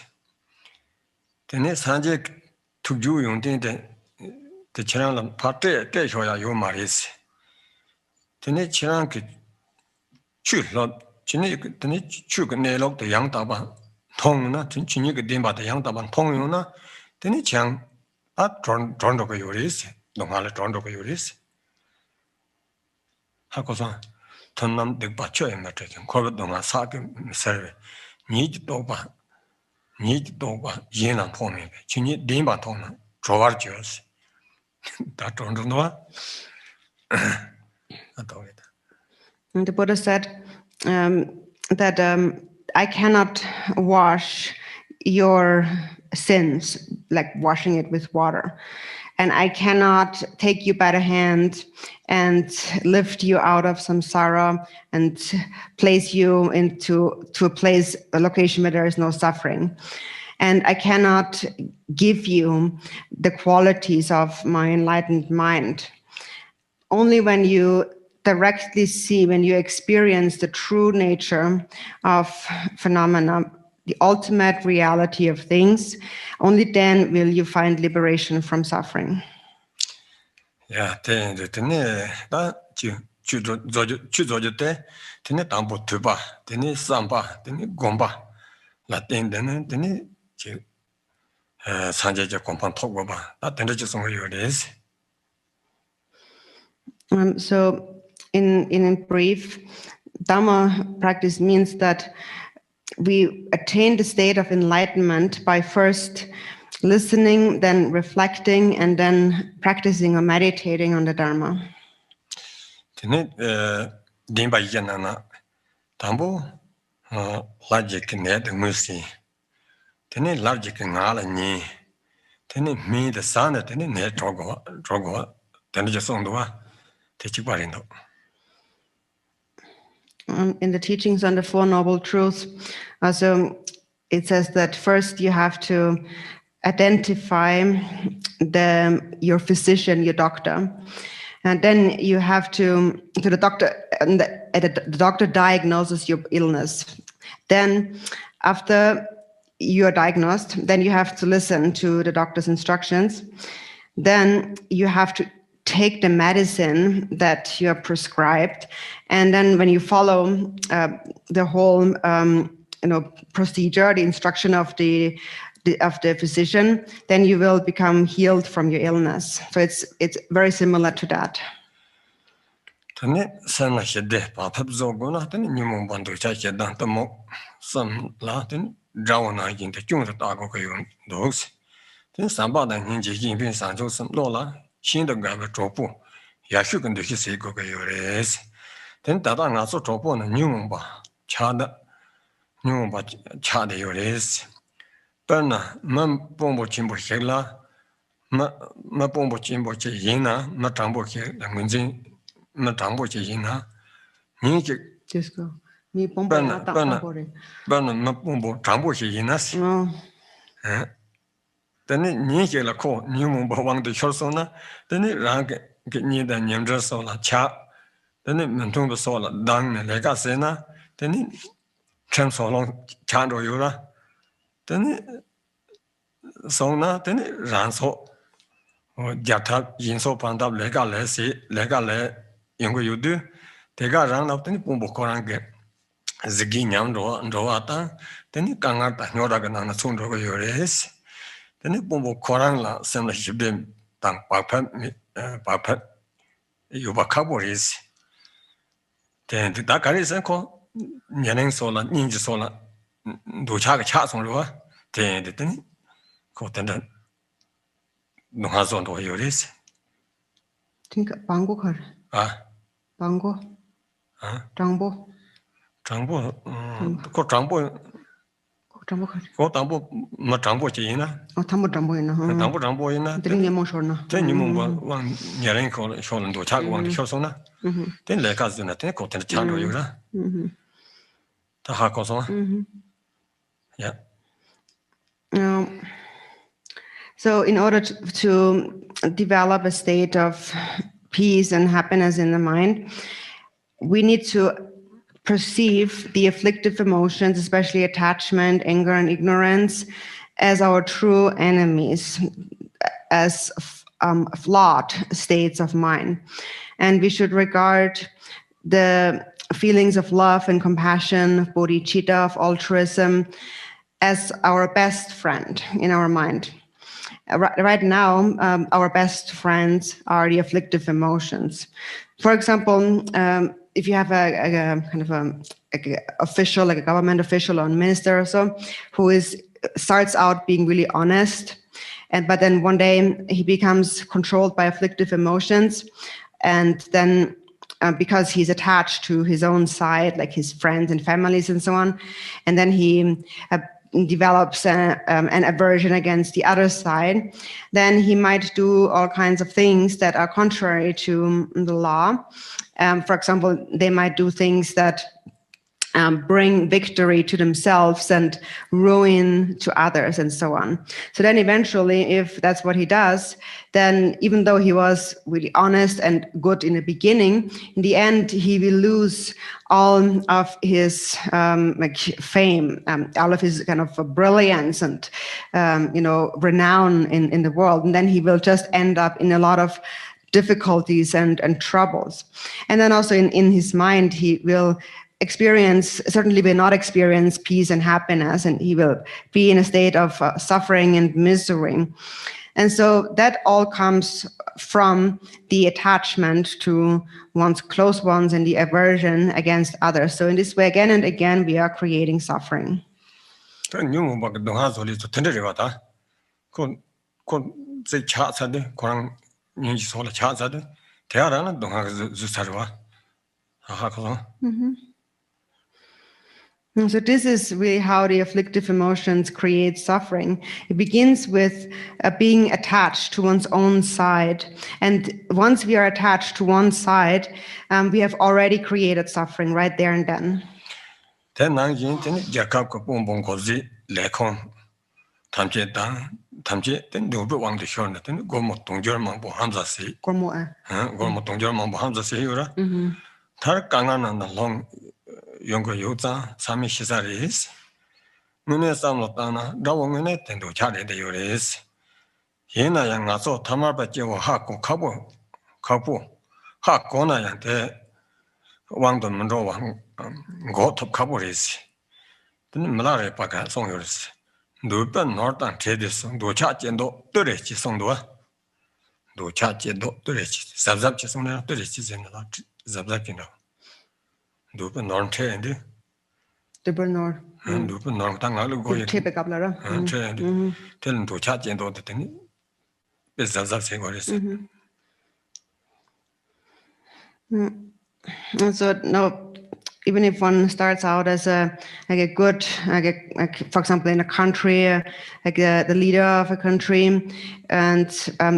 Then Sanjay took you on the Chirang Pate Teshoya Yo Mares. Then Chirang Chuk Lot Chini Chuk Nelok the Yang Taban Tong na Chini Dimba the Yang Taban Tong Yuna, then it Chang at John of Yuris, Nongala John of Yuris. Hakosan Tonam de Bacho and Matrix, Corbett Doma Sakim Serve, Need Doba, Yen and Pony, Chini Dimba Tona, Trovargios. That don't know. And the Buddha said that I cannot wash your sins, like washing it with water. And I cannot take you by the hand and lift you out of samsara and place you into a location where there is no suffering. And I cannot give you the qualities of my enlightened mind. Only when you directly see, when you experience the true nature of phenomena, the ultimate reality of things, only then will you find liberation from suffering. Yeah, then Samba, then Gomba, Latin, then Sanjay Compan Togoba, that then just on your days. So, in brief, Dharma practice means that we attain the state of enlightenment by first listening, then reflecting, and then practicing or meditating on the Dharma. Dimba Yanana, Tambo, logic net mercy. Tene logic and Alani, Tene me the sun at any net drogo, then just on the one, Tichibarindo. In the teachings on the Four Noble Truths, also it says that first you have to identify your physician, your doctor, and then you have to the doctor, and the doctor diagnoses your illness. Then, after you are diagnosed, then you have to listen to the doctor's instructions. Then you have to take the medicine that you are prescribed, and then when you follow the whole procedure, the instruction of the physician, then you will become healed from your illness. So it's very similar to that. Then Tata Naso Topo and Numba Chada Numba Chada Yores Perna Mam Pombo Chimbo Hela Ma Pombo Chimbo China, Matambo Langunzin, Matambo China, Niki Just me pombo Berna Mapumbo Tambo Chinas. Then Niki la Co, Numba Wang the Chorsona, then it rank get near the Nyamdra Sola Cha. Then it Mantunga Sola, Dang, Lega Sena, then it Chamsolong Chando Yura, then it Sona, then it Ranso, or Jata, Jinso Panda, Lega Le, Yango Yudu, they got round up in Pumbo Korange, Ziginiam Roata, then it Kangata, Noragan, Sundo Yores, then it Pumbo Korangla, similar to them, Tang Papa, Yubakaboris. Then the Dakaris and call Yaning Sola, Ninja Sola, do Chaka Chats on Rua, then the thing, Cotan no has on to Yoris. Think Bango Kar. Bango. Trambo. Trambo, Cotrambo. Go Tambo, Matambo China. Oh, Tambo Tramboina. Tambo, the Moshorna. Then you move one Yarenko, Sholan do Chaka, one Shosona. Then let us do nothing, Cotan Chando Yura. The Hakoson. Yeah. So in order to develop a state of peace and happiness in the mind, we need to perceive the afflictive emotions, especially attachment, anger, and ignorance, as our true enemies, as flawed states of mind. And we should regard the feelings of love and compassion, of bodhicitta, of altruism, as our best friend in our mind. Right now, our best friends are the afflictive emotions. For example, if you have a kind of a official, like a government official or a minister or so, who starts out being really honest, but then one day he becomes controlled by afflictive emotions, and then because he's attached to his own side, like his friends and families and so on, and then he develops an aversion against the other side, then he might do all kinds of things that are contrary to the law. For example, they might do things that bring victory to themselves and ruin to others and so on. So then eventually, if that's what he does, then even though he was really honest and good in the beginning, in the end, he will lose all of his fame, all of his kind of brilliance and, renown in the world. And then he will just end up in a lot of difficulties and troubles. And then also in his mind, he will certainly will not experience peace and happiness, and he will be in a state of suffering and misery. And so that all comes from the attachment to one's close ones and the aversion against others. So in this way, again and again, we are creating suffering. So this is really how the afflictive emotions create suffering. It begins with being attached to one's own side. And once we are attached to one side, we have already created suffering right there and then. Yongo Yuza, Sami Shizaris, Mune Samotana, Dawangene, Tendo Chari de Yuris, Yena Yangaso, Tamabajo, Haku, Kapu, Hakona Yante, Wangdon Mando, Got of Kaburis, then Malare Paka Song Yuris, Dupan Northern Tedis, Do Chachendo, Durich Songdoa, Do Chachendo, Durich, Zabzap Chisona, Durich in the Zabzakino. Dupen Norn Trendi. Dupen Norn. Dupen Norn Tangalu go. Tebe Gablara. Trendi. Tell him to chat and do the thing. Is that saying? So no. Even if one starts out as a good, for example, in a country, like the leader of a country, and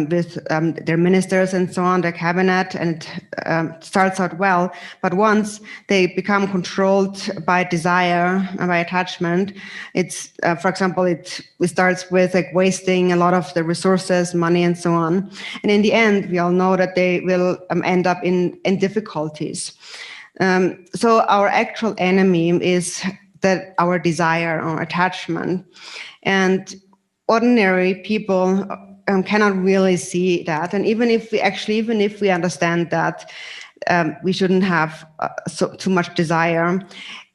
with their ministers and so on, their cabinet, and it starts out well. But once they become controlled by desire and by attachment, it's, for example, it starts with like wasting a lot of the resources, money, and so on. And in the end, we all know that they will end up in difficulties. So our actual enemy is that our desire or attachment, and ordinary people cannot really see that. And even if we understand that we shouldn't have too much desire,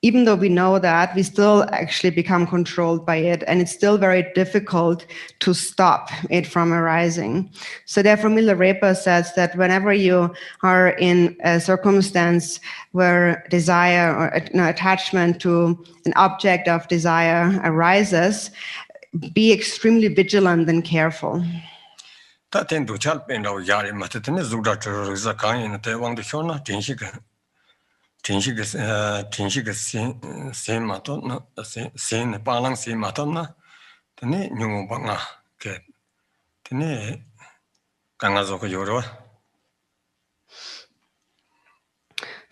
even though we know that, we still actually become controlled by it, and it's still very difficult to stop it from arising. So therefore, Milarepa says that whenever you are in a circumstance where desire or attachment to an object of desire arises, be extremely vigilant and careful.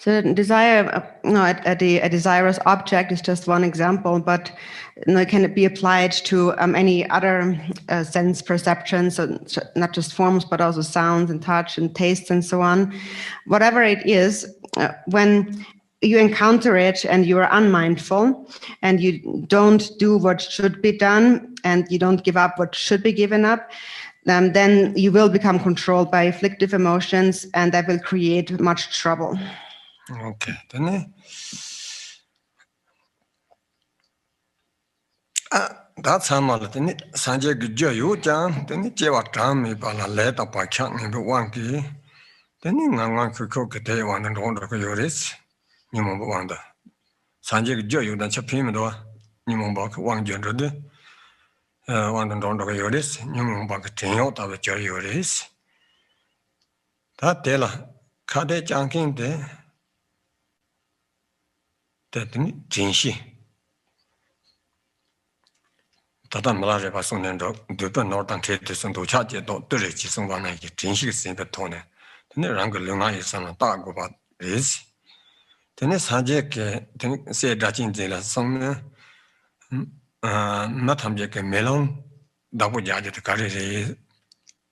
So desire, a desirous object is just one example, but it can be applied to any other sense perceptions, so not just forms, but also sounds and touch and tastes and so on. Whatever it is, when you encounter it and you are unmindful and you don't do what should be done and you don't give up what should be given up, then you will become controlled by afflictive emotions, and that will create much trouble. Okay, then that's how much then Sanjay Joyu Jan, then it Java Tami Bala letter by Chang in the Wanki, then in one could cook a day one and on the Yoris, Nimum Wanda. Sanjay Joyu, then Chapimado, Nimumbak, 100, one and on the Yoris, Nimumbak Tinot of the Joyoris. That Della Kade Jankin de that Jinshi. Tata Malaja Pasonendo, Dupa Northern Traitors and Dochaja, Dorich, someone like Jinshi Simple Tone. Then the Rangle Luna is on a talk about this. Then it's Hajek, then say Dachin Zilla, some Matamjek Melon, Double Judge to carry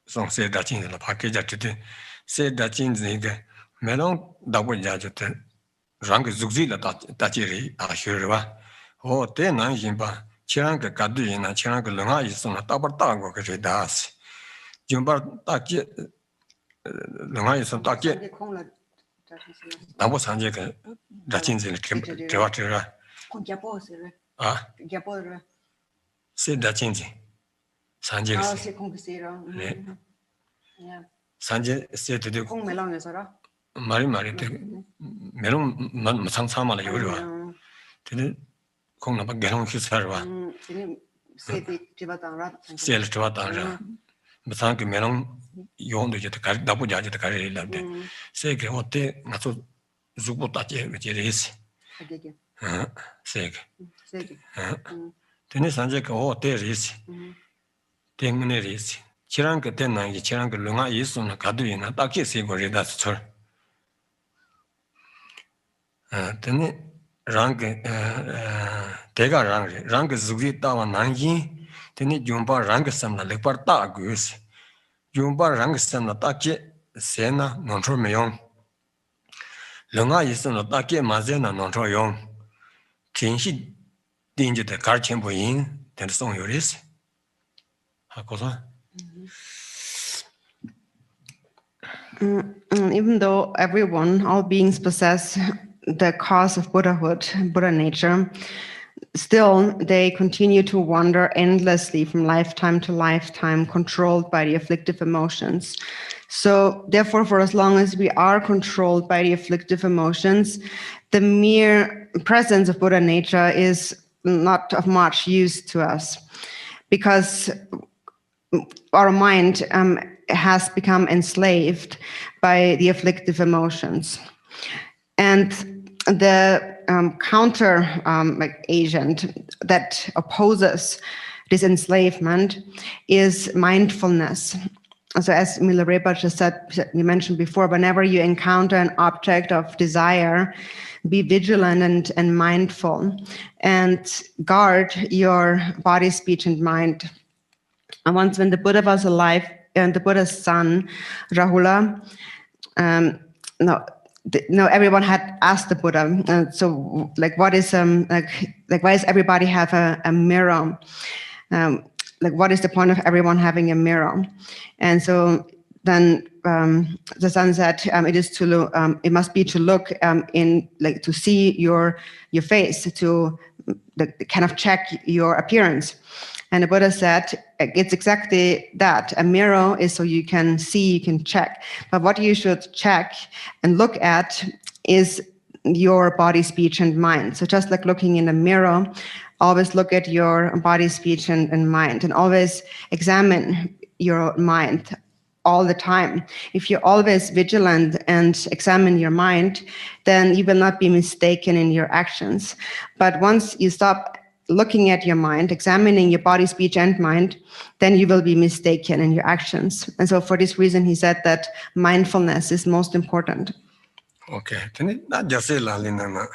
some say Dachin the package at it. Say Dachin Zig, Melon, Double Judge, Rank Zuzilla Dachiri, Ashura. Oh, then I Jimba. Chiranga Kadina, Chiranga Lunga is on a tabartango que das. Jumba Taki Lunga is on Taki. That was Sanjaka, Dachins in Tewatera. Ah, say Dachinzi. Sanjay Sanjay said to the Mari Melon Mansama Yura. Kong number Gelon Kisarva. Sel Tawatara. Masanki Melon, you want to get a double judge at the carry lab. Say, what they not so Zubutache, which it is. Seg. Tennis Sanjak, oh, there is. 10 minutes. Chiranka 10 9, Chiranka Lunga is on a Kaduina, Taki Sigori, that's her. Then rank Tega rank Zugi Tawa Nangi, then Jumba rank Samna Leparta Gus. Jumba rank Samna Taki, Sena, Nontromeon. Lunga is on a Taki Mazena Nontroyon. Kinshi danger the car chamber in, then the song yours. Hakosa. Even though everyone, all beings possess the cause of Buddhahood, Buddha nature, still they continue to wander endlessly from lifetime to lifetime, controlled by the afflictive emotions. So therefore, for as long as we are controlled by the afflictive emotions, the mere presence of Buddha nature is not of much use to us, because our mind has become enslaved by the afflictive emotions. And the counter agent that opposes this enslavement is mindfulness. So as Mila Rinpoche said, we mentioned before, whenever you encounter an object of desire, be vigilant and mindful, and guard your body, speech, and mind. And once when the Buddha was alive, and the Buddha's son, Rahula, everyone had asked the Buddha, so what is why does everybody have a mirror? What is the point of everyone having a mirror? And so then the son said, it must be to look in, to see your face, to kind of check your appearance. And the Buddha said, it's exactly that. A mirror is so you can see, you can check. But what you should check and look at is your body, speech, and mind. So just like looking in a mirror, always look at your body, speech, and mind, and always examine your mind all the time. If you're always vigilant and examine your mind, then you will not be mistaken in your actions. But once you stop looking at your mind, examining your body, speech, and mind, then you will be mistaken in your actions. And so for this reason, he said that mindfulness is most important. Okay, then that just say la lina.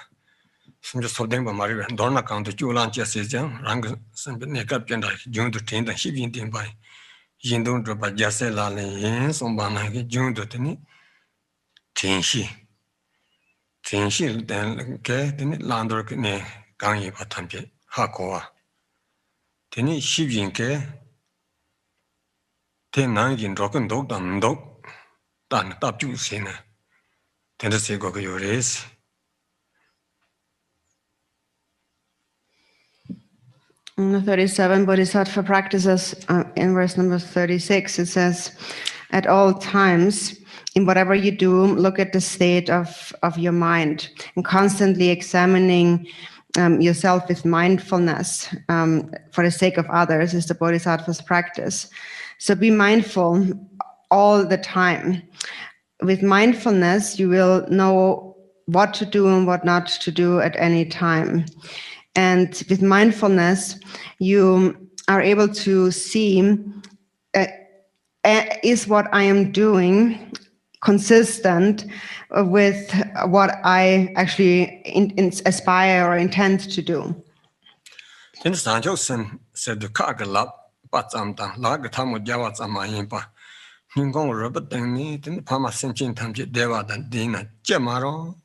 Some just holding by Maria and Donna count the Julan Jessica, Rang, some makeup gender, June to Tin, and she didn't by Jindon to by Jesse la lin, some banana, June to Tinny. Tinshi. Tinshi then get in it lander ne, Gangi Patampi, Hakoa. Tinny shiving ke. Ten nine rock dog done dog. Dan top juice in a. Then the say go your race. In 37 Bodhisattva practices, in verse number 36, it says, at all times, in whatever you do, look at the state of your mind and constantly examining yourself with mindfulness for the sake of others is the Bodhisattva's practice. So be mindful all the time. With mindfulness, you will know what to do and what not to do at any time. And with mindfulness, you are able to see, is what I am doing consistent with what I actually aspire or intend to do? Then Sanjosen said the Kagalap, but sometimes like a time of Javas on my impa. Ningon Robert Deni, then Pama Sentin Tamji Deva than Dina Gemaro.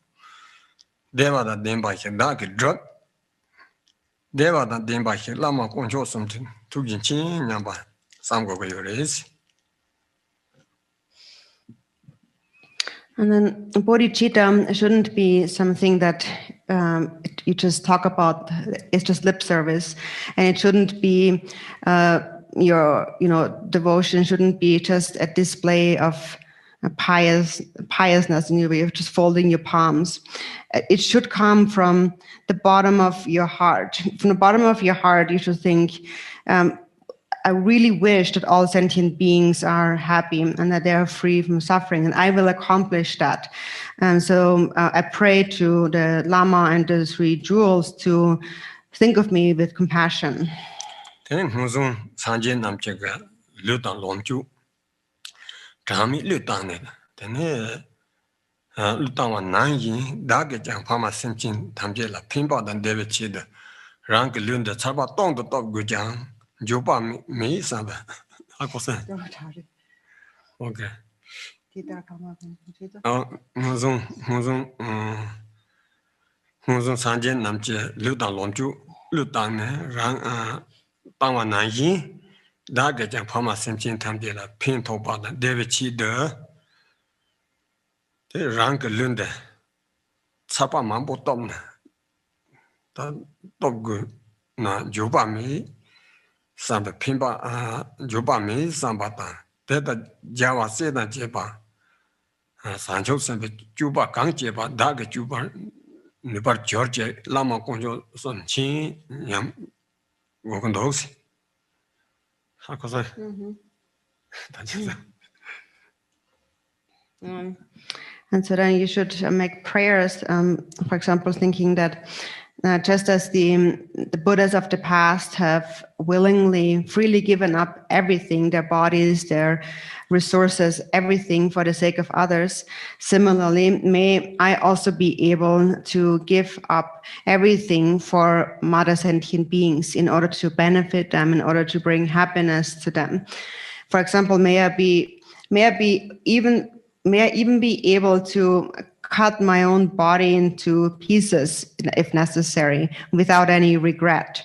Deva that then by a dark drug. Deva that then by a Lama control something to Ginchin number. Some go your race. And then Bodhicitta shouldn't be something that you just talk about. It's just lip service, and it shouldn't be your devotion. Shouldn't be just a display of piousness, and you're just folding your palms. It should come from the bottom of your heart. From the bottom of your heart, you should think, I really wish that all sentient beings are happy and that they are free from suffering, and I will accomplish that. And so I pray to the Lama and the three jewels to think of me with compassion. Then Huzun Sanjin Namchega, Lutan Lomju, Kami Lutan, then Lutan Nanyi, Dagajang Pama Sentin Tamjela, Pimba than David Chida, Rank Lunda Chaba Tong the Top Gujang. Juba me Saba. Okay. Oh, Muzum Sanjin Namche, Lutan Lomju, Lutan, Rang Tawa Nanyi, Dagajang Pama Sentin Tambela, Pinto Bada, David Chi de Rank Lunda Chapa Mambo Tomna. Top good. Na Juba me. Samba Pimba Juba me Sambata, Teta Java Seda Jeba, Sancho Samba Juba Kang Jeba, Daga Juba, Nibar Georgia, Lama Conjo Son Chin, Yam Wokondosi. How was I? And so then you should make prayers, for example, thinking that just as the Buddhas of the past have willingly, freely given up everything, their bodies, their resources, everything for the sake of others, similarly, may I also be able to give up everything for mother sentient beings in order to benefit them, in order to bring happiness to them. For example, may I even be able to cut my own body into pieces if necessary, without any regret.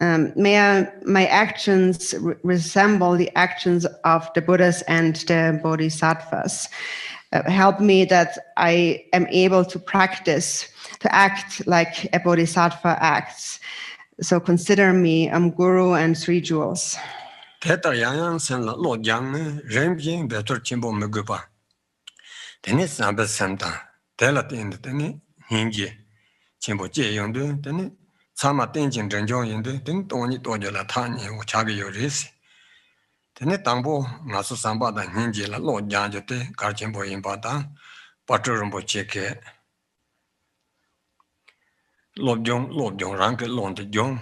May my actions resemble the actions of the Buddhas and the Bodhisattvas. Help me that I am able to practice, to act like a Bodhisattva acts. So consider me Guru and Three Jewels. Teta Yang Sen Lo Yang, Rembing Better Chimbo Megupa. Tennis Samba Santa. Tell at the end of the Hingi, Chimbo Jay Yondu, then Sama Tenjin Renjo Yondu, then Tony Tojola Tanya, which have your race. Then it Tambo, Nasu Samba, and Hingi, La Lord Janjote, Karchimbo in Bata, Paturumbo Cheke, Lord Jong, Rank Lord Jong,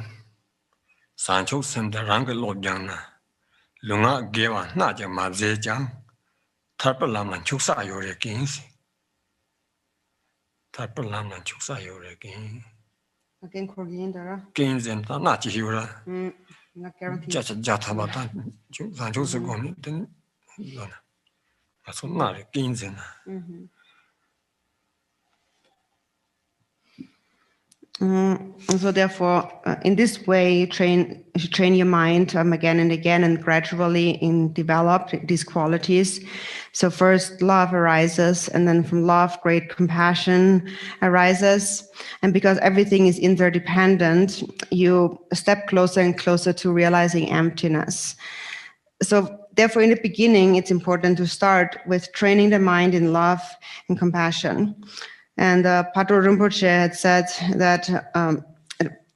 Sancho sent the Rank Lord Jana, Lunga Geva, Naja Mazejang, Tarpalam and Chuksa your kings. Tapalam Chuksa again. Again, Corginder. Gains and not Hura. Not guaranteed. Just Jatabata, Joseph, then that's not gains in. So therefore, in this way, you should train your mind again and again, and gradually develop these qualities. So first, love arises, and then from love, great compassion arises. And because everything is interdependent, you step closer and closer to realizing emptiness. So therefore, in the beginning, it's important to start with training the mind in love and compassion. And Pato Rinpoche had said that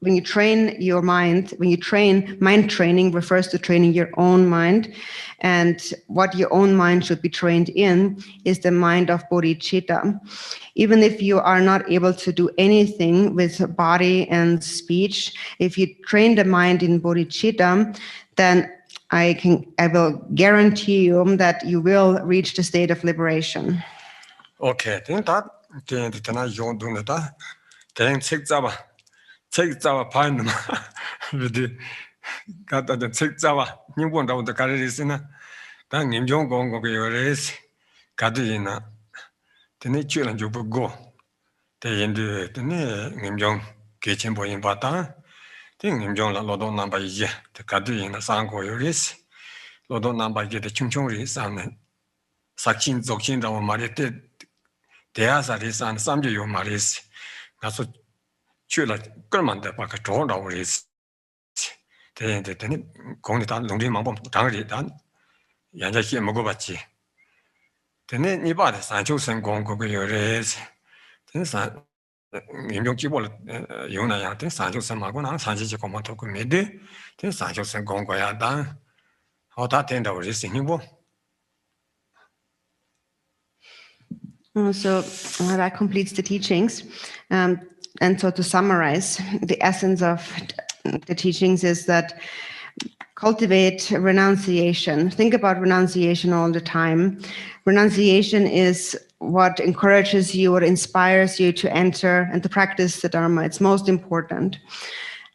when you train your mind, mind training refers to training your own mind. And what your own mind should be trained in is the mind of Bodhicitta. Even if you are not able to do anything with body and speech, if you train the mind in Bodhicitta, then I will guarantee you that you will reach the state of liberation. Okay, then that. Then you do that. Then take Zava Pine with the got the take Zava. You want out the Carisina. Then in John Gongo, your race, Cadina. The nature and you will go. They in the Nimjong kitchen boy in Bata. Then in John Lodon number ye, the Cadina Sango your race. Lodon number get the Chunchori and Sakin Zokin or Marite. There's a reason some of your maris. That's what you like. German, the back drawn our is. Then going down Lundy Mambo, Tangri done. Yanjaki Mogobachi. Then anybody, Sancho and Gongo, your race. Then in your keyboard, Yuna, then Sancho and Magona, Sanji Comato Mede. Then Sancho and Gongo are done. How that end our is in you. So that completes the teachings. And so to summarize, the essence of the teachings is that cultivate renunciation. Think about renunciation all the time. Renunciation is what encourages you or inspires you to enter and to practice the Dharma. It's most important.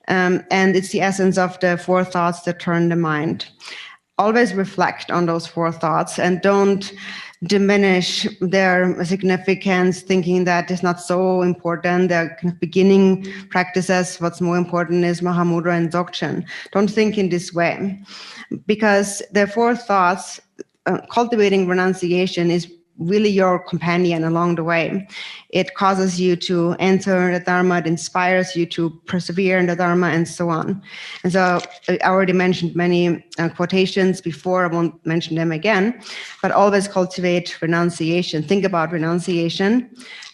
And it's the essence of the 4 thoughts that turn the mind. Always reflect on those 4 thoughts and don't diminish their significance, thinking that it's not so important. They're kind of beginning practices. What's more important is Mahamudra and Dzogchen. Don't think in this way, because the 4 thoughts, cultivating renunciation is really your companion along the way. It causes you to enter the Dharma, it inspires you to persevere in the Dharma, and so on. And so I already mentioned many quotations before, I won't mention them again, but always cultivate renunciation. Think about renunciation.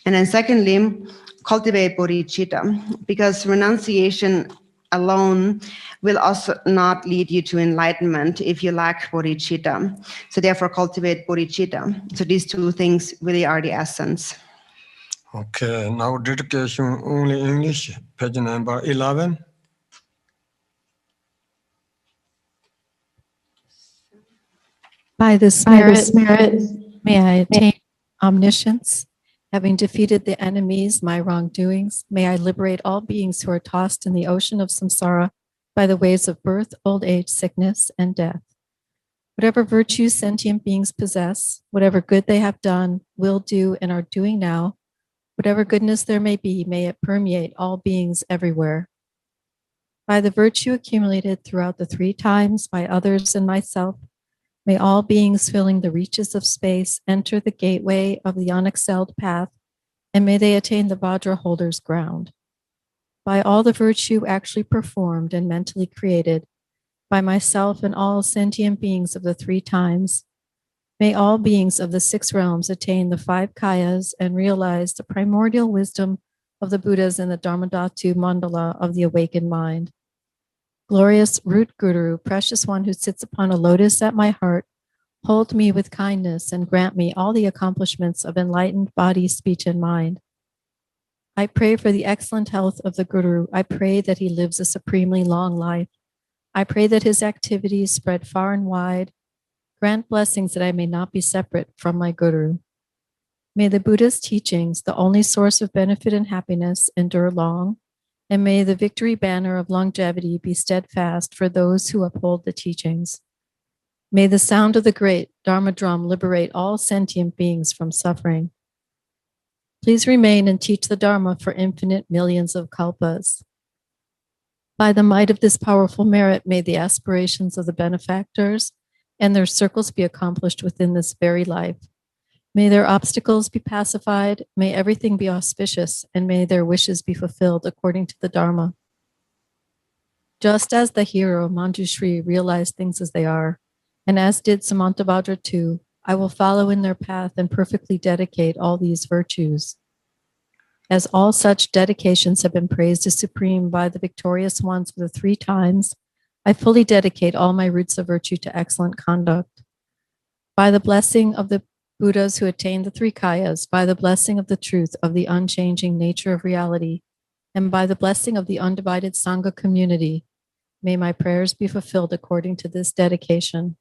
And then secondly, cultivate bodhicitta, because renunciation alone will also not lead you to enlightenment if you lack bodhicitta. So therefore cultivate bodhicitta. So these 2 things really are the essence. Okay, now dedication only English, page number 11. By the Spirit, may I attain omniscience. Having defeated the enemies, my wrongdoings, may I liberate all beings who are tossed in the ocean of samsara by the waves of birth, old age, sickness, and death. Whatever virtues sentient beings possess, whatever good they have done, will do, and are doing now, whatever goodness there may be, may it permeate all beings everywhere. By the virtue accumulated throughout the 3 times by others and myself, may all beings filling the reaches of space enter the gateway of the unexcelled path, and may they attain the Vajra holder's ground. By all the virtue actually performed and mentally created, by myself and all sentient beings of the 3 times, may all beings of the 6 realms attain the 5 kayas and realize the primordial wisdom of the Buddhas in the Dharmadhatu mandala of the awakened mind. Glorious root Guru, precious one who sits upon a lotus at my heart, hold me with kindness and grant me all the accomplishments of enlightened body, speech, and mind. I pray for the excellent health of the Guru. I pray that he lives a supremely long life. I pray that his activities spread far and wide. Grant blessings that I may not be separate from my Guru. May the Buddha's teachings, the only source of benefit and happiness, endure long, and may the victory banner of longevity be steadfast for those who uphold the teachings. May the sound of the great Dharma drum liberate all sentient beings from suffering. Please remain and teach the Dharma for infinite millions of kalpas. By the might of this powerful merit, may the aspirations of the benefactors and their circles be accomplished within this very life. May their obstacles be pacified, may everything be auspicious, and may their wishes be fulfilled according to the Dharma. Just as the hero Manjushri realized things as they are, and as did Samantabhadra too, I will follow in their path and perfectly dedicate all these virtues. As all such dedications have been praised as supreme by the victorious ones of the 3 times, I fully dedicate all my roots of virtue to excellent conduct. By the blessing of the Buddhas who attained the 3 kayas, by the blessing of the truth of the unchanging nature of reality, and by the blessing of the undivided Sangha community, may my prayers be fulfilled according to this dedication.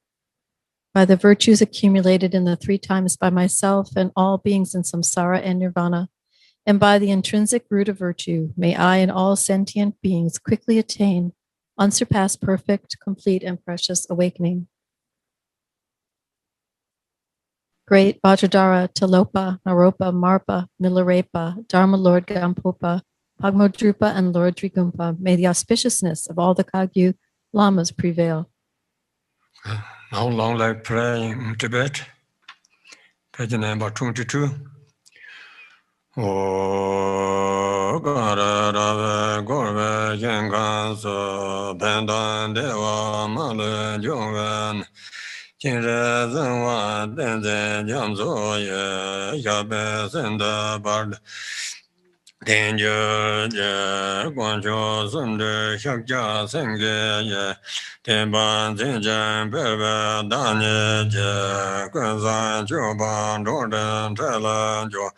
By the virtues accumulated in the 3 times by myself and all beings in samsara and nirvana, and by the intrinsic root of virtue, may I and all sentient beings quickly attain unsurpassed, perfect, complete, and precious awakening. Great Vajradhara, Tilopa, Naropa, Marpa, Milarepa, Dharma Lord Gampopa, Pagmodrupa, and Lord Drigumpa, may the auspiciousness of all the Kagyu Lamas prevail. How long like pray in Tibet? Page number 22. O Gara Rave Gorve Yenganso Pendan Deva Male Jogan Jinre Zenwa Denze Jamzo Ye Yabe Senda Bard Danger Ye Guancho Sunde Shakja Senge Ye Temban Zinjan Bebe Danye Je Gwenzan Joban Jordan Telan Jo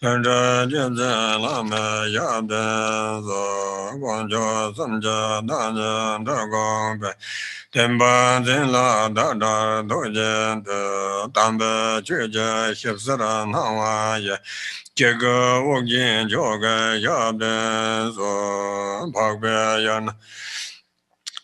Lanja Jenzen Lama Yaden Zo Guancho Samja Danyan Dagong Be Temban Zinla Dada Dojen De Dambe Chuje Shipsara Nawa Ye Jega Wogin Joga Yaden Zo Pagbe Yan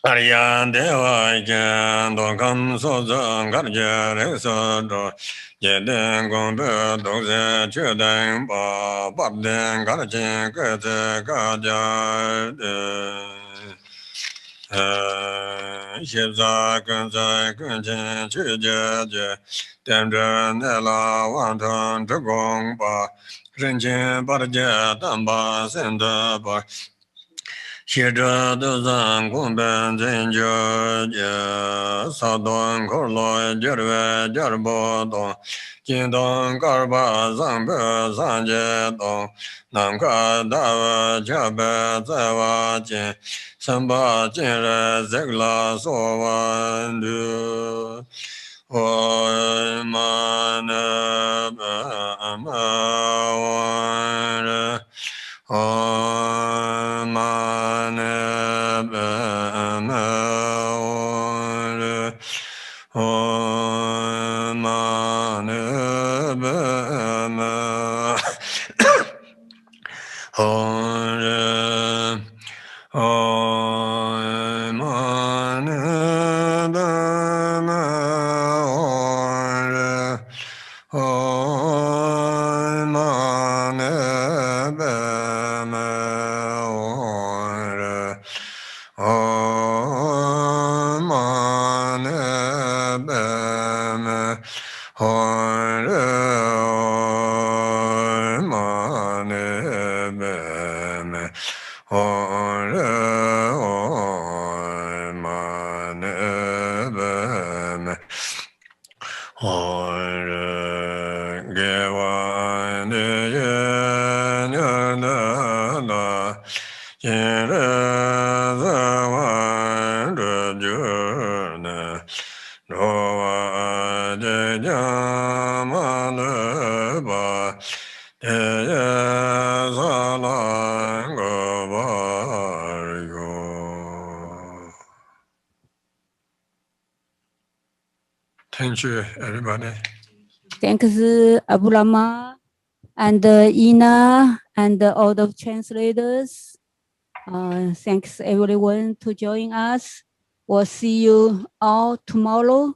Aryan Deva Jan Dokam Soza Garja Reso Jeden Gombe Doze Chuden Ba Babden Garjin Gete Gaja Shibza Gunza Gunjin Chuje Dendra Nela Wanton Tugong Ba Rinjin Barja Damba Senda Ba Shidra Duzan Gumben Zinjo Sadon Korlo Jerve Jerbo Don Jindon Garba Zambe Sanje Don Namka Dava Jabe Zewa Jin Samba Jinre Zegla Sovan Du Oy Mane Bama Om Mane Bama Om Mane Bama Om Om Mane Bama Om Mane Bama Om Mane Bama Om Mane Bama Om Mane Bama Thank you, everybody. Thanks, Abu Lama. and Ina, and all the translators. Thanks everyone to join us. We'll see you all tomorrow.